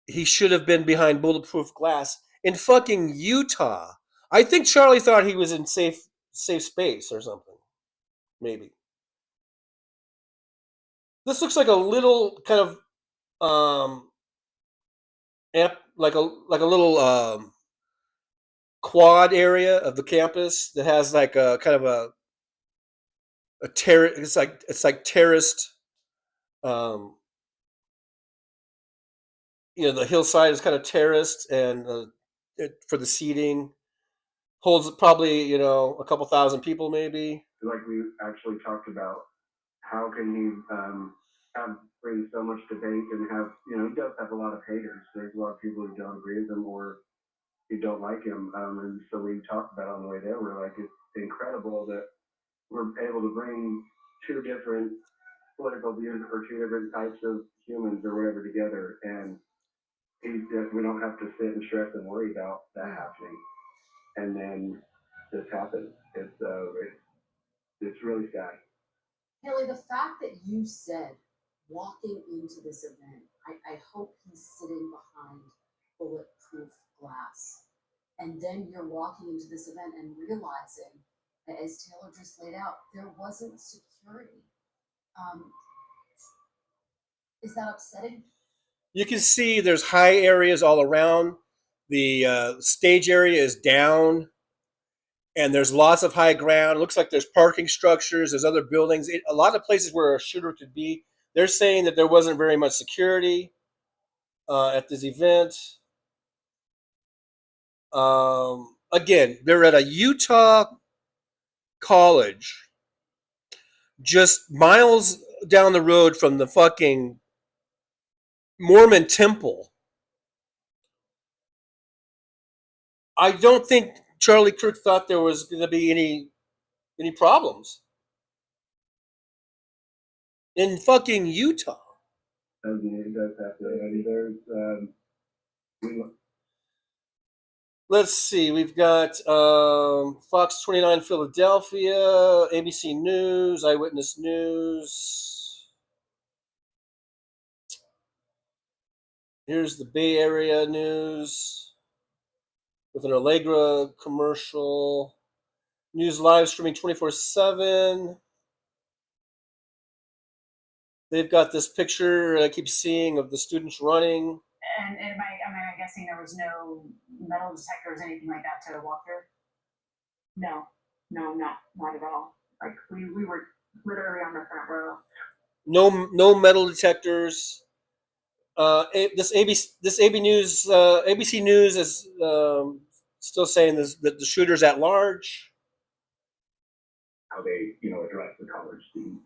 he should have been behind bulletproof glass in fucking Utah. I think Charlie thought he was in safe space or something. Maybe. This looks like a little kind of like a little quad area of the campus that has like a kind of a it's like terraced. The hillside is kind of terraced, and for the seating holds probably a couple thousand people maybe. Like we actually talked about, how can he bring so much debate and have he does have a lot of haters. There's a lot of people who don't agree with him or who don't like him, and so we talked about on the way there. We're like, it's incredible that we're able to bring two different political views or two different types of humans or whatever together, and we don't have to sit and stress and worry about that happening. And then this happens. It's really sad. Haley, the fact that you said walking into this event, I hope he's sitting behind bulletproof glass, and then you're walking into this event and realizing that, as Taylor just laid out, there wasn't security. Is that upsetting? You can see there's high areas all around. The stage area is down, and there's lots of high ground. It looks like there's parking structures. There's other buildings. A lot of places where a shooter could be. They're saying that there wasn't very much security at this event. Again, they're at a Utah college, just miles down the road from the fucking Mormon temple. I don't think Charlie Kirk thought there was going to be any problems in fucking Utah. It does have to. Let's see. We've got Fox 29 Philadelphia, ABC News, Eyewitness News. Here's the Bay Area news with an Allegra commercial. News live streaming 24/7. They've got this picture I keep seeing of the students running. And am I guessing there was no metal detectors, anything like that to walk through? No, not at all. Like we were literally on the front row. No metal detectors. This ABC News is still saying this, that the shooter's at large. How they address the college students.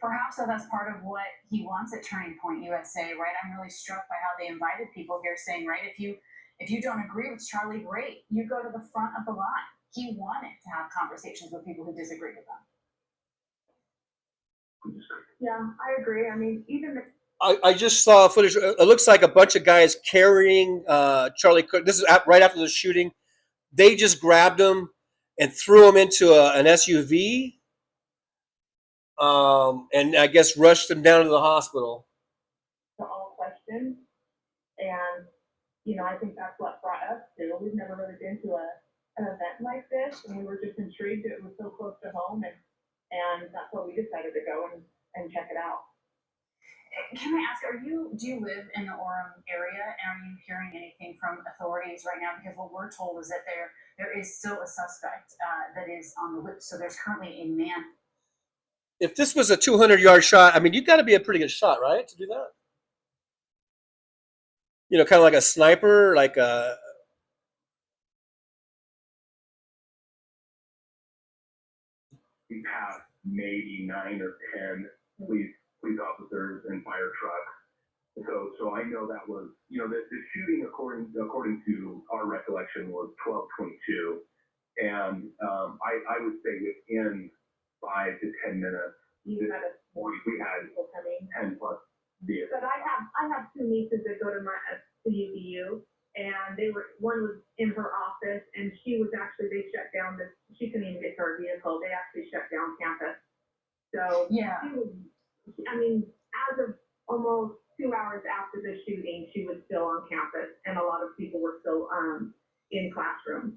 Perhaps that's part of what he wants at Turning Point USA, right? I'm really struck by how they invited people here, saying, right, if you don't agree with Charlie, great, you go to the front of the line. He wanted to have conversations with people who disagree with him. Yeah, I agree. I mean, even I just saw footage. It looks like a bunch of guys carrying Charlie Kirk. This is right after the shooting. They just grabbed him and threw him into an SUV. And I guess rushed him down to the hospital. All questions, and I think that's what brought us to. We've never really been to an event like this, and we were just intrigued. It was so close to home, and that's what we decided to go and check it out. Can I ask, do you live in the Orem area, and are you hearing anything from authorities right now? Because what we're told is that there is still a suspect that is on the loose. So there's currently a man. If this was a 200-yard shot, I mean, you've got to be a pretty good shot, right, to do that? Kind of like a sniper, like a... We passed maybe 9 or 10 police officers and fire trucks. So I know that was, the shooting, according to our recollection, was 12:22, and I would say within 5 to 10 minutes, we had 10 plus vehicles. But I have two nieces that go to UVU, and one was in her office, and they shut down she couldn't even get to her vehicle. They actually shut down campus. So yeah, as of almost 2 hours after the shooting, she was still on campus, and a lot of people were still in classrooms.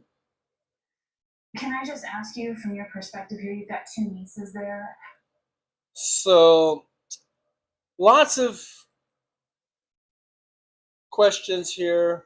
Can I just ask you, from your perspective here, you've got two nieces there. So, lots of questions here.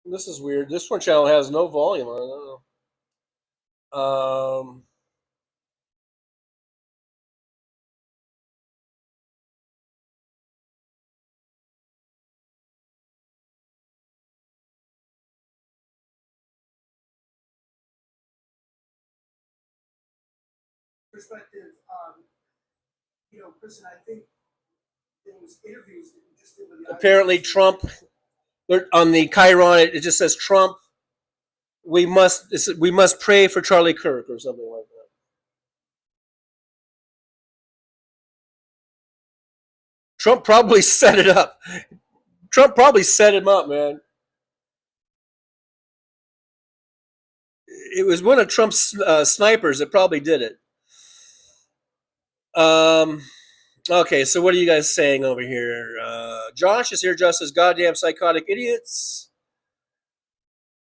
This is weird. This one channel has no volume on it. I don't know. Perspective, Kristen, I think those interviews that you just did with the Apparently, Trump, on the Chiron, it just says Trump. We must pray for Charlie Kirk or something like that. Trump probably set it up. Trump probably set him up, man. It was one of Trump's snipers that probably did it. Okay, so what are you guys saying over here? Josh is here just as goddamn psychotic idiots.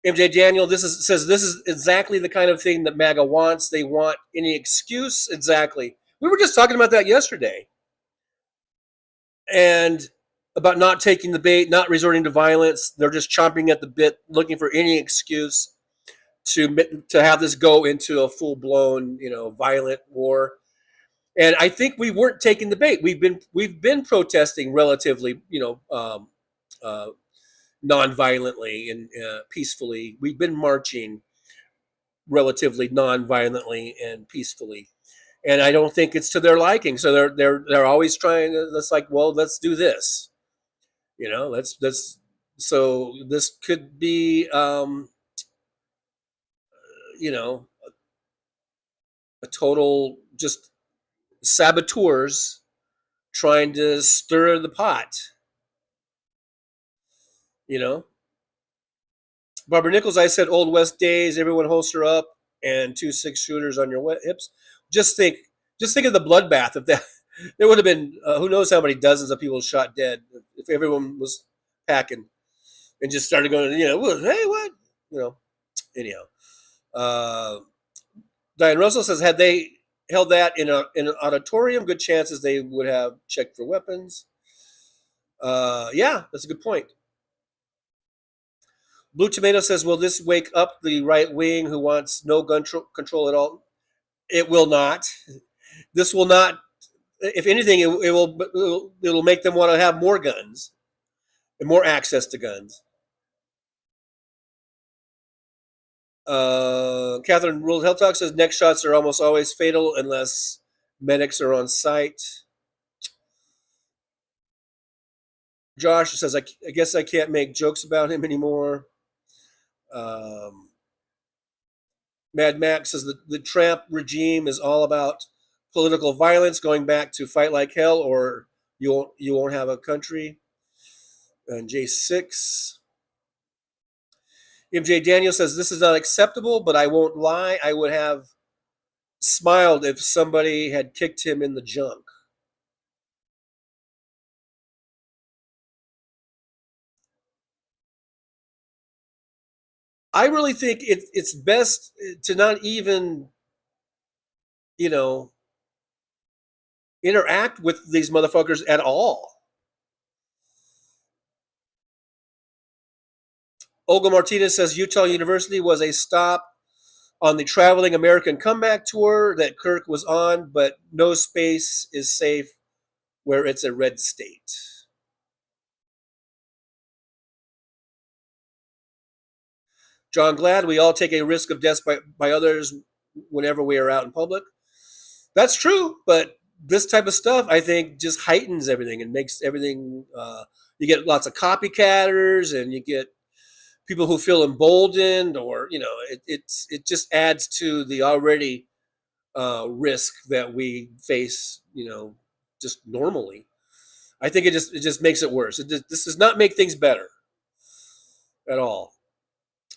MJ Daniel, says this is exactly the kind of thing that MAGA wants. They want any excuse. Exactly. We were just talking about that yesterday. And about not taking the bait, not resorting to violence. They're just chomping at the bit, looking for any excuse to have this go into a full-blown, violent war. And I think we weren't taking the bait. We've been protesting relatively, non-violently and peacefully. We've been marching relatively non-violently and peacefully, and I don't think it's to their liking. So they're always trying to. That's like, well, let's do this. Let's. So this could be, a total just saboteurs trying to stir the pot. Barbara Nichols, I said Old West days, everyone holster up and 2 6-shooters on your hips. Just think of the bloodbath. If that, there would have been who knows how many dozens of people shot dead if everyone was packing and just started going, hey, what? Anyhow. Diane Russell says, had they held that in an auditorium, good chances they would have checked for weapons. Yeah, that's a good point. Blue Tomato says, will this wake up the right wing who wants no gun control at all? It will not. This will not. If anything, it'll make them want to have more guns and more access to guns. Catherine Ruled Health Talk says neck shots are almost always fatal unless medics are on site. Josh says, I guess I can't make jokes about him anymore. Mad Max says the Trump regime is all about political violence, going back to fight like hell, or you won't have a country. And J6. MJ Daniel says this is not acceptable, but I won't lie. I would have smiled if somebody had kicked him in the junk. I really think it's best to not even, interact with these motherfuckers at all. Olga Martinez says Utah University was a stop on the traveling American comeback tour that Kirk was on, but no space is safe where it's a red state. John Glad, we all take a risk of death by others whenever we are out in public. That's true, but this type of stuff, I think, just heightens everything and makes everything, you get lots of copycatters and you get people who feel emboldened, or, it just adds to the already risk that we face, just normally. I think it just makes it worse. This does not make things better at all.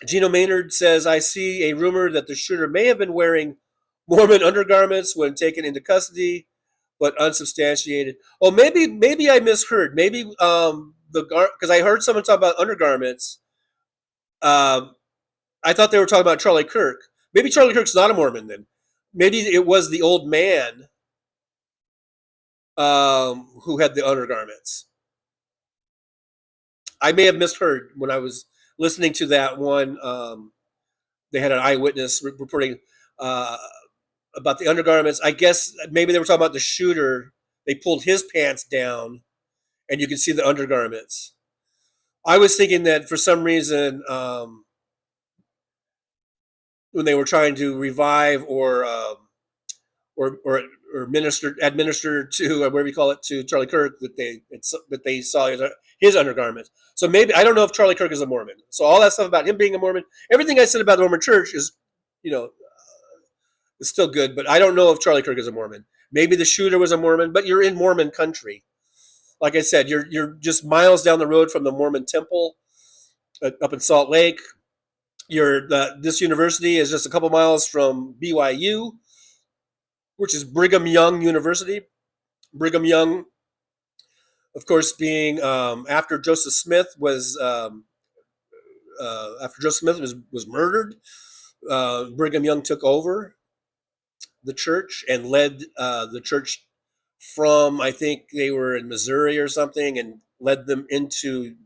Gino Maynard says, I see a rumor that the shooter may have been wearing Mormon undergarments when taken into custody, but unsubstantiated. Oh, maybe I misheard. Maybe because I heard someone talk about undergarments. I thought they were talking about Charlie Kirk. Maybe Charlie Kirk's not a Mormon then. Maybe it was the old man who had the undergarments. I may have misheard when I was listening to that one. They had an eyewitness reporting about the undergarments. I guess maybe they were talking about the shooter. They pulled his pants down, and you could see the undergarments. I was thinking that for some reason, when they were trying to revive or administer to whatever you call it to Charlie Kirk, that they saw his undergarments. So maybe I don't know if Charlie Kirk is a Mormon. So all that stuff about him being a Mormon, everything I said about the Mormon Church is, is still good. But I don't know if Charlie Kirk is a Mormon. Maybe the shooter was a Mormon, but you're in Mormon country. Like I said, you're just miles down the road from the Mormon temple up in Salt Lake. This university is just a couple miles from BYU, which is Brigham Young University. Brigham Young, of course, being after Joseph Smith was murdered, Brigham Young took over the church and led the church from, I think they were in Missouri or something, and led them into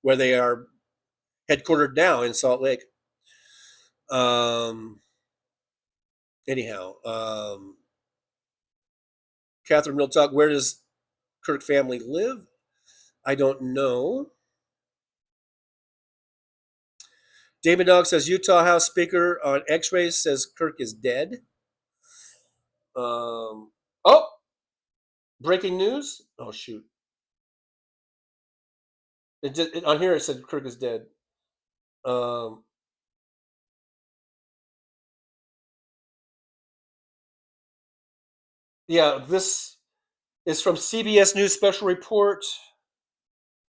where they are headquartered now in Salt Lake. Anyhow, Catherine Real Talk, where does Kirk family live? I don't know. Damon Dog says Utah House Speaker on X-rays says Kirk is dead. Breaking news. Oh shoot! On here it said Kirk is dead. Yeah, this is from CBS News Special Report.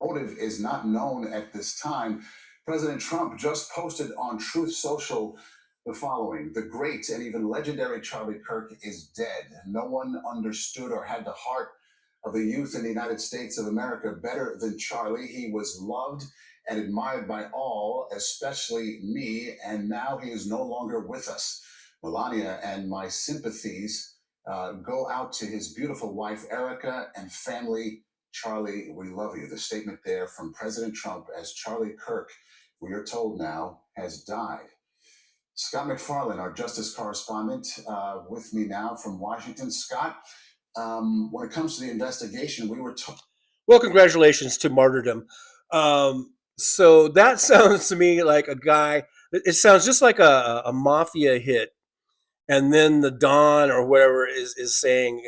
Motive is not known at this time. President Trump just posted on Truth Social the following: the great and even legendary Charlie Kirk is dead. No one understood or had the heart of the youth in the United States of America better than Charlie. He was loved and admired by all, especially me, and now he is no longer with us. Melania and my sympathies go out to his beautiful wife, Erica, and family. Charlie, we love you. The statement there from President Trump as Charlie Kirk, we are told now, has died. Scott McFarland, our justice correspondent, with me now from Washington. Scott, when it comes to the investigation, we were told. Well, congratulations to martyrdom. So that sounds to me like a guy. It sounds just like a mafia hit, and then the Don or whatever is saying,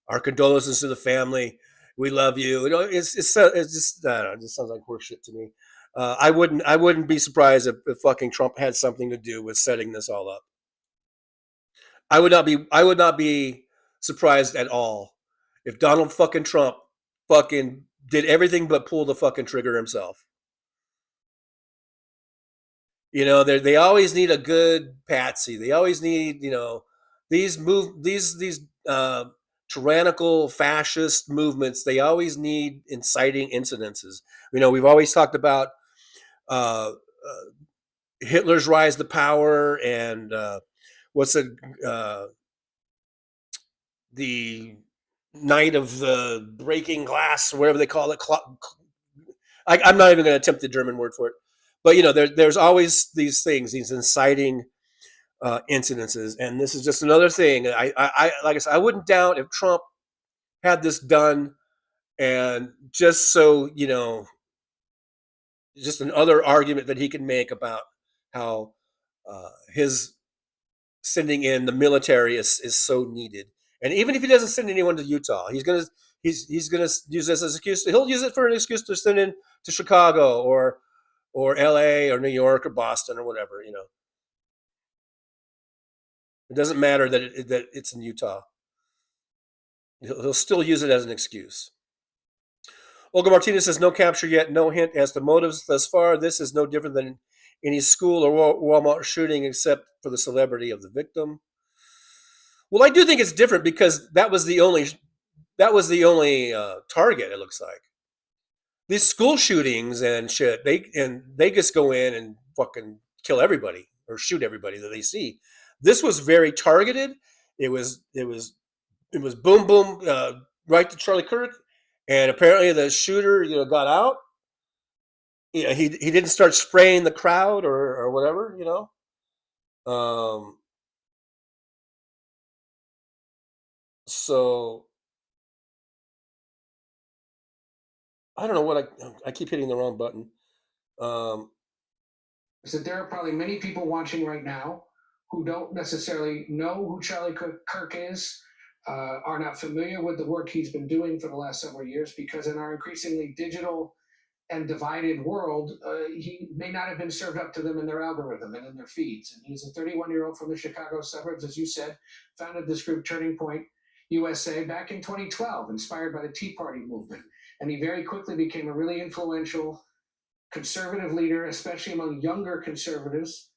our condolences to the family. We love you. It's just I don't know, it just sounds like horseshit to me. I wouldn't be surprised if fucking Trump had something to do with setting this all up. I would not be surprised at all if Donald fucking Trump fucking did everything but pull the fucking trigger himself. They always need a good patsy. They always need, these tyrannical fascist movements. They always need inciting incidences. We've always talked about Hitler's rise to power and the night of the breaking glass, or whatever they call it. I'm not even going to attempt the German word for it. But there's always these things, these inciting incidences, and this is just another thing. I like I said, I wouldn't doubt if Trump had this done, and just so just another argument that he can make about how his sending in the military is so needed. And even if he doesn't send anyone to Utah, he's gonna use this as an excuse. He'll use it for an excuse to send in to Chicago or LA or New York or Boston or whatever. It doesn't matter that it's in Utah. He'll still use it as an excuse. Olga Martinez says, no capture yet, no hint as to motives thus far. This is no different than any school or Walmart shooting except for the celebrity of the victim. Well, I do think it's different because that was the only target, it looks like. These school shootings and shit, they just go in and fucking kill everybody or shoot everybody that they see. This was very targeted. It was boom boom right to Charlie Kirk, and apparently the shooter got out. He didn't start spraying the crowd or whatever. So I don't know what I keep hitting the wrong button. Is that there are probably many people watching right now who don't necessarily know who Charlie Kirk is, are not familiar with the work he's been doing for the last several years, because in our increasingly digital and divided world, he may not have been served up to them in their algorithm and in their feeds. And he's a 31-year-old from the Chicago suburbs, as you said, founded this group Turning Point USA back in 2012, inspired by the Tea Party movement. And he very quickly became a really influential conservative leader, especially among younger conservatives,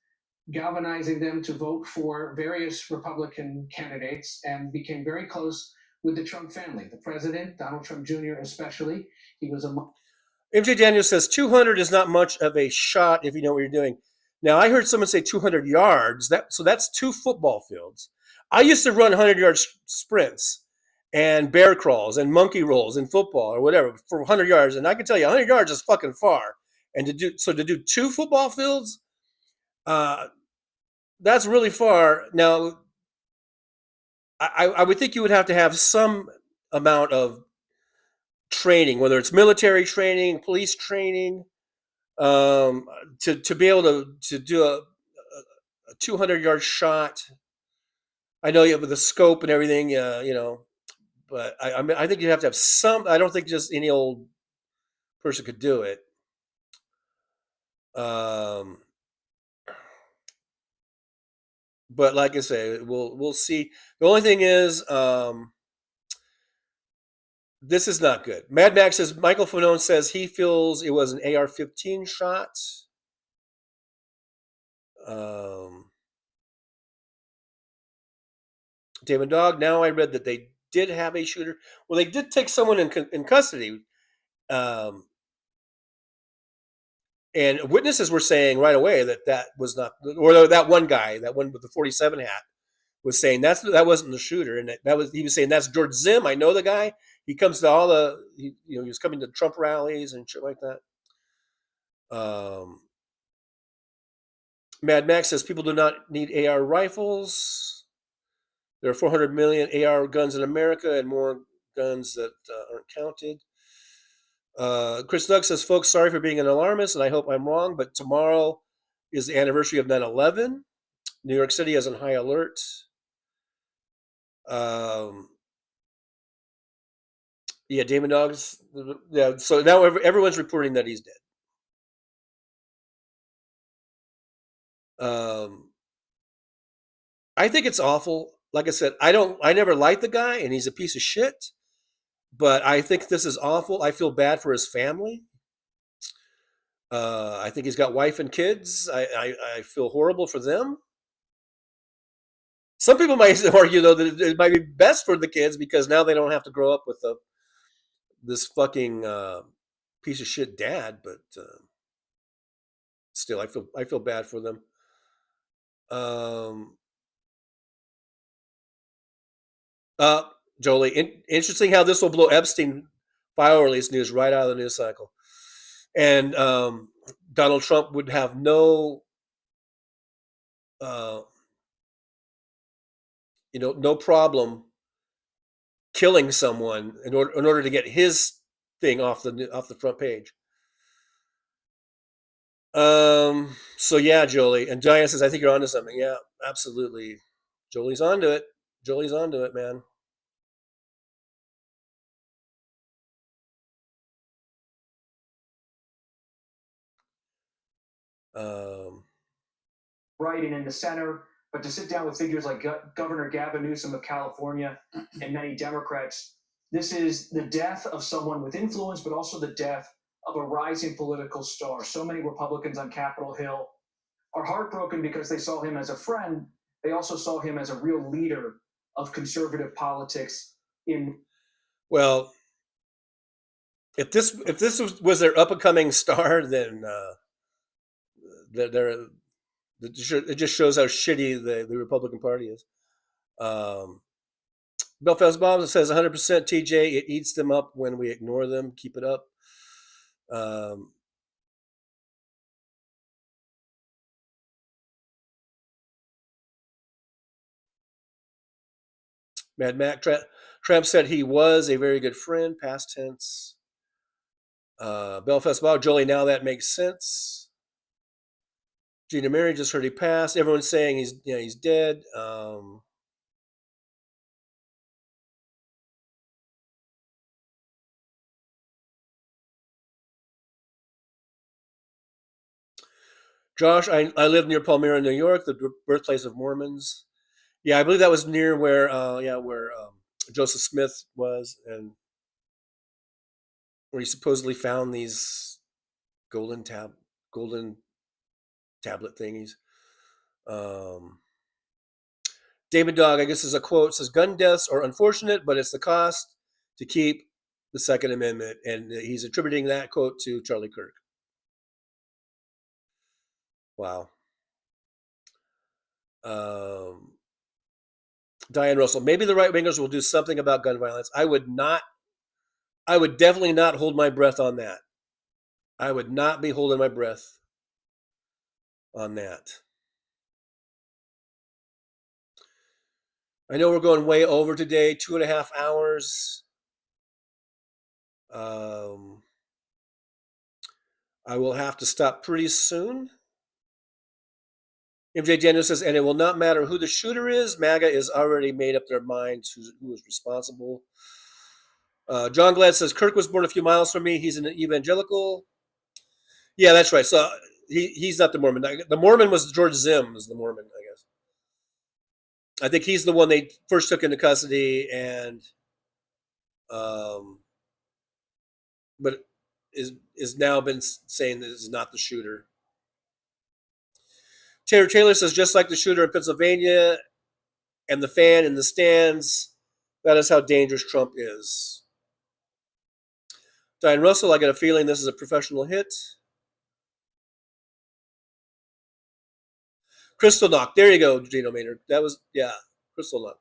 galvanizing them to vote for various Republican candidates, and became very close with the Trump family, the president, Donald Trump Jr. especially. He was a... MJ Daniel says 200 is not much of a shot if you know what you're doing. Now, I heard someone say 200 yards. So that's 2 football fields. I used to run 100-yard sprints and bear crawls and monkey rolls in football or whatever for 100 yards. And I can tell you 100 yards is fucking far. And to do 2 football fields, that's really far. Now, I would think you would have to have some amount of training, whether it's military training, police training, to be able to do a 200-yard shot. I know you have the scope and everything, but I think you have to have some. I don't think just any old person could do it. But like I say, we'll see. The only thing is, this is not good. Mad Max says, Michael Fanone says he feels it was an AR-15 shot. David Dog, now I read that they did have a shooter. Well, they did take someone in custody. And witnesses were saying right away that was not, or that one guy, that one with the 47 hat, was saying that wasn't the shooter, and he was saying that's George Zim. I know the guy. He comes to all he was coming to Trump rallies and shit like that. Mad Max says people do not need AR rifles. There are 400 million AR guns in America and more guns that aren't counted. Chris Doug says, folks, sorry for being an alarmist, and I hope I'm wrong, but tomorrow is the anniversary of 9/11. New York City is on high alert. Yeah, Damon Dogs. Yeah, so now everyone's reporting that he's dead. I think it's awful. Like I said, I never liked the guy, and he's a piece of shit. But I think this is awful. I feel bad for his family. I think he's got wife and kids. I feel horrible for them. Some people might argue, though, that it might be best for the kids because now they don't have to grow up with this fucking piece of shit dad. But still, I feel bad for them. Jolie, interesting how this will blow Epstein file release news right out of the news cycle. And Donald Trump would have no problem killing someone in order to get his thing off the front page. So yeah, Jolie. And Diane says, I think you're onto something. Yeah, absolutely. Jolie's onto it. Jolie's onto it, man. Right, and in the center, But to sit down with figures like Governor Gavin Newsom of California and many Democrats, this is the death of someone with influence, but also the death of a rising political star. So many Republicans on Capitol Hill are heartbroken because they saw him as a friend. They also saw him as a real leader of conservative politics in. Well, if this was their up and coming star, then it just shows how shitty the Republican Party is. Belfast Bombs says 100% TJ. It eats them up when we ignore them. Keep it up. Mad Mac Tramp said he was a very good friend. Past tense. Belfast Bob Jolie. Now that makes sense. Gina Mary just heard he passed. Everyone's saying he's dead. Josh, I live near Palmyra, New York, the birthplace of Mormons. Yeah, I believe that was near where Joseph Smith was, and where he supposedly found these golden tablet thingies. David Dog, I guess, is a quote, says gun deaths are unfortunate, but it's the cost to keep the Second Amendment, and he's attributing that quote to Charlie Kirk. Wow. Diane Russell, maybe the right wingers will do something about gun violence. I would definitely not hold my breath on that. I would not be holding my breath on that. I know we're going way over today, 2.5 hours. I will have to stop pretty soon. MJ Daniel says, and it will not matter who the shooter is. MAGA is already made up their minds who is responsible. John Glad says, Kirk was born a few miles from me. He's an evangelical. Yeah, that's right. So he's not the Mormon. The Mormon was George Zim, is the Mormon, I guess. I think he's the one they first took into custody, and but is now been saying this is not the shooter. Terry Taylor says, just like the shooter in Pennsylvania and the fan in the stands, that is how dangerous Trump is. Diane Russell, I get a feeling this is a professional hit. Crystal Knock. There you go, Gino Maynard. That was, yeah, Crystal Knock.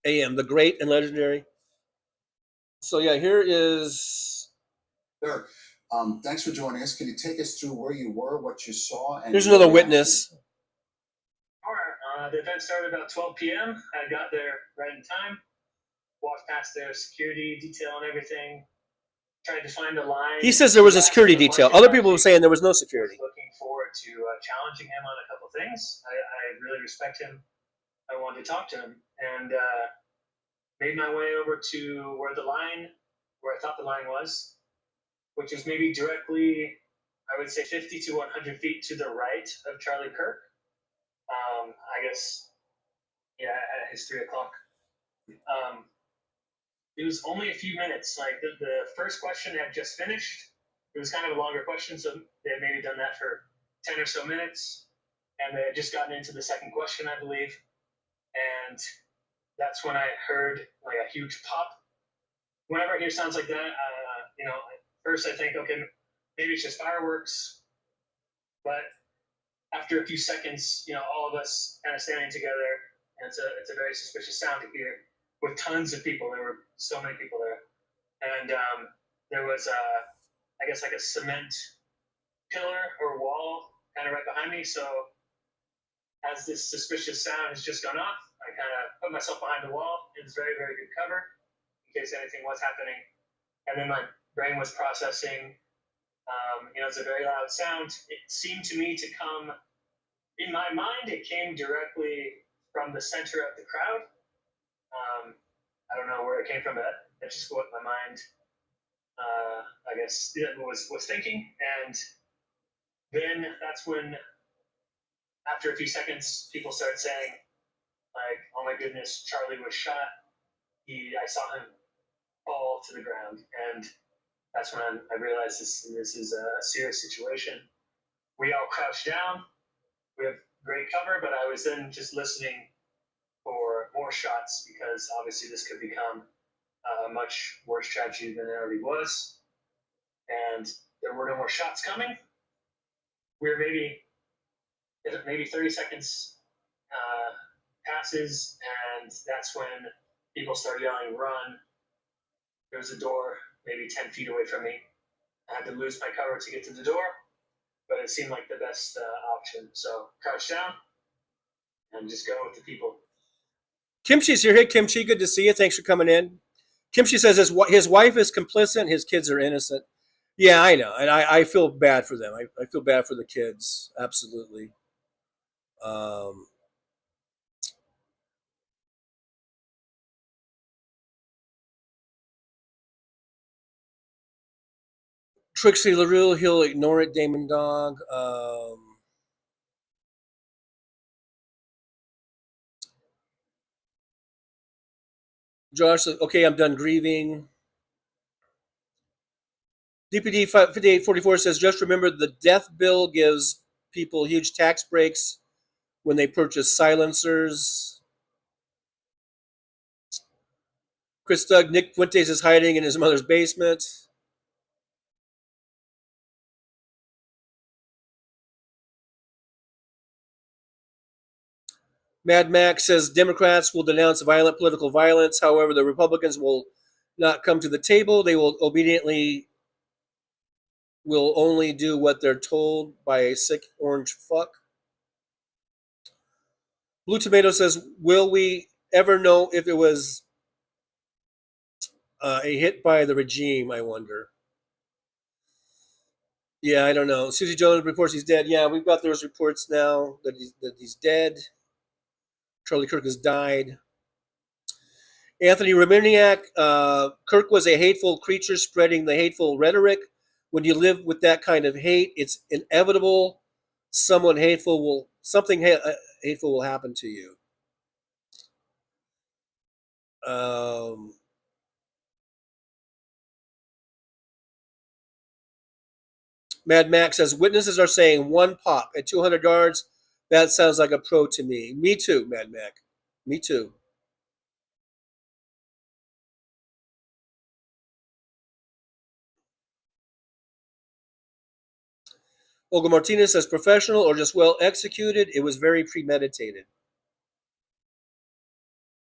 AM, the great and legendary. So, yeah, here is. Sure. Thanks for joining us. Can you take us through where you were, what you saw? And here's another witness. All right. The event started about 12 p.m. I got there right in time. Walked past their security detail and everything. Tried to find a line. He says there was a security detail. Other people were saying there was no security. Looking forward to challenging him on a couple things. I really respect him. I wanted to talk to him, and made my way over to where I thought the line was, which is maybe directly, I would say 50 to 100 feet to the right of Charlie Kirk. I guess, yeah, at his 3 o'clock. It was only a few minutes. Like the first question had just finished. It was kind of a longer question, so they had maybe done that for 10 or so minutes. And they had just gotten into the second question, I believe. And that's when I heard like a huge pop. Whenever I hear sounds like that, first I think, okay, maybe it's just fireworks. But after a few seconds, all of us kind of standing together, and it's a very suspicious sound to hear with tons of people. There were so many people there. And there was, I guess, like a cement pillar or wall kind of right behind me. So as this suspicious sound has just gone off, I kind of put myself behind the wall. It was very, very good cover in case anything was happening. And then my brain was processing. It's a very loud sound. It seemed to me to come, in my mind, it came directly from the center of the crowd. I don't know where it came from, but that's just what my mind I guess, was thinking. And then that's when, after a few seconds, people started saying, like, "Oh my goodness, Charlie was shot." I saw him fall to the ground, and that's when I realized this is a serious situation. We all crouched down. We have great cover, but I was then just listening for more shots because obviously this could become a much worse tragedy than it already was. And there were no more shots coming. We were maybe 30 seconds passes, and that's when people started yelling, "Run!" There was a door maybe 10 feet away from me. I had to lose my cover to get to the door, but it seemed like the best option. So crouch down and just go with the people. Kimchi's here. Hey, Kimchi, good to see you. Thanks for coming in. Kimchi says his wife is complicit. His kids are innocent. Yeah, I know. And I feel bad for them. I feel bad for the kids. Absolutely. Trixie LaRue, he'll ignore it, Damon Dog. Josh says, okay, I'm done grieving. DPD 5844 says, just remember the death bill gives people huge tax breaks when they purchase silencers. Chris Doug, Nick Fuentes is hiding in his mother's basement. Mad Max says Democrats will denounce violent political violence. However, the Republicans will not come to the table. They will only do what they're told by a sick orange fuck. Blue Tomato says, will we ever know if it was a hit by the regime, I wonder. Yeah, I don't know. Susie Jones reports he's dead. Yeah, we've got those reports now that he's dead. Charlie Kirk has died. Anthony Reminiak, Kirk was a hateful creature spreading the hateful rhetoric. When you live with that kind of hate, it's inevitable something hateful will happen to you. Mad Max says, witnesses are saying one pop at 200 yards. That sounds like a pro to me. Me too, Mad Mac. Me too. Olga Martinez says, professional or just well executed. It was very premeditated.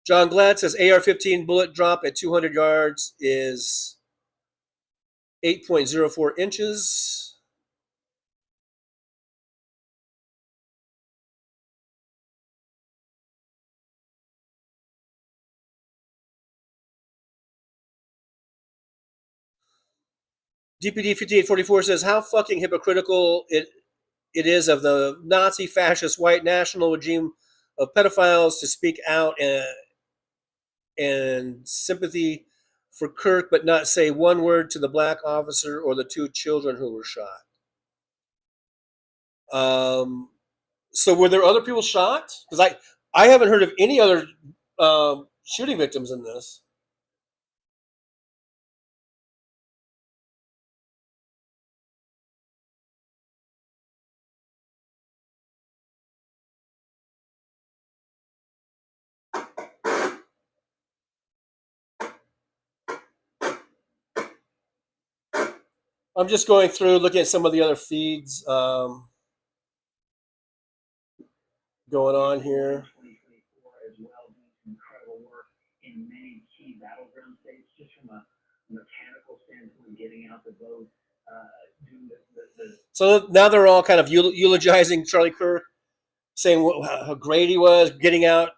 John Glad says, AR-15 bullet drop at 200 yards is 8.04 inches. DPD 5844 says, how fucking hypocritical it is of the Nazi fascist white national regime of pedophiles to speak out and sympathy for Kirk, but not say one word to the black officer or the two children who were shot. So were there other people shot? Because I haven't heard of any other shooting victims in this. I'm just going through, looking at some of the other feeds going on here. As well, doing some incredible work in many key battleground states, just from a mechanical standpoint, getting out the vote. So now they're all kind of eulogizing Charlie Kirk, saying how great he was, getting the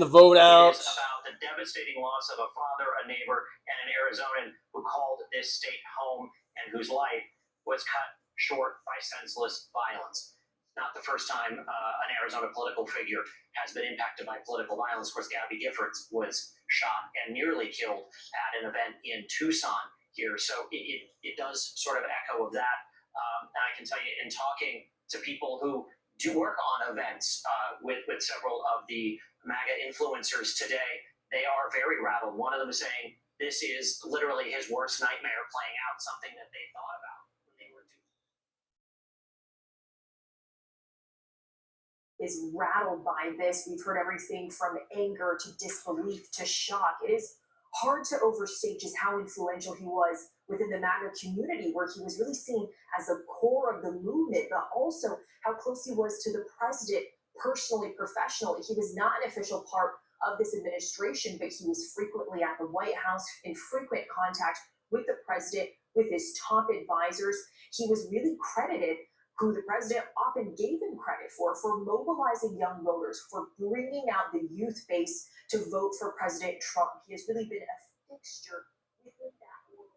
vote out. It is about the devastating loss of a father, a neighbor, and an Arizonan who called this state home and whose life was cut short by senseless violence. Not the first time an Arizona political figure has been impacted by political violence. Of course, Gabby Giffords was shot and nearly killed at an event in Tucson here. So it does sort of echo of that. And I can tell you, in talking to people who do work on events with several of the MAGA influencers today, they are very rattled. One of them is saying this is literally his worst nightmare playing out, something that they thought about when they were doing. Is rattled by this. We've heard everything from anger to disbelief to shock. It is hard to overstate just how influential he was within the MAGA community, where he was really seen as the core of the movement, but also how close he was to the president personally, professionally. He was not an official part of this administration, but he was frequently at the White House, in frequent contact with the president, with his top advisors. He was really credited, who the president often gave him credit for mobilizing young voters, for bringing out the youth base to vote for President Trump. He has really been a fixture within that movement.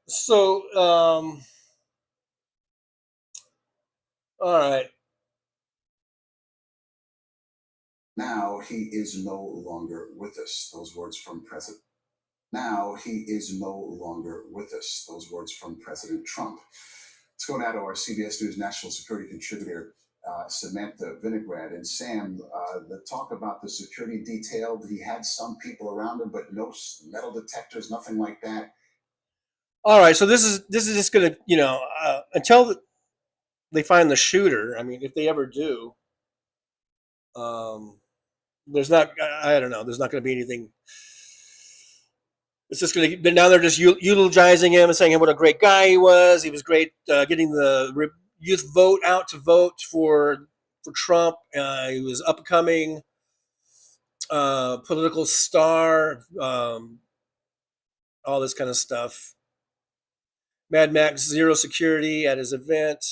So, all right. Now he is no longer with us. Those words from President. Now he is no longer with us. Those words from President Trump. Let's go now to our CBS News national security contributor, Samantha Vinograd. And Sam, the talk about the security detail, he had some people around him, but no metal detectors, nothing like that. All right, so this is just gonna, until they find the shooter. I mean, if they ever do, there's not. I don't know. There's not going to be anything. It's just going to. But now they're just eulogizing him and saying what a great guy he was. He was great, getting the youth vote out to vote for Trump. He was upcoming political star. All this kind of stuff. Mad Max Zero Security at his event.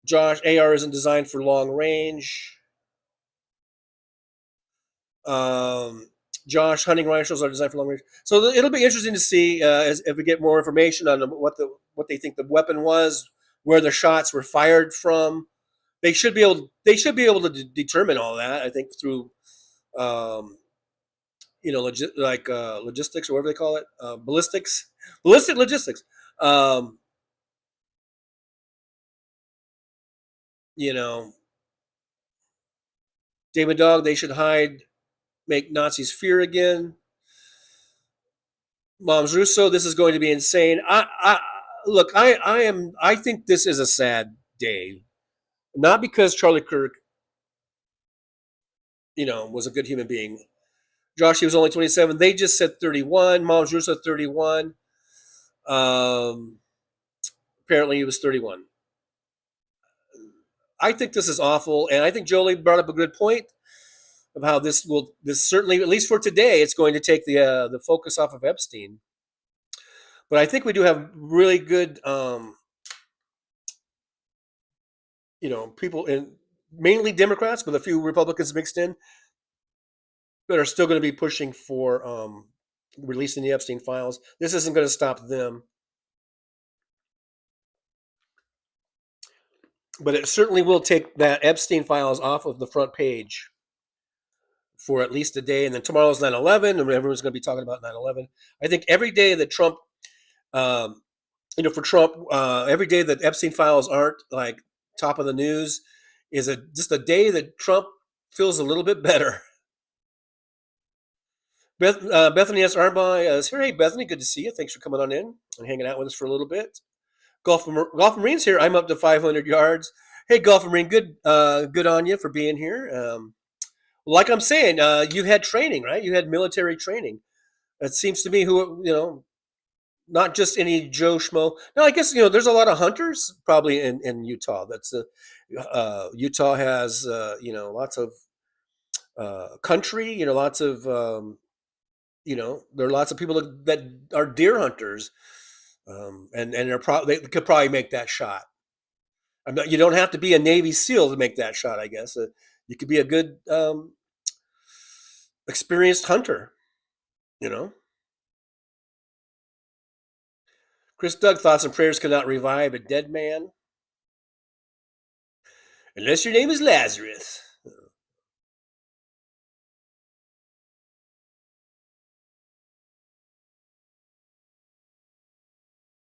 Josh, AR isn't designed for long range. Josh, hunting rifles are designed for long range. So it'll be interesting to see if we get more information on what they think the weapon was, where the shots were fired from. They should be able to determine all that. I think through logistics or whatever they call it, ballistic logistics. David Dog, they should hide, make Nazis fear again. Moms Russo, this is going to be insane. I think this is a sad day. Not because Charlie Kirk, was a good human being. Josh, he was only 27. They just said 31. Moms Russo, 31. Apparently he was 31. I think this is awful, and I think Jolie brought up a good point of how this certainly, at least for today, it's going to take the focus off of Epstein. But I think we do have really good, people, in mainly Democrats, with a few Republicans mixed in, that are still going to be pushing for releasing the Epstein files. This isn't going to stop them. But it certainly will take that Epstein files off of the front page for at least a day. And then tomorrow's 9/11, and everyone's going to be talking about 9/11. I think every day that Trump, for Trump, every day that Epstein files aren't like top of the news is just a day that Trump feels a little bit better. Bethany S. Armby is here. Hey, Bethany, good to see you. Thanks for coming on in and hanging out with us for a little bit. Golf Marine's here. I'm up to 500 yards. Hey, Golf Marine, good on you for being here. Like I'm saying, you had training, right? You had military training. It seems to me not just any Joe Schmo. No, I guess, there's a lot of hunters probably in Utah. That's Utah has, lots of country, lots of, there are lots of people that are deer hunters. And they could probably make that shot. You don't have to be a Navy SEAL to make that shot, I guess. You could be a good, experienced hunter, Chris Doug, thoughts and prayers cannot revive a dead man. Unless your name is Lazarus.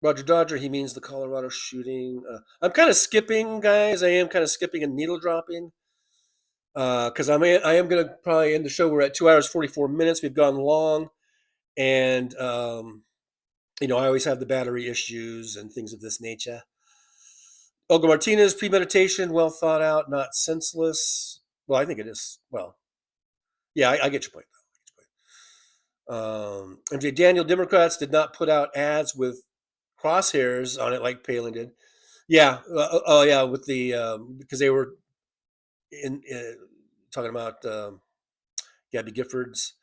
Roger Dodger, he means the Colorado shooting. I'm kind of skipping, guys. I am kind of skipping and needle dropping. Because I am going to probably end the show. We're at 2 hours, 44 minutes. We've gone long. And, I always have the battery issues and things of this nature. Olga Martinez, premeditation, well thought out, not senseless. Well, I think it is. Well, yeah, I get your point. MJ Daniel, Democrats did not put out ads with crosshairs on it like Palin did. Yeah. Yeah. With the because they were talking about Gabby Giffords.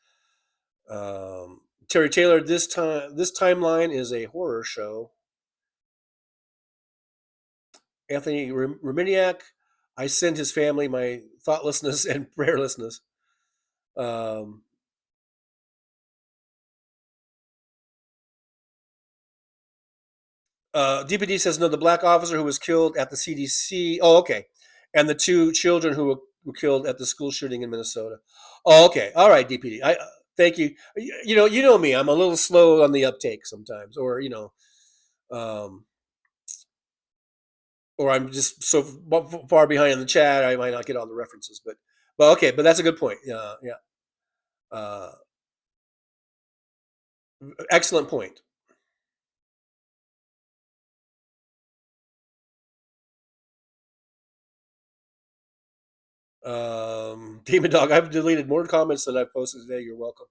Terry Taylor, this timeline is a horror show. Anthony Remediak, I send his family my thoughtlessness and prayerlessness. DPD says, no, the black officer who was killed at the CDC. Oh, okay. And the 2 children who were killed at the school shooting in Minnesota. Oh, okay. All right, DPD. Thank you. You know me. I'm a little slow on the uptake sometimes, or or I'm just so far behind in the chat, I might not get all the references. But okay. But that's a good point. Yeah. Excellent point. Demon Dog, I've deleted more comments than I've posted today. You're welcome.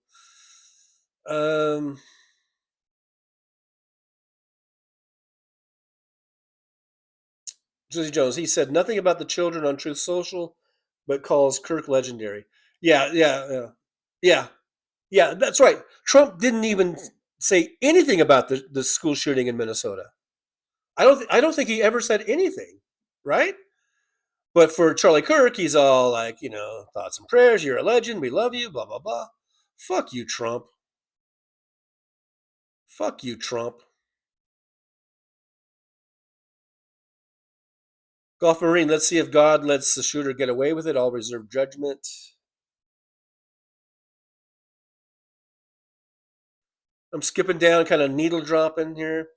Jesse Jones, he said nothing about the children on Truth Social, but calls Kirk legendary. Yeah. That's right. Trump didn't even say anything about the school shooting in Minnesota. I don't think he ever said anything, right? But for Charlie Kirk, he's all like, thoughts and prayers. You're a legend. We love you. Blah blah blah. Fuck you, Trump. Fuck you, Trump. Golf Marine, let's see if God lets the shooter get away with it. I'll reserve judgment. I'm skipping down, kind of needle dropping here.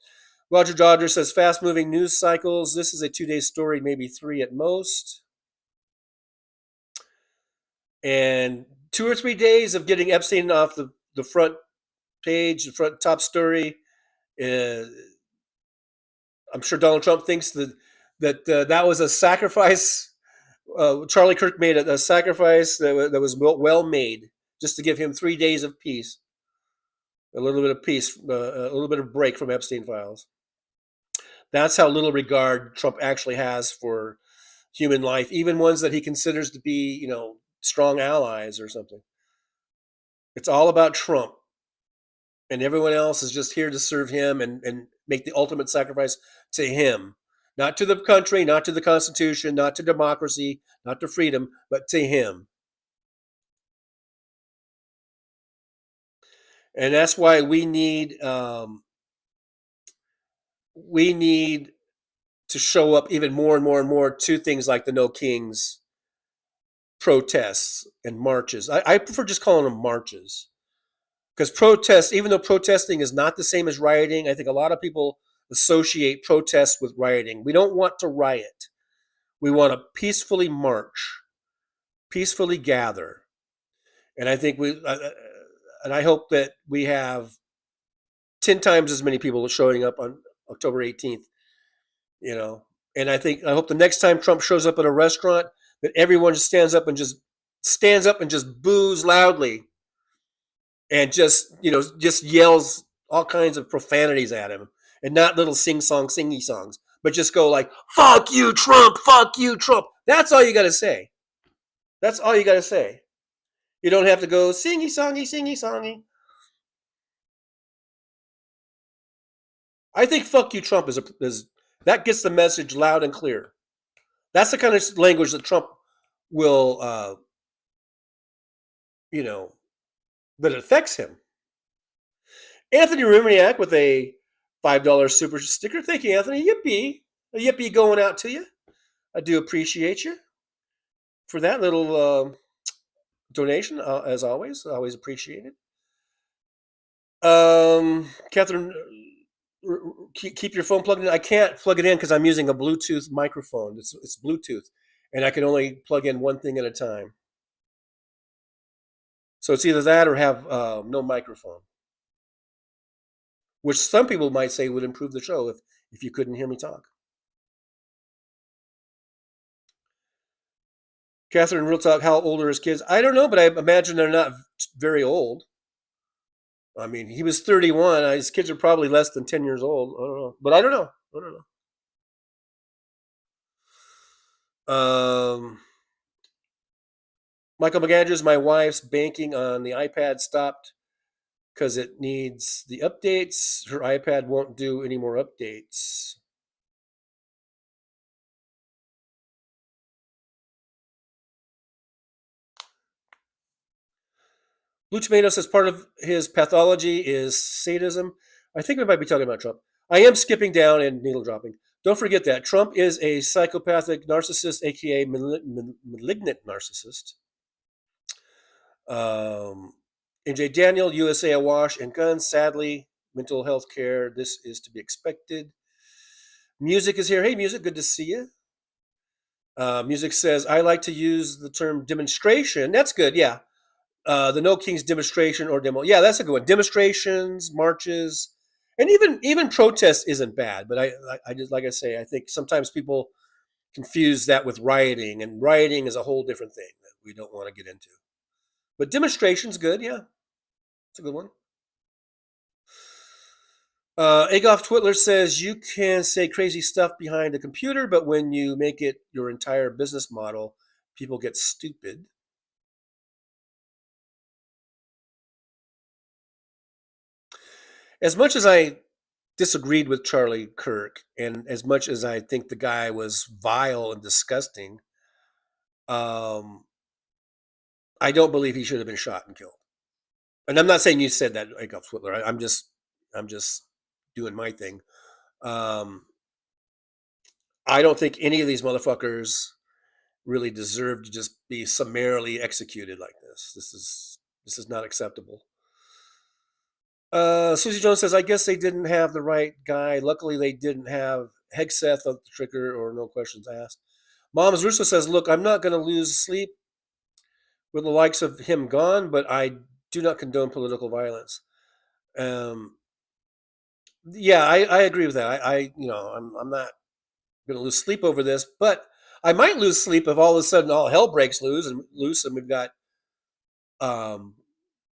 Roger Dodger says fast moving news cycles. This is a 2-day story, maybe 3 at most. And 2 or 3 days of getting Epstein off the front page, the front top story. I'm sure Donald Trump thinks that was a sacrifice. Charlie Kirk made a sacrifice that was well made just to give him 3 days of peace. A little bit of peace, a little bit of break from Epstein files. That's how little regard Trump actually has for human life, even ones that he considers to be, strong allies or something. It's all about Trump. And everyone else is just here to serve him and make the ultimate sacrifice to him. Not to the country, not to the Constitution, not to democracy, not to freedom, but to him. And that's why we need to show up even more and more and more to things like the No Kings protests and marches. I prefer just calling them marches. Because protests, even though protesting is not the same as rioting, I think a lot of people associate protests with rioting. We don't want to riot. We want to peacefully march, peacefully gather. And I think and I hope that we have 10 times as many people showing up on October 18th, And I hope the next time Trump shows up at a restaurant that everyone just stands up and just boos loudly and just yells all kinds of profanities at him, and not little singy songs, but just go like, fuck you, Trump, fuck you, Trump. That's all you got to say. That's all you got to say. You don't have to go singy songy. I think fuck you, Trump is that gets the message loud and clear. That's the kind of language that Trump will, that affects him. Anthony Ruminiak with a $5 super sticker. Thank you, Anthony. Yippee. A yippee going out to you. I do appreciate you for that little donation, as always. Always appreciate it. Catherine, keep your phone plugged in. I can't plug it in because I'm using a Bluetooth microphone. It's Bluetooth, and I can only plug in one thing at a time. So it's either that or have no microphone, which some people might say would improve the show if you couldn't hear me talk. Catherine, real talk, how old are his kids? I don't know, but I imagine they're not very old. I mean, he was 31. His kids are probably less than 10 years old. I don't know. But I don't know. Michael McAndrews, my wife's banking on the iPad stopped because it needs the updates. Her iPad won't do any more updates. Blue Tomato says part of his pathology is sadism. I think we might be talking about Trump. I am skipping down and needle dropping. Don't forget that Trump is a psychopathic narcissist, aka malignant narcissist. MJ Daniel, USA awash in guns. Sadly, mental health care. This is to be expected. Music is here. Hey, Music, good to see you. Music says, I like to use the term demonstration. That's good, yeah. The No Kings demonstration or demo. Yeah, that's a good one. Demonstrations, marches, and even protest isn't bad. But I just, like I say, I think sometimes people confuse that with rioting, and rioting is a whole different thing that we don't want to get into. But demonstration's good, yeah. It's a good one. Agoff Twitler says you can say crazy stuff behind a computer, but when you make it your entire business model, people get stupid. As much as I disagreed with Charlie Kirk, and as much as I think the guy was vile and disgusting, I don't believe he should have been shot and killed. And I'm not saying you said that, Agoff Twitler. I'm just doing my thing. I don't think any of these motherfuckers really deserve to just be summarily executed like this. This is not acceptable. Susie Jones says, I guess they didn't have the right guy. Luckily, they didn't have Hegseth on the trigger or no questions asked. Mom's Russo says, look, I'm not going to lose sleep with the likes of him gone, but I do not condone political violence. Yeah, I agree with that. I'm not going to lose sleep over this, but I might lose sleep if all of a sudden all hell breaks loose and we've got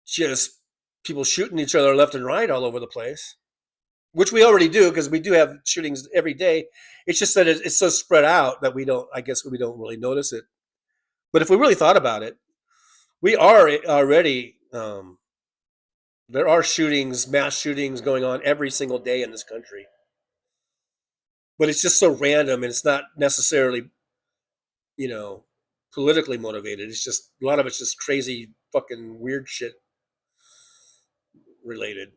just people shooting each other left and right all over the place, which we already do because we do have shootings every day. It's just that it's so spread out that we don't really notice it. But if we really thought about it, we are already there are mass shootings going on every single day in this country. But it's just so random, and it's not necessarily, politically motivated. It's just a lot of it's just crazy, fucking weird shit related.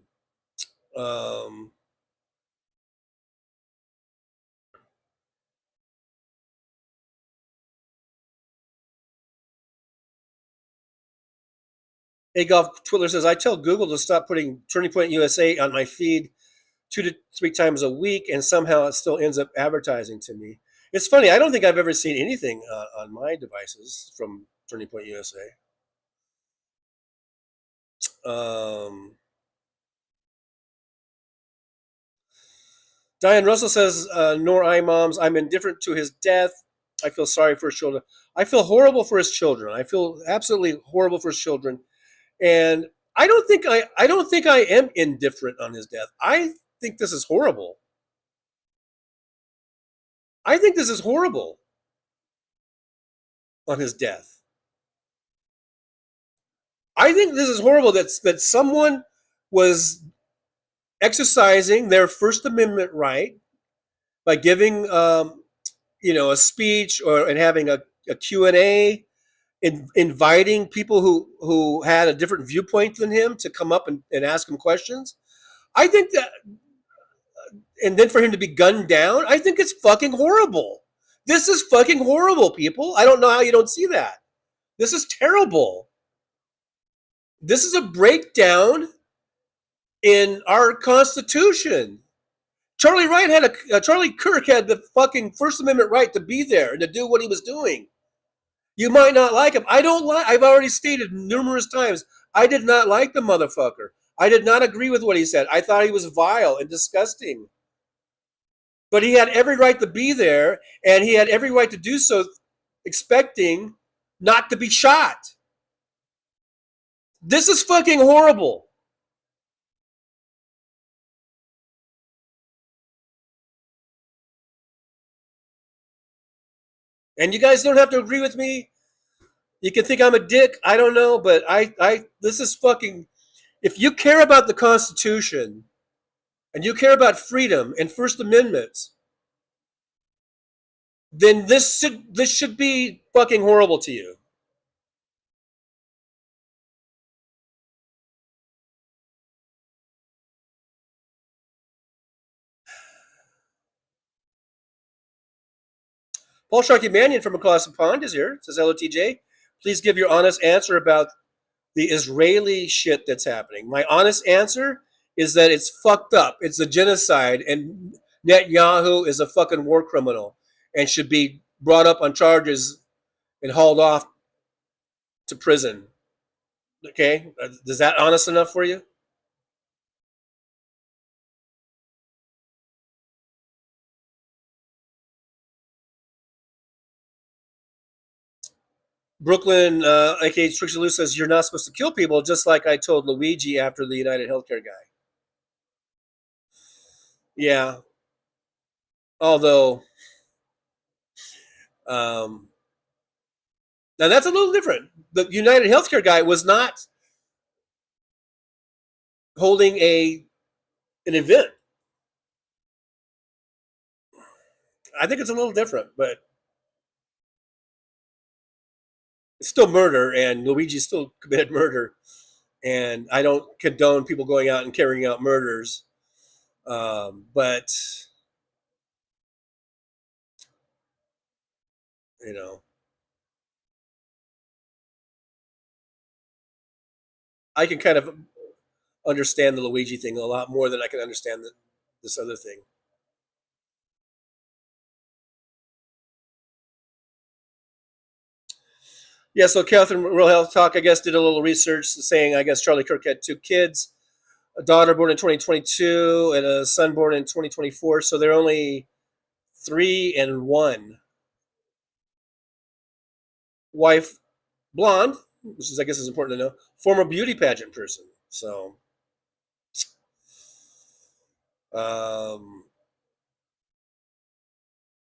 Agoff Twitler says, I tell Google to stop putting Turning Point USA on my feed 2 to 3 times a week, and somehow it still ends up advertising to me. It's funny. I don't think I've ever seen anything on my devices from Turning Point USA. Diane Russell says, nor I, moms, I'm indifferent to his death. I feel sorry for his children. I feel horrible for his children. I feel absolutely horrible for his children. And I don't think I am indifferent on his death. I think this is horrible. I think this is horrible on his death. I think this is horrible that someone was exercising their First Amendment right by giving a speech and having a Q&A, inviting people who had a different viewpoint than him to come up and ask him questions. I think that and then for him to be gunned down, I think it's fucking horrible. This is fucking horrible, people. I don't know how you don't see that. This is terrible. This is a breakdown in our Constitution. Charlie Kirk had the fucking First Amendment right to be there and to do what he was doing. You might not like him. I've already stated numerous times, I did not like the motherfucker. I did not agree with what he said. I thought he was vile and disgusting. But he had every right to be there, and he had every right to do so, expecting not to be shot. This is fucking horrible. And you guys don't have to agree with me. You can think I'm a dick. I don't know, but this is fucking. If you care about the Constitution, and you care about freedom and First Amendments, then this should be fucking horrible to you. Paul Sharkey Mannion from across the pond is here. It says, hello, TJ. Please give your honest answer about the Israeli shit that's happening. My honest answer is that it's fucked up. It's a genocide, and Netanyahu is a fucking war criminal and should be brought up on charges and hauled off to prison. Okay? Is that honest enough for you? Brooklyn, aka Trixie Lou, says you're not supposed to kill people, just like I told Luigi after the United Healthcare guy. Yeah. Although, now that's a little different. The United Healthcare guy was not holding an event. I think it's a little different, but it's still murder, and Luigi still committed murder. And I don't condone people going out and carrying out murders. But, you know, I can kind of understand the Luigi thing a lot more than I can understand this other thing. Yeah, so Catherine Real Health Talk, I guess, did a little research saying, I guess, Charlie Kirk had 2 kids, a daughter born in 2022 and a son born in 2024. So they're only 3 and 1. Wife, blonde, which is, I guess, is important to know, former beauty pageant person. So,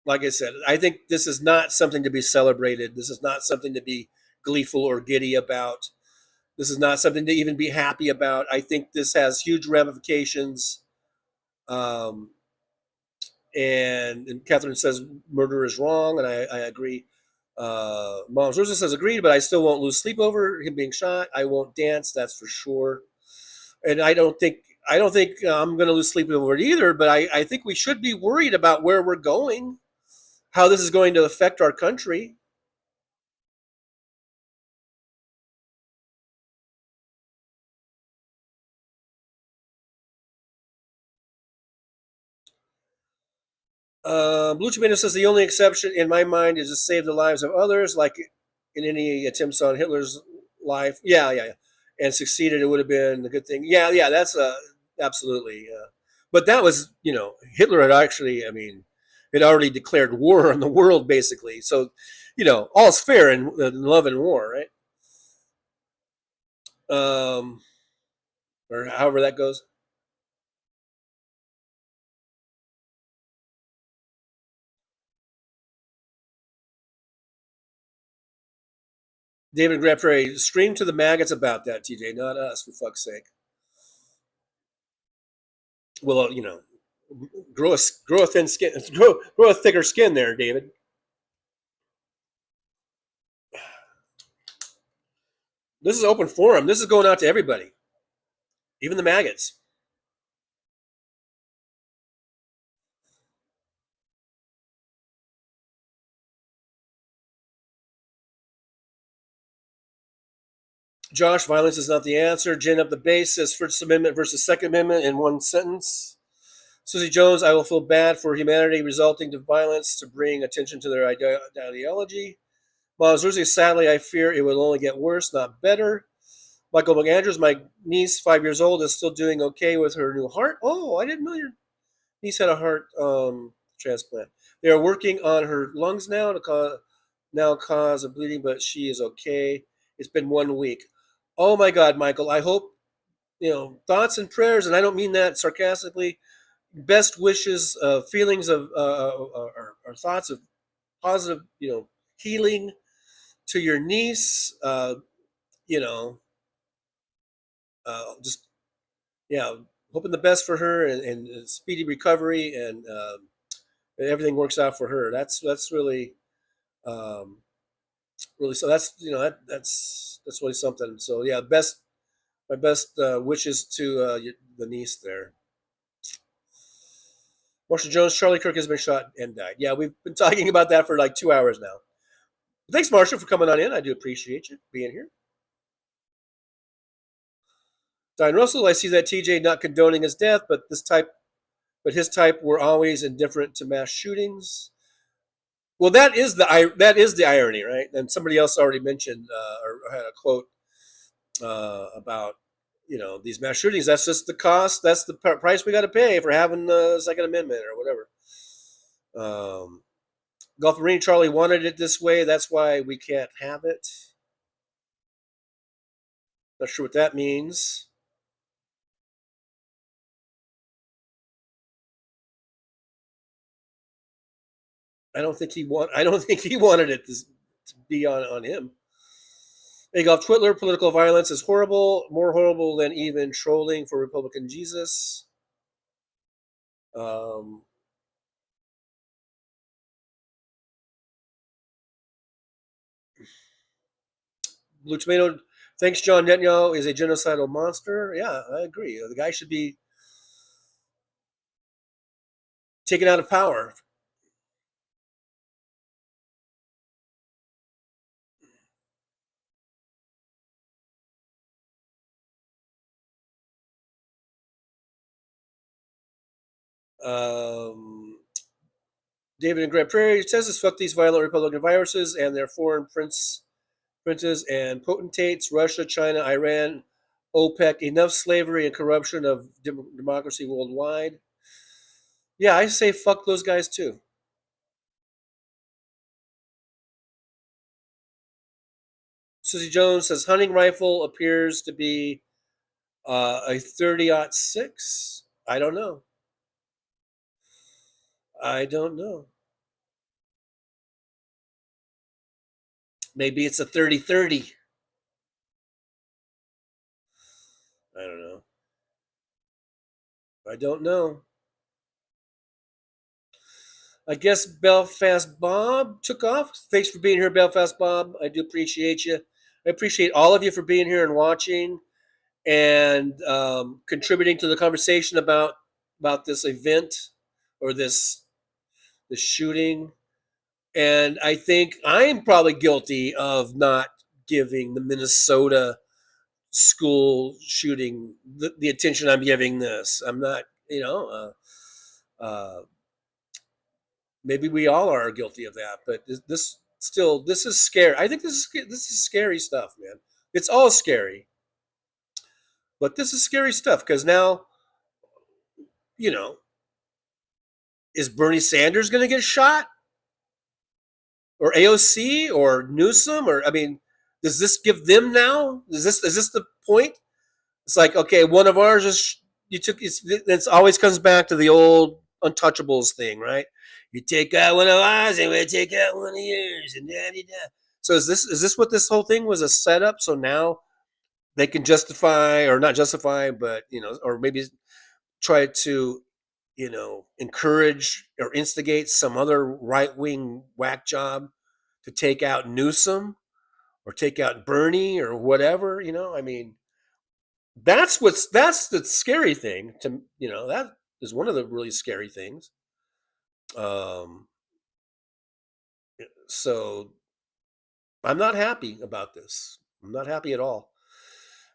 like I said, I think this is not something to be celebrated. This is not something to be gleeful or giddy about. This is not something to even be happy about. I think this has huge ramifications. And Catherine says murder is wrong, and I agree. Mom's Rosa says agreed, but I still won't lose sleep over him being shot. I won't dance, that's for sure. And I don't think I'm going to lose sleep over it either. But I think we should be worried about where we're going, how this is going to affect our country. Blue Tomato says the only exception in my mind is to save the lives of others, like in any attempts on Hitler's life. Yeah. And succeeded, it would have been a good thing. Yeah, that's absolutely. But that was, Hitler had actually, had already declared war on the world, basically. So, all's fair in love and war, right? Or however that goes. David Graptre, scream to the maggots about that, TJ, not us, for fuck's sake. Well, grow a thin skin, grow a thicker skin there, David. This is open forum. This is going out to everybody, even the maggots. Josh, violence is not the answer. Gin up the base says First Amendment versus Second Amendment in one sentence. Susie Jones, I will feel bad for humanity resulting to violence to bring attention to their ideology. Moms Rosie, sadly, I fear it will only get worse, not better. Michael McAndrews, my niece, 5 years old, is still doing okay with her new heart. Oh, I didn't know your niece had a heart transplant. They are working on her lungs now to cause of bleeding, but she is okay. It's been 1 week. Oh my God, Michael! I hope thoughts and prayers, and I don't mean that sarcastically. Best wishes, feelings of or thoughts of positive, healing to your niece. Just hoping the best for her and speedy recovery and everything works out for her. That's really really so. That's really something. So yeah, my best wishes to the niece there. Marshall Jones, Charlie Kirk has been shot and died. Yeah, we've been talking about that for like 2 hours now. Thanks, Marshall, for coming on in. I do appreciate you being here. Diane Russell, I see that TJ not condoning his death, but his type were always indifferent to mass shootings. Well, that is the irony, right? And somebody else already mentioned or had a quote about these mass shootings. That's just the cost. That's the price we got to pay for having the Second Amendment or whatever. Gulf Marine Charlie wanted it this way. That's why we can't have it. Not sure what that means. I don't think he wanted it to be on him. Adolf Twitler, political violence is horrible, more horrible than even trolling for Republican Jesus. Blue Tomato, thanks, John Netanyahu is a genocidal monster. Yeah, I agree. The guy should be taken out of power. David and Grant Prairie says this: fuck these violent Republican viruses and their foreign princes and potentates, Russia, China, Iran, OPEC, enough slavery and corruption of democracy worldwide. Yeah, I say fuck those guys too. Susie Jones says hunting rifle appears to be a 30-06. I don't know. Maybe it's a 30-30. I don't know. I guess Belfast Bob took off. Thanks for being here, Belfast Bob. I do appreciate you. I appreciate all of you for being here and watching and contributing to the conversation about this event or this shooting. And I think I'm probably guilty of not giving the Minnesota school shooting the attention I'm giving this. I'm not, maybe we all are guilty of that, but this is scary. I think this is scary stuff, man. It's all scary, but this is scary stuff because now, is Bernie Sanders going to get shot, or AOC, or Newsom, or does this give them now? Is this the point? It's like, okay, one of ours is it always comes back to the old untouchables thing, right? You take out one of ours and we take out one of yours, and da-da-da. So is this what this whole thing was, a setup? So now they can justify, or not justify, but or maybe try to encourage or instigate some other right-wing whack job to take out Newsom or take out Bernie or whatever. That's the scary thing to that is one of the really scary things. So I'm not happy about this. I'm not happy at all.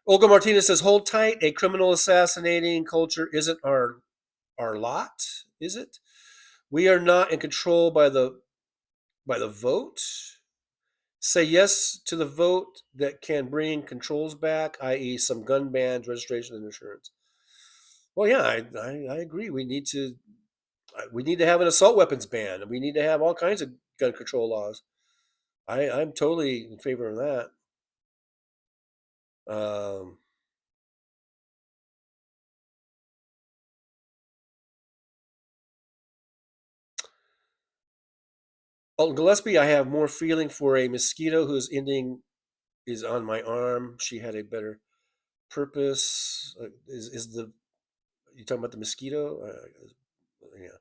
Olga Martinez says, hold tight. A criminal assassinating culture isn't our lot, is it? We are not in control by the vote. Say yes to the vote that can bring controls back, i.e., some gun bans, registration, and insurance. Well, yeah, I agree. We need to have an assault weapons ban. We need to have all kinds of gun control laws. I'm totally in favor of that. Alton Gillespie, I have more feeling for a mosquito whose ending is on my arm. She had a better purpose. Is the you talking about the mosquito? Yeah.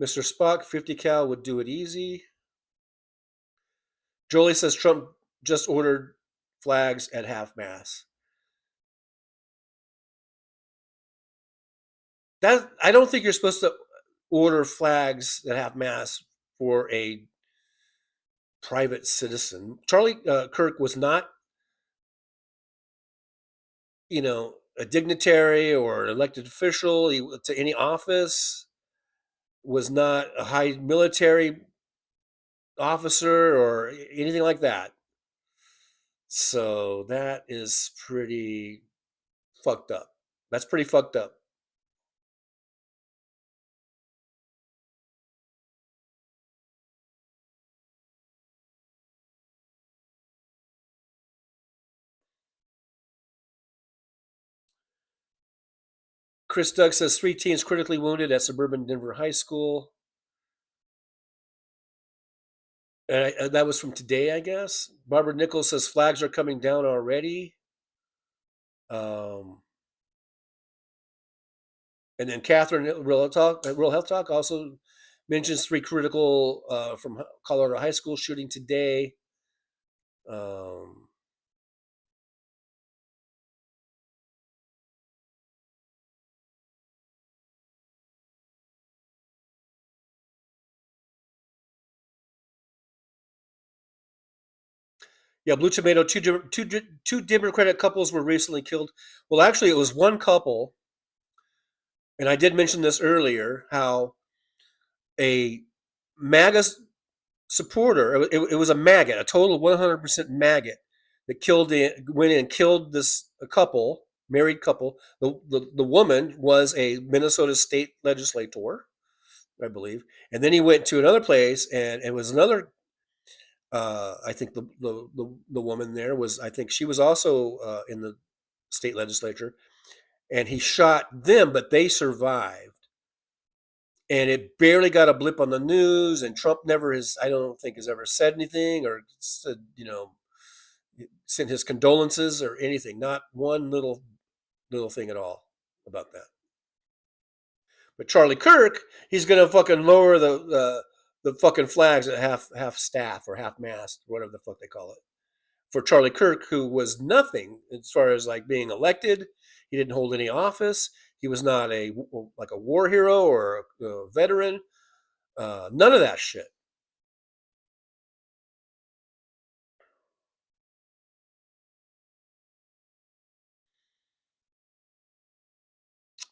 Mr. Spock, 50 cal would do it easy. Jolie says Trump just ordered flags at half mast. That I don't think you're supposed to order flags at half mast for a private citizen. Charlie Kirk was not, a dignitary or an elected official to any office, was not a high military officer or anything like that. So that is pretty fucked up. That's pretty fucked up. Chris Doug says 3 teens critically wounded at suburban Denver High School. And that was from today, I guess. Barbara Nichols says flags are coming down already. And then Catherine, Real Health Talk, also mentions 3 critical from Colorado High School shooting today. Yeah, Blue Tomato, two Democratic couples were recently killed. Well, actually, it was one couple, and I did mention this earlier, how a MAGA supporter, it was a maggot, a total 100% maggot, that went in and killed this couple, married couple. The woman was a Minnesota state legislator, I believe, and then he went to another place, and it was another. I think the woman there was, I think she was also in the state legislature, and he shot them, but they survived. And it barely got a blip on the news, and Trump I don't think has ever said anything or said, sent his condolences or anything. Not one little thing at all about that. But Charlie Kirk, he's gonna fucking lower the fucking flags at half staff or half mast, whatever the fuck they call it. For Charlie Kirk, who was nothing as far as like being elected, he didn't hold any office. He was not a war hero or a veteran. None of that shit.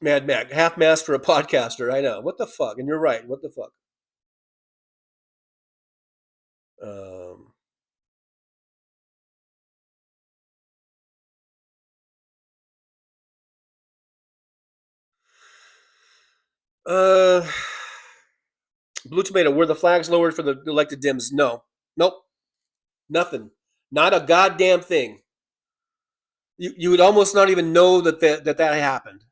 Mad Mac, half mast for a podcaster. I know. What the fuck? And you're right. What the fuck? Blue Tomato, were the flags lowered for the elected Dems? No. Nope. Nothing. Not a goddamn thing. You would almost not even know that happened.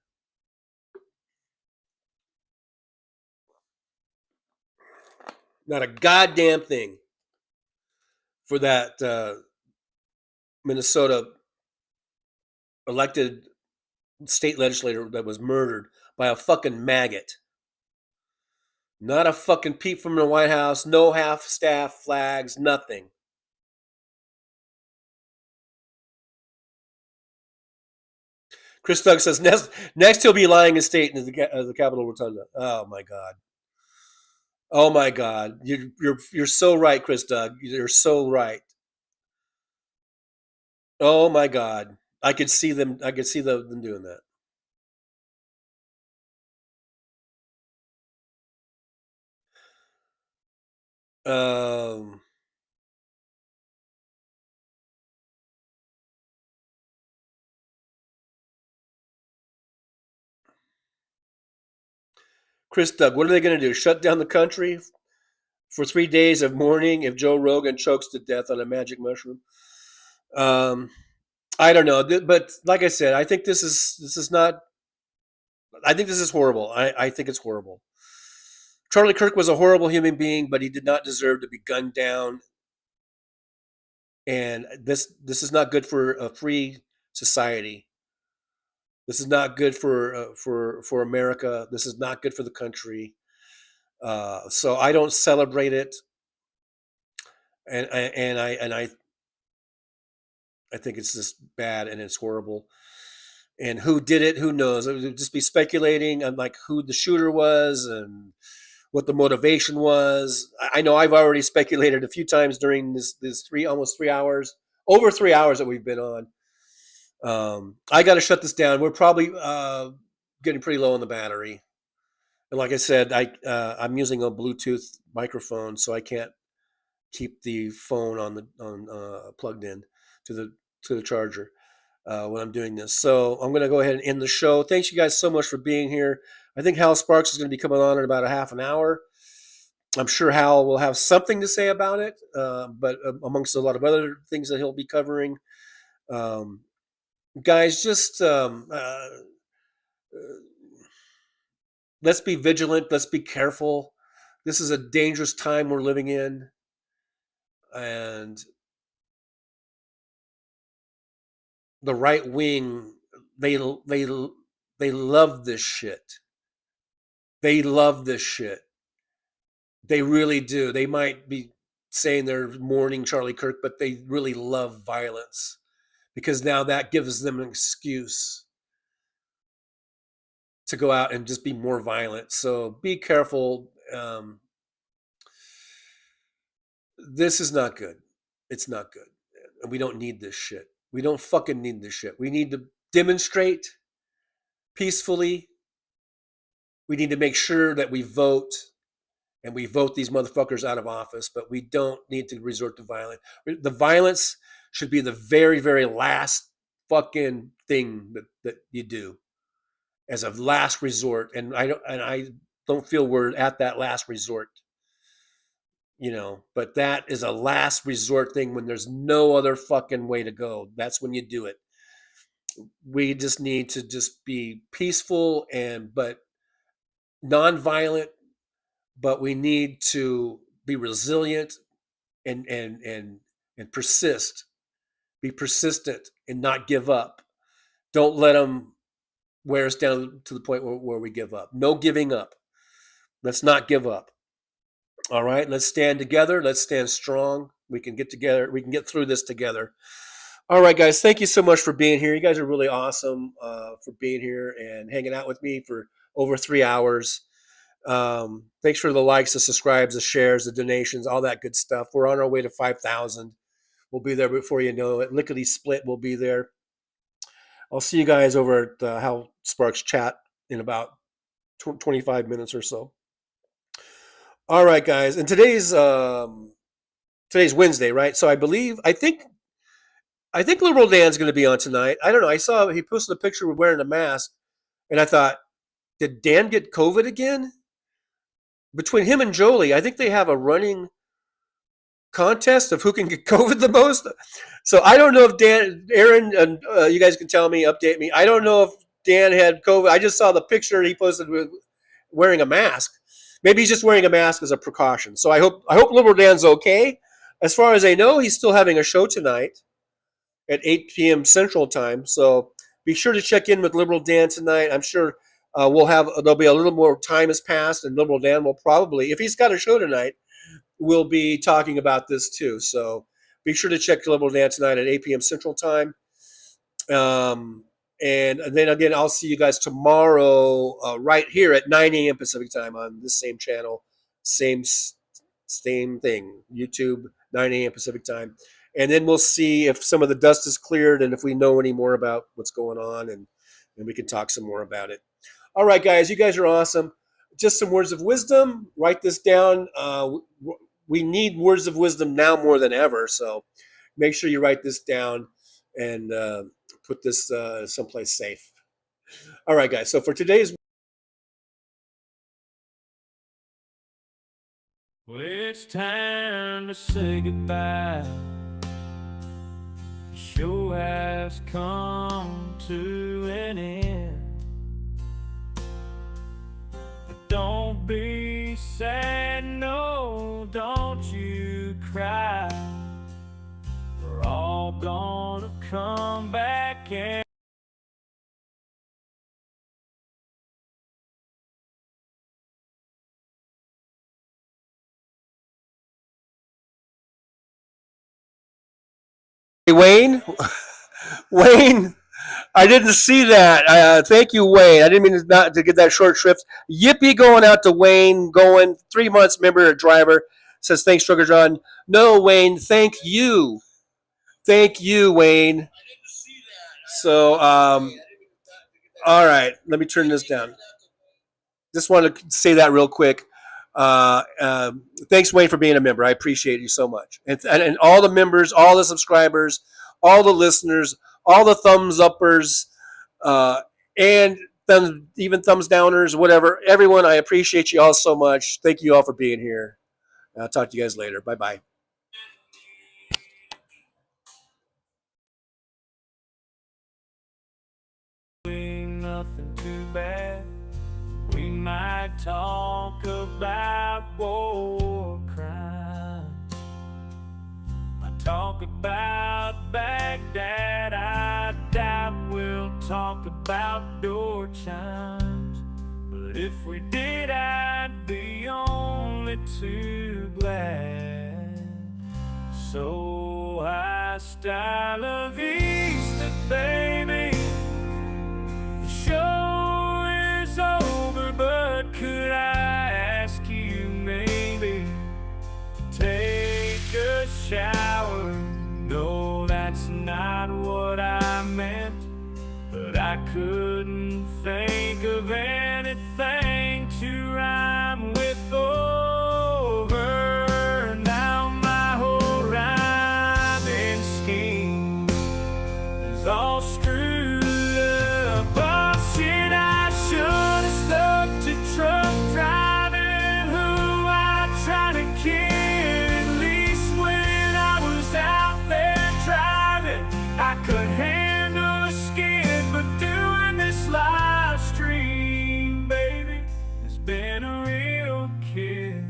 Not a goddamn thing for that Minnesota elected state legislator that was murdered by a fucking maggot. Not a fucking peep from the White House. No half staff flags. Nothing. Chris Doug says next he'll be lying in state in the Capitol Rotunda. Oh my God. Oh my God, you're so right, Chris Doug. You're so right. Oh my God, I could see them. I could see them doing that. Um, Chris Doug, what are they going to do? Shut down the country for 3 days of mourning if Joe Rogan chokes to death on a magic mushroom? Um, I don't know, but like I said, I think this is not. I think this is horrible. I think it's horrible. Charlie Kirk was a horrible human being, but he did not deserve to be gunned down. And this is not good for a free society. This is not good for America. This is not good for the country. So I don't celebrate it, and I think it's just bad and it's horrible. And who did it? Who knows? It would just be speculating on like who the shooter was and what the motivation was. I know I've already speculated a few times during this almost 3 hours, over 3 hours that we've been on. I got to shut this down. We're probably getting pretty low on the battery, and like I said, I'm using a Bluetooth microphone, so I can't keep the phone on plugged in to the charger when I'm doing this. So I'm going to go ahead and end the show. Thanks you guys so much for being here. I think Hal Sparks is going to be coming on in about a half an hour. I'm sure Hal will have something to say about it, but amongst a lot of other things that he'll be covering. Guys, just let's be vigilant. Let's be careful. This is a dangerous time we're living in, and the right wing they love this shit. They love this shit. They really do. They might be saying they're mourning Charlie Kirk, but they really love violence because now that gives them an excuse to go out and just be more violent. So be careful. This is not good. It's not good. And we don't need this shit. We don't fucking need this shit. We need to demonstrate peacefully. We need to make sure that we vote and we vote these motherfuckers out of office, but we don't need to resort to violence. The violence should be the very, very last fucking thing that you do as a last resort. And I don't feel we're at that last resort, but that is a last resort thing when there's no other fucking way to go. That's when you do it. We just need to just be peaceful but nonviolent, but we need to be resilient and persist. Be persistent and not give up. Don't let them wear us down to the point where we give up. No giving up. Let's not give up. All right, let's stand together. Let's stand strong. We can get together. We can get through this together. All right, guys, thank you so much for being here. You guys are really awesome for being here and hanging out with me for over 3 hours. Thanks for the likes, the subscribes, the shares, the donations, all that good stuff. We're on our way to 5,000. We'll be there before you know it. Lickety split will be there. I'll see you guys over at the Hal Sparks chat in about 25 minutes or so. All right, guys. And today's Wednesday, right? So I think Liberal Dan's going to be on tonight. I don't know. I saw he posted a picture with wearing a mask, and I thought, did Dan get COVID again? Between him and Jolie, I think they have a running contest of who can get COVID the most. So I don't know if Aaron, and you guys can tell me, update me. I don't know if Dan had COVID. I just saw the picture he posted with wearing a mask. Maybe he's just wearing a mask as a precaution. So I hope Liberal Dan's okay. As far as I know, he's still having a show tonight at 8 p.m. Central Time. So be sure to check in with Liberal Dan tonight. I'm sure there'll be a little more time has passed, and Liberal Dan will probably, if he's got a show tonight, we'll be talking about this too. So be sure to check Liberal Dan tonight at 8 p.m. Central Time. And then again, I'll see you guys tomorrow right here at 9 a.m. Pacific Time on this same channel Same thing. YouTube, 9 a.m. Pacific time. And then we'll see if some of the dust is cleared and if we know any more about what's going on, and we can talk some more about it. All right, guys, you guys are awesome. Just some words of wisdom. Write this down. We need words of wisdom now more than ever. So make sure you write this down and put this someplace safe. All right, guys. So for today's well, it's time to say goodbye. The show has come to an end. But don't be sad, no, don't you cry. We're all gonna come back and Wayne, I didn't see that. Thank you, Wayne. I didn't mean to get that short shrift. Yippee going out to Wayne, going 3 months, member driver. Says, thanks, Trucker John. No, Wayne, thank you. Thank you, Wayne. So, all right, let me turn this down. Just wanted to say that real quick. Thanks, Wayne, for being a member. I appreciate you so much. And all the members, all the subscribers, all the listeners, all the thumbs uppers, and even thumbs downers, whatever. Everyone, I appreciate you all so much. Thank you all for being here. I'll talk to you guys later. Bye-bye. nothing too bad. We might talk about war crimes. Might talk about Baghdad. I doubt we'll talk about door chimes. But if we did, I'd be only too glad. So style of Easter, baby. The show is over, but could I ask you maybe to take a shower? No, that's not what I meant, but I couldn't think of anything to rhyme with over. Now my whole rhyming scheme is all screwed up. Oh shit, I should have stuck to truck driving, who I tried to kill. At least when I was out there driving, I could handle a skid, but doing this live stream, baby, has been a real kid.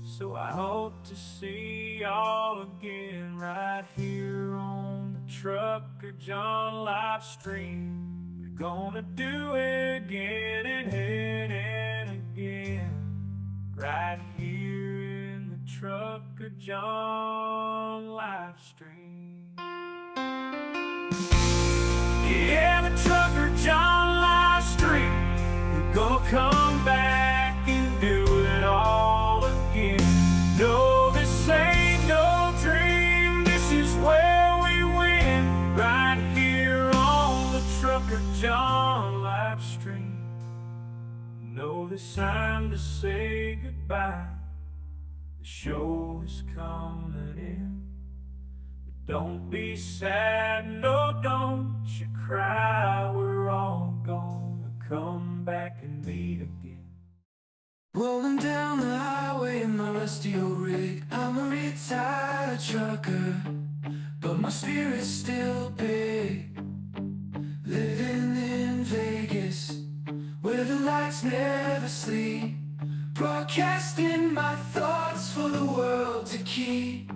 So I hope to see y'all again right here on the Trucker John live stream. We're gonna do it again and again, right here in the Trucker John live stream. Yeah, the Trucker John live stream. We're gonna come back and do it all again. No, this ain't no dream. This is where we win, right here on the Trucker John live stream. No, this time to say goodbye. The show is coming in. Don't be sad, no, don't you cry. We're all gonna come back and meet again. Rolling down the highway in my rusty old rig. I'm a retired trucker, but my spirit's still big. Living in Vegas, where the lights never sleep. Broadcasting my thoughts for the world to keep.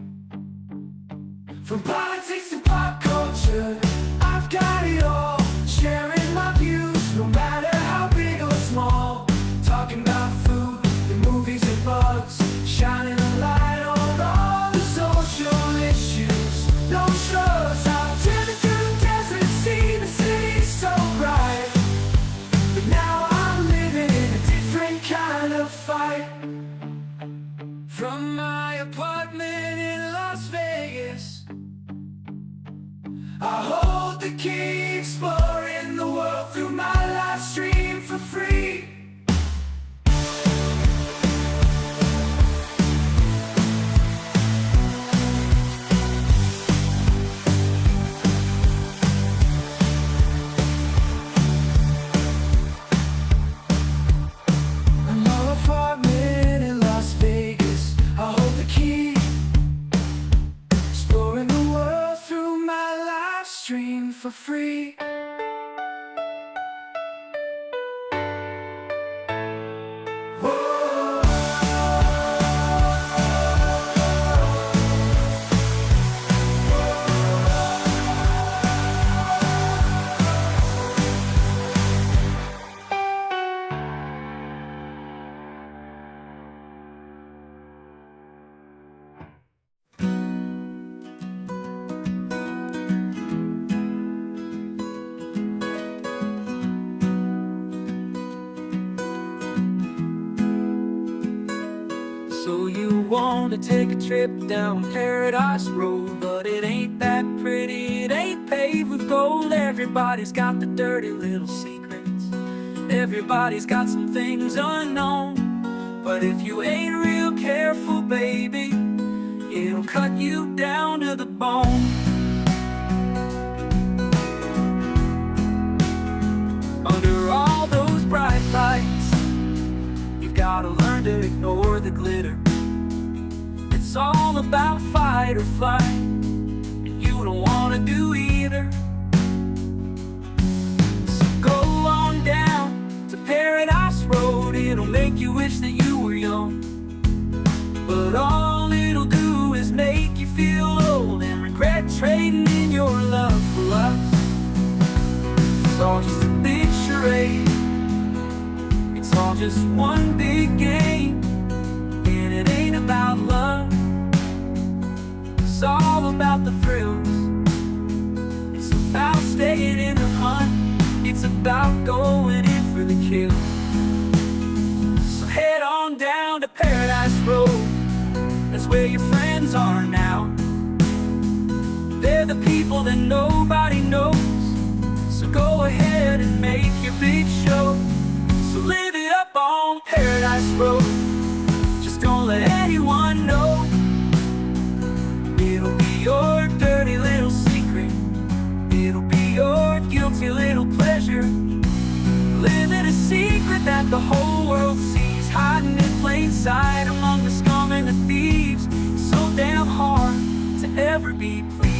From politics to pop culture, I've got it all. Sharing my views, no matter how big or small. Talking about food, the movies and bugs. Shining a light on all the social issues. No shrugs, I've driven through the desert, seen the city so bright. But now I'm living in a different kind of fight from my apartment in Las Vegas. I hold the key, exploring the world through my live stream for free. Apartment in Las Vegas, I hold the key, exploring the world through my live stream for free. So you want to take a trip down Paradise Road, but it ain't that pretty, it ain't paved with gold. Everybody's got the dirty little secrets, everybody's got some things unknown. But if you ain't real careful, baby, it'll cut you down to the bone. Under all those bright lights, you've gotta learn to ignore the glitter. It's all about fight or flight, and you don't wanna do either. So go on down to Paradise Road, it'll make you wish that you were young. But all it'll do is make you feel old and regret trading in your love for lust. It's all just a big charade, it's all just one big game, and it ain't about love. It's all about the thrills, it's about staying in the hunt, it's about going in for the kill. So head on down to Paradise Road, that's where your friends are now. They're the people that nobody knows, so go ahead and make your big show. So live it up on Paradise Road, just don't let anyone know. It'll be your dirty little secret, it'll be your guilty little pleasure. Living a secret that the whole world sees, hiding in plain sight among the scum and the thieves. It's so damn hard to ever be pleased.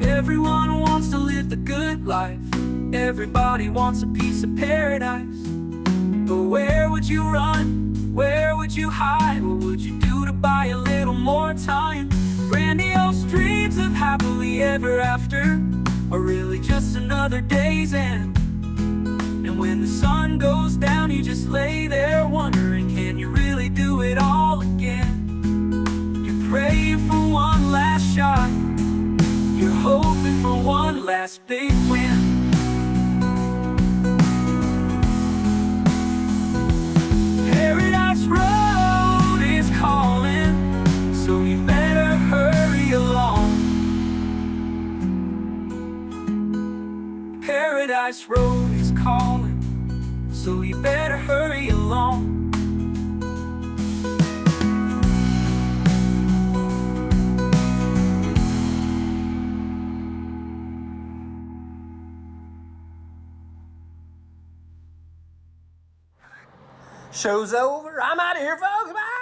Everyone wants to live the good life, everybody wants a piece of paradise. But where would you run? Where would you hide? What would you do to buy a little more time? Grandiose dreams of happily ever after are really just another day's end. And when the sun goes down, you just lay there wondering, can you really do it all again? You're praying for one last shot, you're hoping for one last big win. Paradise Road is calling, so you better hurry along. Paradise Road is calling, so you better hurry along. Show's over. I'm out of here, folks. Bye.